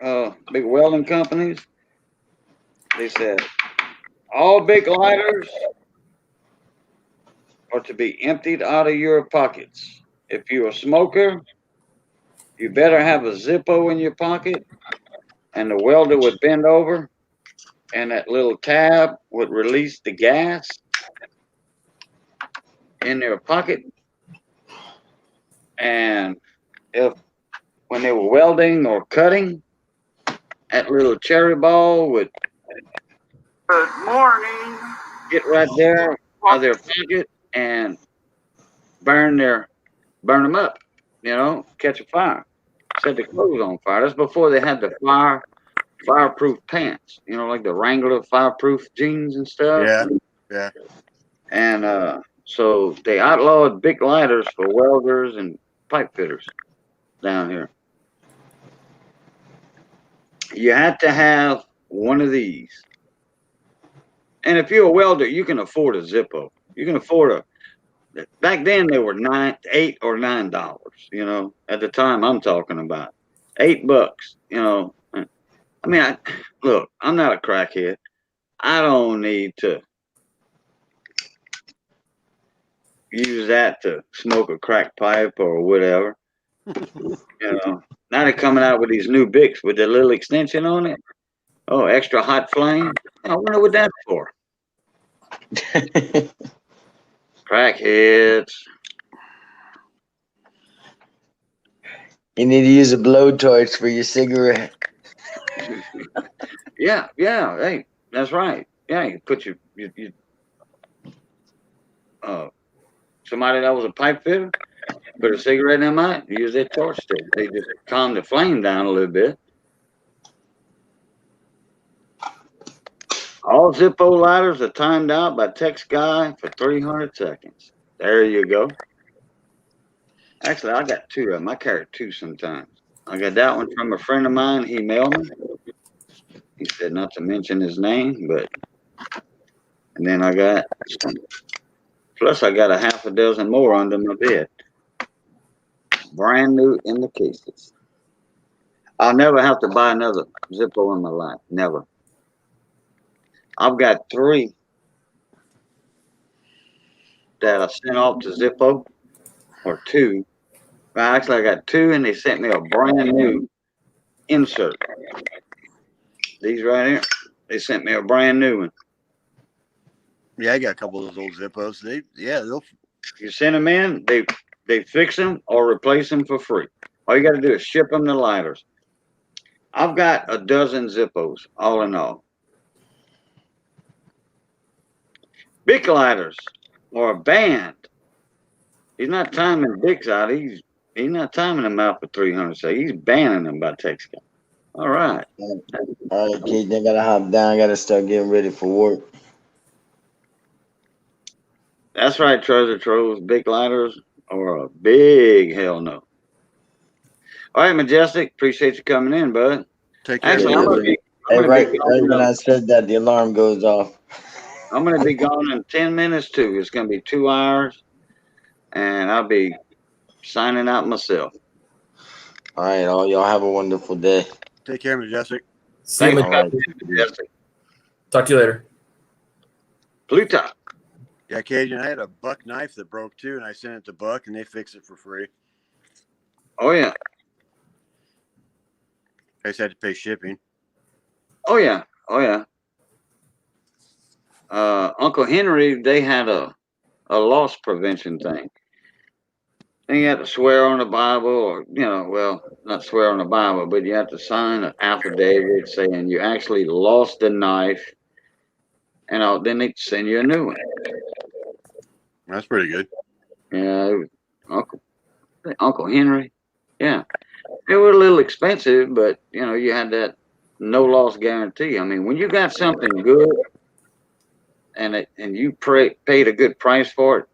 Speaker 1: big welding companies, they said all big lighters are to be emptied out of your pockets. If you're a smoker, you better have a Zippo in your pocket, and the welder would bend over, and that little tab would release the gas in their pocket. And when they were welding or cutting, that little cherry ball would good morning get right there out of their pocket and burn them up, catch a fire, set the clothes on fire. That's before they had the fireproof pants, like the Wrangler fireproof jeans and stuff.
Speaker 2: Yeah.
Speaker 1: And so they outlawed big lighters for welders and pipe fitters down here. You had to have one of these. And if you're a welder, you can afford a Zippo. You can afford back then they were $8 or $9, at the time I'm talking about. $8, I mean, look, I'm not a crackhead. I don't need to use that to smoke a crack pipe or whatever. Now they're coming out with these new Bics with the little extension on it. Oh, extra hot flame. I wonder what that's for. Crackheads.
Speaker 3: You need to use a blowtorch for your cigarette.
Speaker 1: Yeah. Hey, that's right. Yeah, you put you somebody that was a pipe fitter, put a cigarette in mine, use that torch stick. They just calm the flame down a little bit. All Zippo lighters are timed out by Text Guy for 300 seconds. There you go. Actually, I got 2 of them. I carry 2 sometimes. I got that one from a friend of mine. He mailed me. He said not to mention his name, and then I got plus I got a half a dozen more under my bed. Brand new in the cases. I'll never have to buy another Zippo in my life. Never. I've got 3 that I sent off to Zippo, or 2. Well, actually, I got 2, and they sent me a brand new insert. These right here, they sent me a brand new one.
Speaker 2: Yeah, I got a couple of those old Zippos. They'll.
Speaker 1: You send them in, they fix them or replace them for free. All you got to do is ship them the lighters. I've got a dozen Zippos, all in all. Bic lighters or a band. He's not timing Bics out. He's not timing them out for 300. So he's banning them by text. All right.
Speaker 3: All right, kids, I gotta hop down. I gotta start getting ready for work.
Speaker 1: That's right, treasure trove. Big lighters or a big hell no. All right, Majestic. Appreciate you coming in, bud.
Speaker 2: Take care.
Speaker 1: Actually,
Speaker 3: Yeah,
Speaker 1: I'm
Speaker 3: hey,
Speaker 1: gonna be
Speaker 3: right when
Speaker 1: gone.
Speaker 3: I said that, the alarm goes off.
Speaker 1: I'm gonna be gone in 10 minutes too. It's gonna be 2 hours, and I'll be signing out myself.
Speaker 3: All right, all y'all have a wonderful day.
Speaker 2: Take care, Majestic.
Speaker 6: See you,
Speaker 1: Thanks for
Speaker 3: All right.
Speaker 1: coming in, Majestic.
Speaker 6: Talk to you later.
Speaker 1: Pluto.
Speaker 2: Yeah, Cajun, I had a buck knife that broke too, and I sent it to Buck, and they fixed it for free.
Speaker 1: Oh yeah.
Speaker 2: I just had to pay shipping.
Speaker 1: Oh yeah. Oh yeah. Uncle Henry, they had a loss prevention thing. And you have to swear on the Bible, or well, not swear on the Bible, but you have to sign an affidavit saying you actually lost the knife, and then they send you a new one.
Speaker 2: That's pretty good.
Speaker 1: Yeah, it was Uncle Henry. Yeah, it was a little expensive, but you had that no loss guarantee. I mean, when you got something good and you paid a good price for it,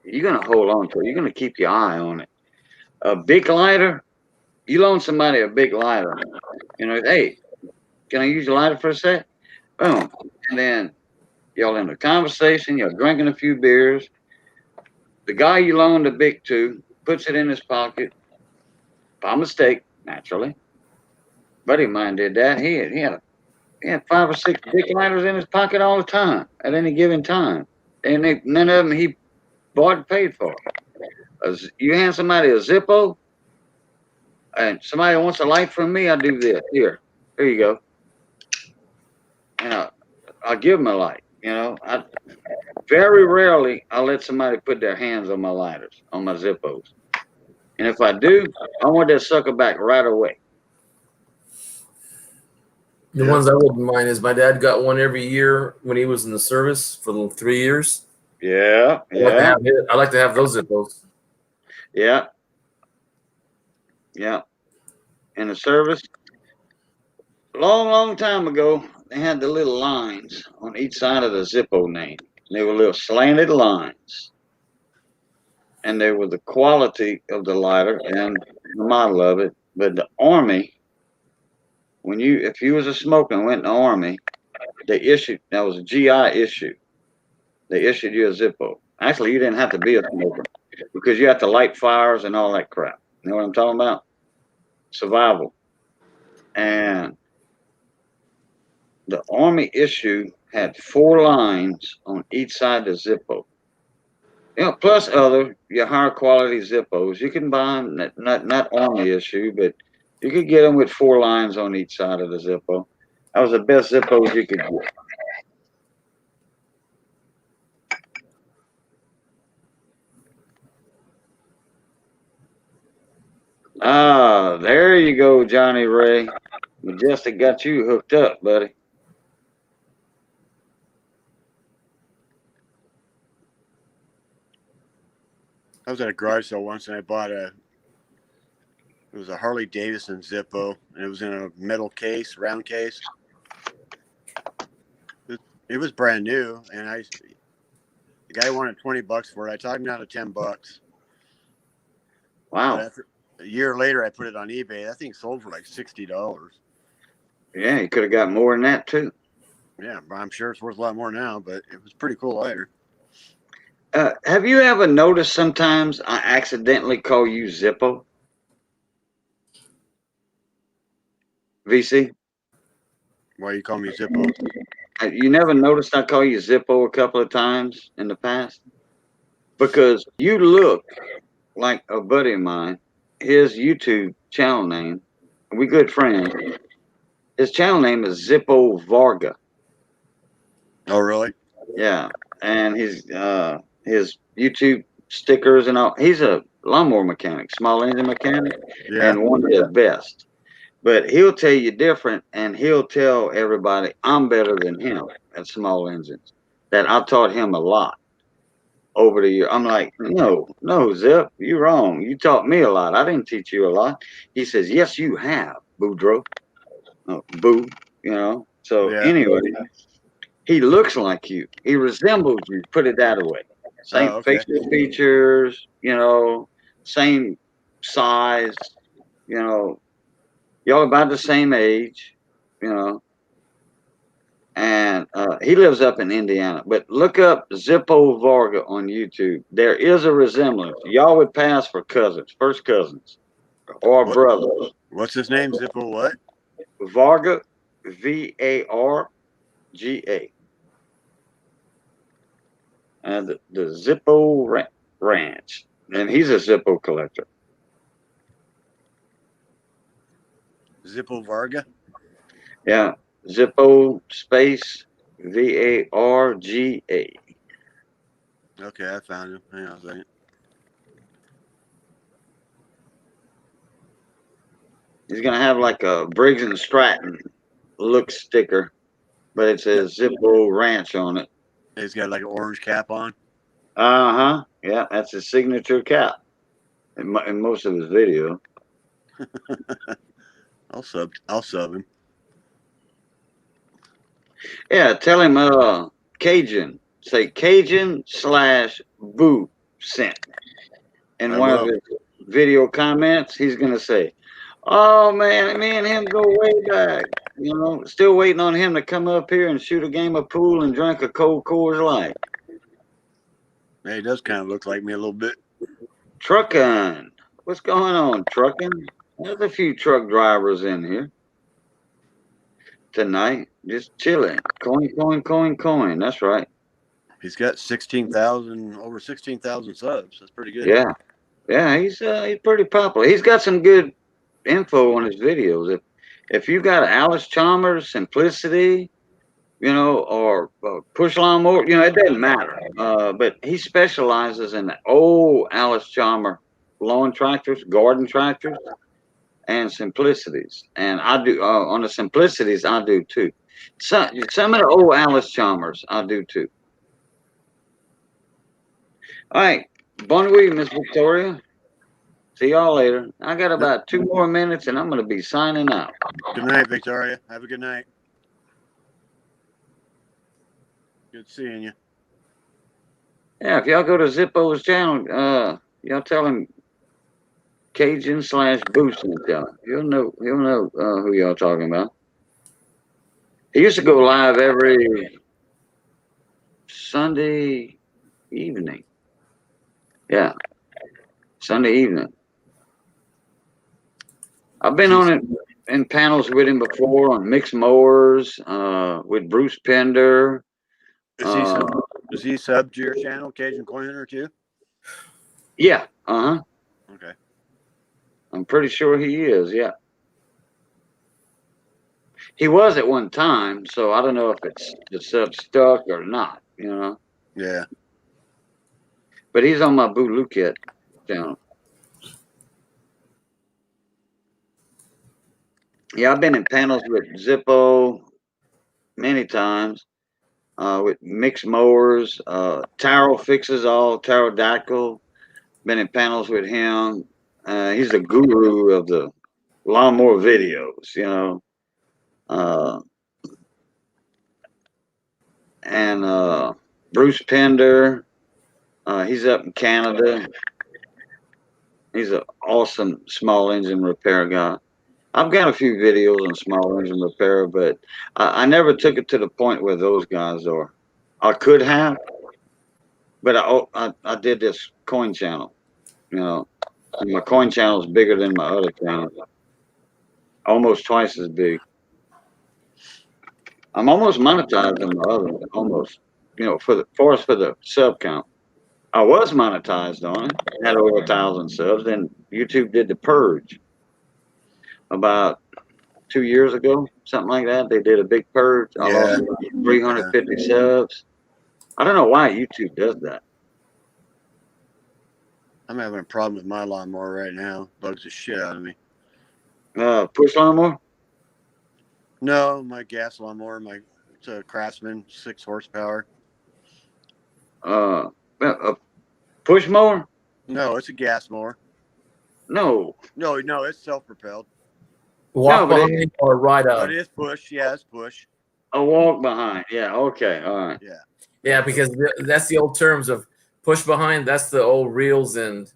Speaker 1: you're gonna hold on to it. You're gonna keep your eye on it. A big lighter, you loan somebody a big lighter. Hey, can I use your lighter for a sec? Boom, and then y'all in a conversation. You're drinking a few beers. The guy you loaned the big to puts it in his pocket by mistake, naturally. Buddy of mine did that. He had 5 or 6 big lighters in his pocket all the time at any given time, and none of them he bought and paid for. You hand somebody a Zippo, and somebody wants a light from me, I do this. Here you go. I'll give them a light. I very rarely I'll let somebody put their hands on my lighters, on my Zippos. And if I do, I want that sucker back right away.
Speaker 6: The ones I wouldn't mind is my dad got one every year when he was in the service for 3 years.
Speaker 1: Yeah,
Speaker 6: I like to have those Zippos.
Speaker 1: Yeah. In the service, long time ago, they had the little lines on each side of the Zippo name. They were little slanted lines. And they were the quality of the lighter and the model of it. But the Army, if you was a smoker and went in the Army, that was a GI issue. They issued you a Zippo. Actually, you didn't have to be a smoker because you have to light fires and all that crap. You know what I'm talking about? Survival. And the Army issue had 4 lines on each side of the Zippo. Plus your higher quality Zippos. You can buy them, not Army issue, but you could get them with 4 lines on each side of the Zippo. That was the best Zippos you could get. Ah, there you go, Johnny Ray. Majestic got you hooked up, buddy.
Speaker 2: I was at a garage sale once, and I bought it was a Harley Davidson Zippo, and it was in a metal case, round case. It was brand new, and the guy wanted $20 for it. I talked him down to $10.
Speaker 1: Wow.
Speaker 2: A year later, I put it on eBay. That thing sold for like $60.
Speaker 1: Yeah, you could have got more than that too.
Speaker 2: Yeah, I'm sure it's worth a lot more now, but it was pretty cool lighter.
Speaker 1: Have you ever noticed sometimes I accidentally call you Zippo? VC?
Speaker 2: Why you call me Zippo?
Speaker 1: You never noticed I call you Zippo a couple of times in the past? Because you look like a buddy of mine. His YouTube channel name, we good friends. His channel name is Zippo Varga.
Speaker 2: Oh, really?
Speaker 1: Yeah, and his YouTube stickers and all. He's a lawnmower mechanic, small engine mechanic, and one of the best. But he'll tell you different, and he'll tell everybody I'm better than him at small engines. That I taught him a lot over the year. I'm like, no, Zip, you're wrong. You taught me a lot. I didn't teach you a lot. He says, yes, you have, Boudreaux. Oh, Boo, So anyway, He looks like you. He resembles you. Put it that way. Same
Speaker 2: Oh, okay.
Speaker 1: facial features, same size, y'all about the same age, you know. And he lives up in Indiana. But look up Zippo Varga on YouTube. There is a resemblance. Y'all would pass for cousins, first cousins, or
Speaker 2: What?
Speaker 1: brothers.
Speaker 2: What's his name? Zippo what?
Speaker 1: Varga, Varga. And the Zippo Ranch. And he's a Zippo collector.
Speaker 2: Zippo Varga?
Speaker 1: Yeah. Zippo space Varga.
Speaker 2: Okay, I found him. Hang on a second.
Speaker 1: He's gonna have like a Briggs and Stratton look sticker, but it says Zippo Ranch on it.
Speaker 2: He's got like an orange cap on.
Speaker 1: Uh-huh. Yeah, that's his signature cap in most of his video.
Speaker 2: I'll sub him.
Speaker 1: Yeah, tell him Cajun. Say Cajun/Boo sent. In one of his video comments, he's gonna say, "Oh man, me and him go way back. Still waiting on him to come up here and shoot a game of pool and drink a cold Coors Light."
Speaker 2: Yeah, he does kind of look like me a little bit.
Speaker 1: Trucking. What's going on, trucking? There's a few truck drivers in here tonight, just chilling. Coin. That's right.
Speaker 2: He's got over 16,000 subs. That's pretty good.
Speaker 1: Yeah. He's pretty popular. He's got some good info on his videos. If you got Alice Chalmers simplicity, or push lawnmower, it doesn't matter. But he specializes in the old Alice Chalmers lawn tractors, garden tractors, and simplicities. And I do on the simplicities, I do too. Some of the old Alice Chalmers, I do too. All right, bon nuit, Miss Victoria. See y'all later. I got about 2 more minutes, and I'm going to be signing out.
Speaker 2: Good night, Victoria. Have a good night. Good seeing you.
Speaker 1: Yeah, if y'all go to Zippo's channel, y'all tell him Cajun/Boost and y'all. He'll know who y'all talking about. He used to go live every Sunday evening. Yeah, Sunday evening. I've been on it in panels with him before on mixed mowers, with Bruce Pender.
Speaker 2: Is he sub to your channel, Cajun Coin Hunter, too?
Speaker 1: Yeah.
Speaker 2: Okay.
Speaker 1: I'm pretty sure he is. Yeah. He was at one time, so I don't know if it's the sub stuck or not.
Speaker 2: Yeah.
Speaker 1: But he's on my Boo Luket channel. Yeah, I've been in panels with Zippo many times, with mixed mowers, Taro fixes all, pterodactyl. Been in panels with him. He's the guru of the lawnmower videos, and Bruce Pender, he's up in Canada. He's an awesome small engine repair guy. I've got a few videos on small engine repair, but I never took it to the point where those guys are. I could have, but I did this coin channel, and my coin channel is bigger than my other channel, almost twice as big. I'm almost monetized on my other one, almost, for the sub count. I was monetized on it, had over 1,000 subs. Then YouTube did the purge about 2 years ago, something like that. They did a big purge. I lost 350 subs. I don't know why YouTube does that.
Speaker 2: I'm having a problem with my lawnmower right now. Bugs the shit out of me.
Speaker 1: Push lawnmower?
Speaker 2: No, my gas lawnmower. It's a Craftsman, 6 horsepower.
Speaker 1: A push mower?
Speaker 2: No, it's a gas mower.
Speaker 1: No,
Speaker 2: it's self-propelled.
Speaker 6: Walk
Speaker 1: but
Speaker 6: behind or ride
Speaker 2: But
Speaker 6: up?
Speaker 2: it is push. Yeah, it's push.
Speaker 1: A walk behind. Yeah. Okay. All right.
Speaker 2: Yeah.
Speaker 6: Yeah, because that's the old terms of push behind. That's the old reels and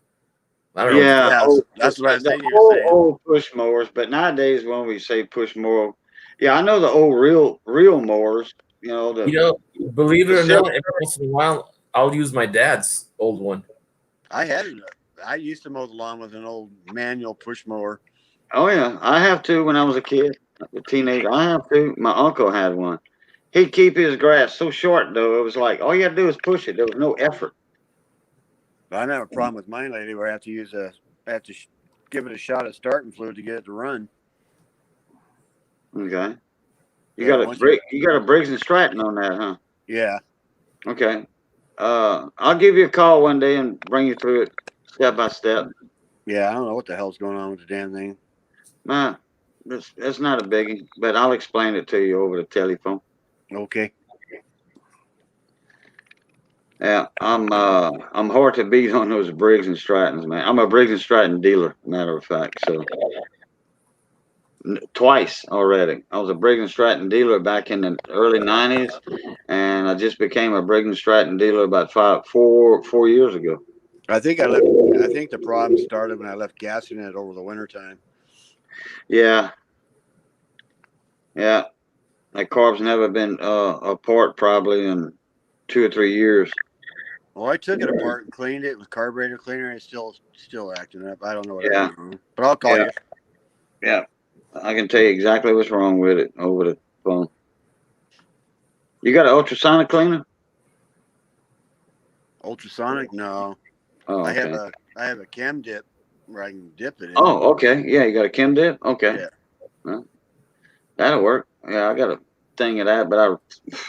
Speaker 6: I don't know.
Speaker 1: Yeah.
Speaker 2: Yeah,
Speaker 1: Old,
Speaker 2: that's what I was
Speaker 1: the
Speaker 2: thinking you were saying.
Speaker 1: old push mowers, but nowadays when we say push mower, yeah, I know the old real mowers. You know
Speaker 6: You know, believe it
Speaker 1: the
Speaker 6: or
Speaker 1: silver.
Speaker 6: not, every once in a while I'll use my dad's old one.
Speaker 2: I had it. I used to mow the lawn with an old manual push mower.
Speaker 1: Oh yeah, I have to. When I was a kid, a teenager, I have to. My uncle had one. He'd keep his grass so short though. It was like all you had to do was push it. There was no effort.
Speaker 2: But I'm having a problem with mine lately where I have to give it a shot at starting fluid to get it to run.
Speaker 1: Okay. You
Speaker 2: Yeah,
Speaker 1: got a you got a Briggs and Stratton on that, huh?
Speaker 2: Yeah.
Speaker 1: Okay. I'll give you a call one day and bring you through it step by step.
Speaker 2: Yeah, I don't know what the hell's going on with the damn thing.
Speaker 1: Man, that's not a biggie, but I'll explain it to you over the telephone.
Speaker 2: Okay.
Speaker 1: Yeah, I'm hard to beat on those Briggs and Strattons, man. I'm a Briggs and Stratton dealer, matter of fact. So twice already. I was a Briggs and Stratton dealer back in the early '90s, and I just became a Briggs and Stratton dealer about 4 years ago.
Speaker 2: I think the problem started when I left gassing it over the wintertime.
Speaker 1: Yeah, yeah. That carb's never been apart probably in 2 or 3 years.
Speaker 2: Well, I took it apart and cleaned it with carburetor cleaner, and it's still acting up. I don't know what I
Speaker 1: Yeah,
Speaker 2: did wrong, but I'll call
Speaker 1: yeah,
Speaker 2: you.
Speaker 1: yeah. I can tell you exactly what's wrong with it over the phone. You got an ultrasonic cleaner?
Speaker 2: Ultrasonic? No,
Speaker 1: Oh, okay.
Speaker 2: I have a chem dip where I can dip it in.
Speaker 1: Oh, okay. Yeah, you got a chem dip? Okay.
Speaker 2: Yeah.
Speaker 1: Well, that'll work. Yeah, I got a thing of that, but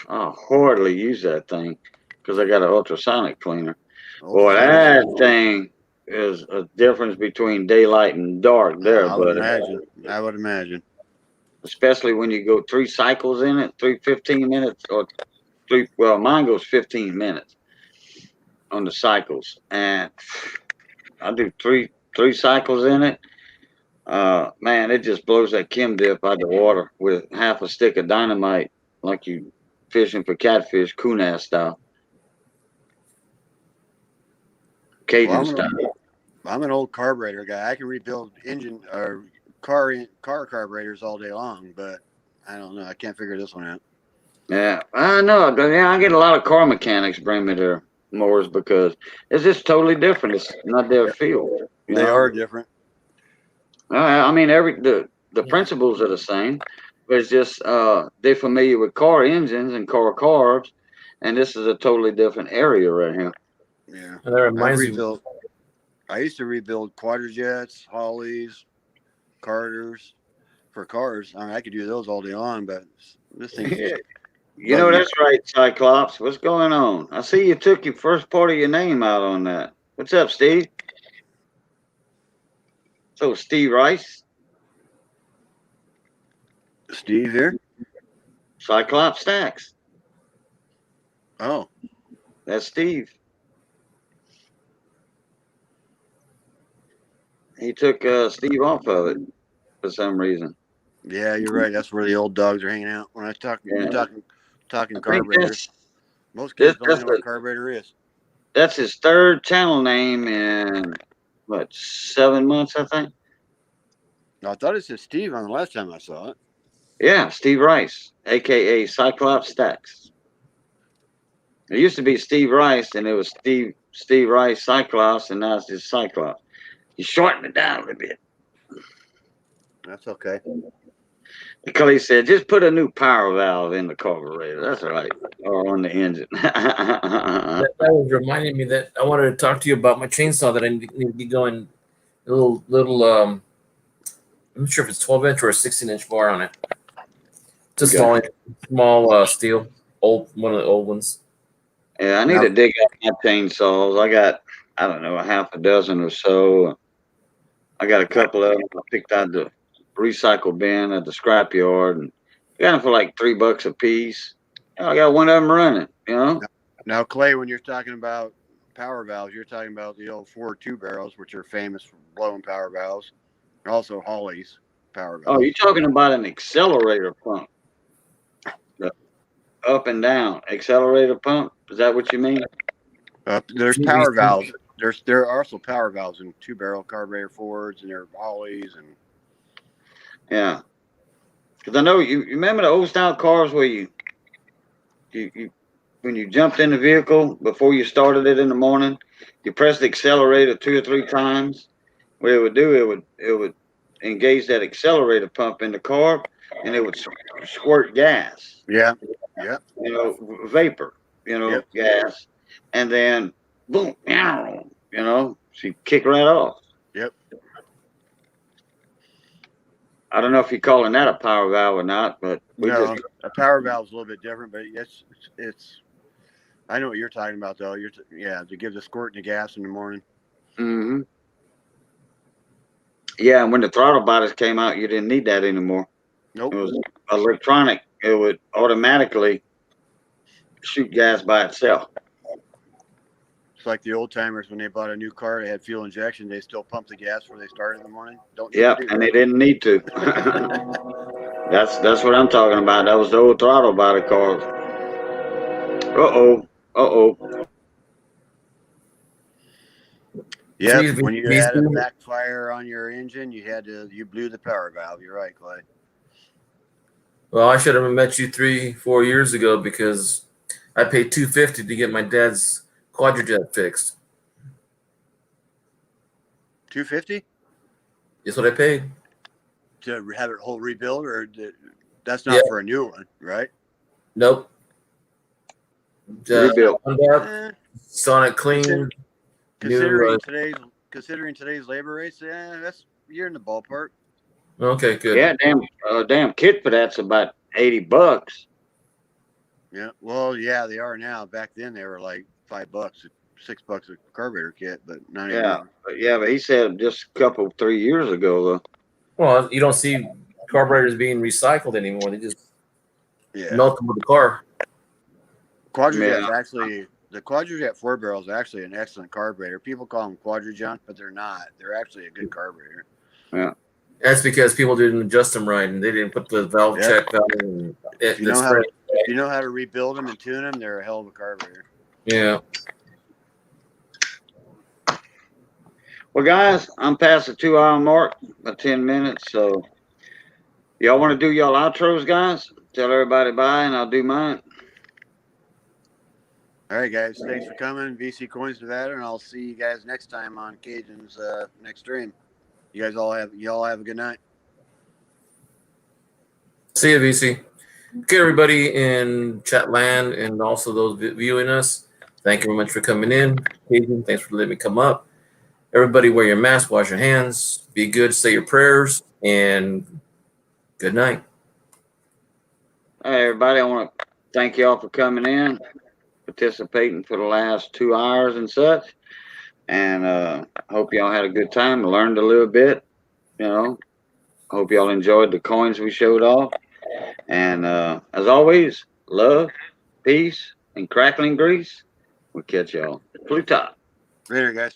Speaker 1: I hardly use that thing because I got an ultrasonic cleaner. Boy,
Speaker 2: Ultrasonic.
Speaker 1: that thing is a difference between daylight and dark there,
Speaker 2: I would
Speaker 1: buddy.
Speaker 2: imagine. I would imagine.
Speaker 1: Especially when you go 3 cycles in it, 15 minutes, or well, mine goes 15 minutes on the cycles. And I do three cycles in it. Man, it just blows that chem dip out the water with half a stick of dynamite, like you fishing for catfish, Kunas style, Cajun
Speaker 2: Well,
Speaker 1: style.
Speaker 2: I'm an old carburetor guy. I can rebuild engine or car carburetors all day long, but I don't know. I can't figure this one out.
Speaker 1: Yeah, I know. Yeah, I get a lot of car mechanics bring me their mowers because it's just totally different. It's not their field. You
Speaker 2: They
Speaker 1: know?
Speaker 2: are different.
Speaker 1: I mean, the principles are the same, but it's just they're familiar with car engines and car carbs, and this is a totally different area right here.
Speaker 2: Yeah.
Speaker 6: And that reminds me.
Speaker 2: I used to rebuild quadrajets, Hollies, Carters for cars. I mean, I could do those all day long, but this thing's just
Speaker 1: You know, that's right, Cyclops. What's going on? I see you took your first part of your name out on that. What's up, Steve? So, Steve Rice,
Speaker 2: Steve here.
Speaker 1: Cyclops Stacks.
Speaker 2: Oh,
Speaker 1: That's Steve. He took Steve off of it for some reason.
Speaker 2: yeah, you're right. That's where the old dogs are hanging out. When I talk,
Speaker 1: Yeah.
Speaker 2: you're talking
Speaker 1: I think
Speaker 2: carburetors. Most kids don't
Speaker 1: that's
Speaker 2: even know what a carburetor is.
Speaker 1: that's his third channel name in what 7 months, I think.
Speaker 2: I thought it said Steve on the last time I saw it.
Speaker 1: Yeah, Steve Rice, aka Cyclops Stacks. It used to be Steve Rice, and it was Steve Rice Cyclops, and now it's just Cyclops. You shortened it down a little bit.
Speaker 2: That's okay.
Speaker 1: Because he said, just put a new power valve in the carburetor. That's right. Or on the engine.
Speaker 6: That was reminding me that I wanted to talk to you about my chainsaw that I need to be going a little I'm not sure if it's 12-inch or a 16-inch bar on it. It's a
Speaker 1: Okay.
Speaker 6: small steel, one of the old ones.
Speaker 1: Yeah, I need to dig up my chainsaws. I got, I don't know, a half a dozen or so. I got a couple of them I picked out the recycle bin at the scrap yard, and I got them for like $3 a piece. I got one of them running, you know?
Speaker 2: Now, Clay, when you're talking about power valves, you're talking about the old 4.2 barrels, which are famous for blowing power valves. Also, Hollies power valves.
Speaker 1: Oh, you're talking about an accelerator pump. up and down. Accelerator pump. Is that what you mean?
Speaker 2: There's power valves. There are also power valves in 2-barrel carburetor Fords, and there are ollies, and
Speaker 1: Yeah. Because I know you remember the old style cars where you when you jumped in the vehicle before you started it in the morning, you pressed the accelerator 2 or 3 times. What it would do, it would engage that accelerator pump in the car, and it would squirt gas.
Speaker 2: yeah,
Speaker 1: Vapor.
Speaker 2: Yep.
Speaker 1: Gas, and then boom, so you kick right off.
Speaker 2: Yep.
Speaker 1: I don't know if you're calling that a power valve or not, but
Speaker 2: No, a power valve's a little bit different, but it's. I know what you're talking about, though. To give the squirt and the gas in the morning.
Speaker 1: Mm-hmm. Yeah, and when the throttle bodies came out, you didn't need that anymore.
Speaker 2: Nope.
Speaker 1: It was electronic. It would automatically shoot gas by itself.
Speaker 2: It's like the old timers when they bought a new car, they had fuel injection. They still pump the gas before they started in the morning.
Speaker 1: And they didn't need to. That's what I'm talking about. That was the old throttle body cars.
Speaker 2: Yep. When you had a backfire on your engine, you blew the power valve. You're right, Clay.
Speaker 6: Well, I should have met you 3-4 years ago because I paid $250 to get my dad's quadrijet fixed.
Speaker 2: $250?
Speaker 6: That's what I paid.
Speaker 2: To have it whole rebuild, or that's not for a new one, right?
Speaker 6: Nope.
Speaker 1: Rebuild.
Speaker 6: Sonic clean.
Speaker 2: Considering today's labor rates, you're in the ballpark.
Speaker 6: Okay, good.
Speaker 1: Yeah, damn kit for that's about $80.
Speaker 2: Yeah, well, yeah, they are now. Back then, they were like $5, $6 a carburetor kit, but not anymore.
Speaker 1: But he said just a couple 3 years ago though.
Speaker 6: Well, you don't see carburetors being recycled anymore. They just melt them with the car.
Speaker 2: The Quadrijet 4-barrel is actually an excellent carburetor. People call them Quadrijunk, but they're not. They're actually a good carburetor.
Speaker 1: Yeah.
Speaker 6: That's because people didn't adjust them right, and they didn't put the valve check valve in.
Speaker 2: If you know how to rebuild them and tune them, they're a hell of a carburetor.
Speaker 6: Yeah.
Speaker 1: Well, guys, I'm past the 2-hour mark by 10 minutes. So, y'all want to do y'all outros, guys? Tell everybody bye, and I'll do mine.
Speaker 2: All right, guys. Thanks for coming. VC Coins Nevada, and I'll see you guys next time on Cajun's next stream. You guys all have a good night.
Speaker 6: See you, VC. Okay, everybody in chat land and also those viewing us. Thank you very much for coming in. Cajun, thanks for letting me come up. Everybody wear your mask, wash your hands, be good, say your prayers, and good night.
Speaker 1: Hey, everybody, I want to thank y'all for coming in, participating for the last 2 hours and such. And I hope y'all had a good time, learned a little bit, Hope y'all enjoyed the coins we showed off. And as always, love, peace, and crackling grease. We'll catch y'all. Blue top.
Speaker 2: Later, guys.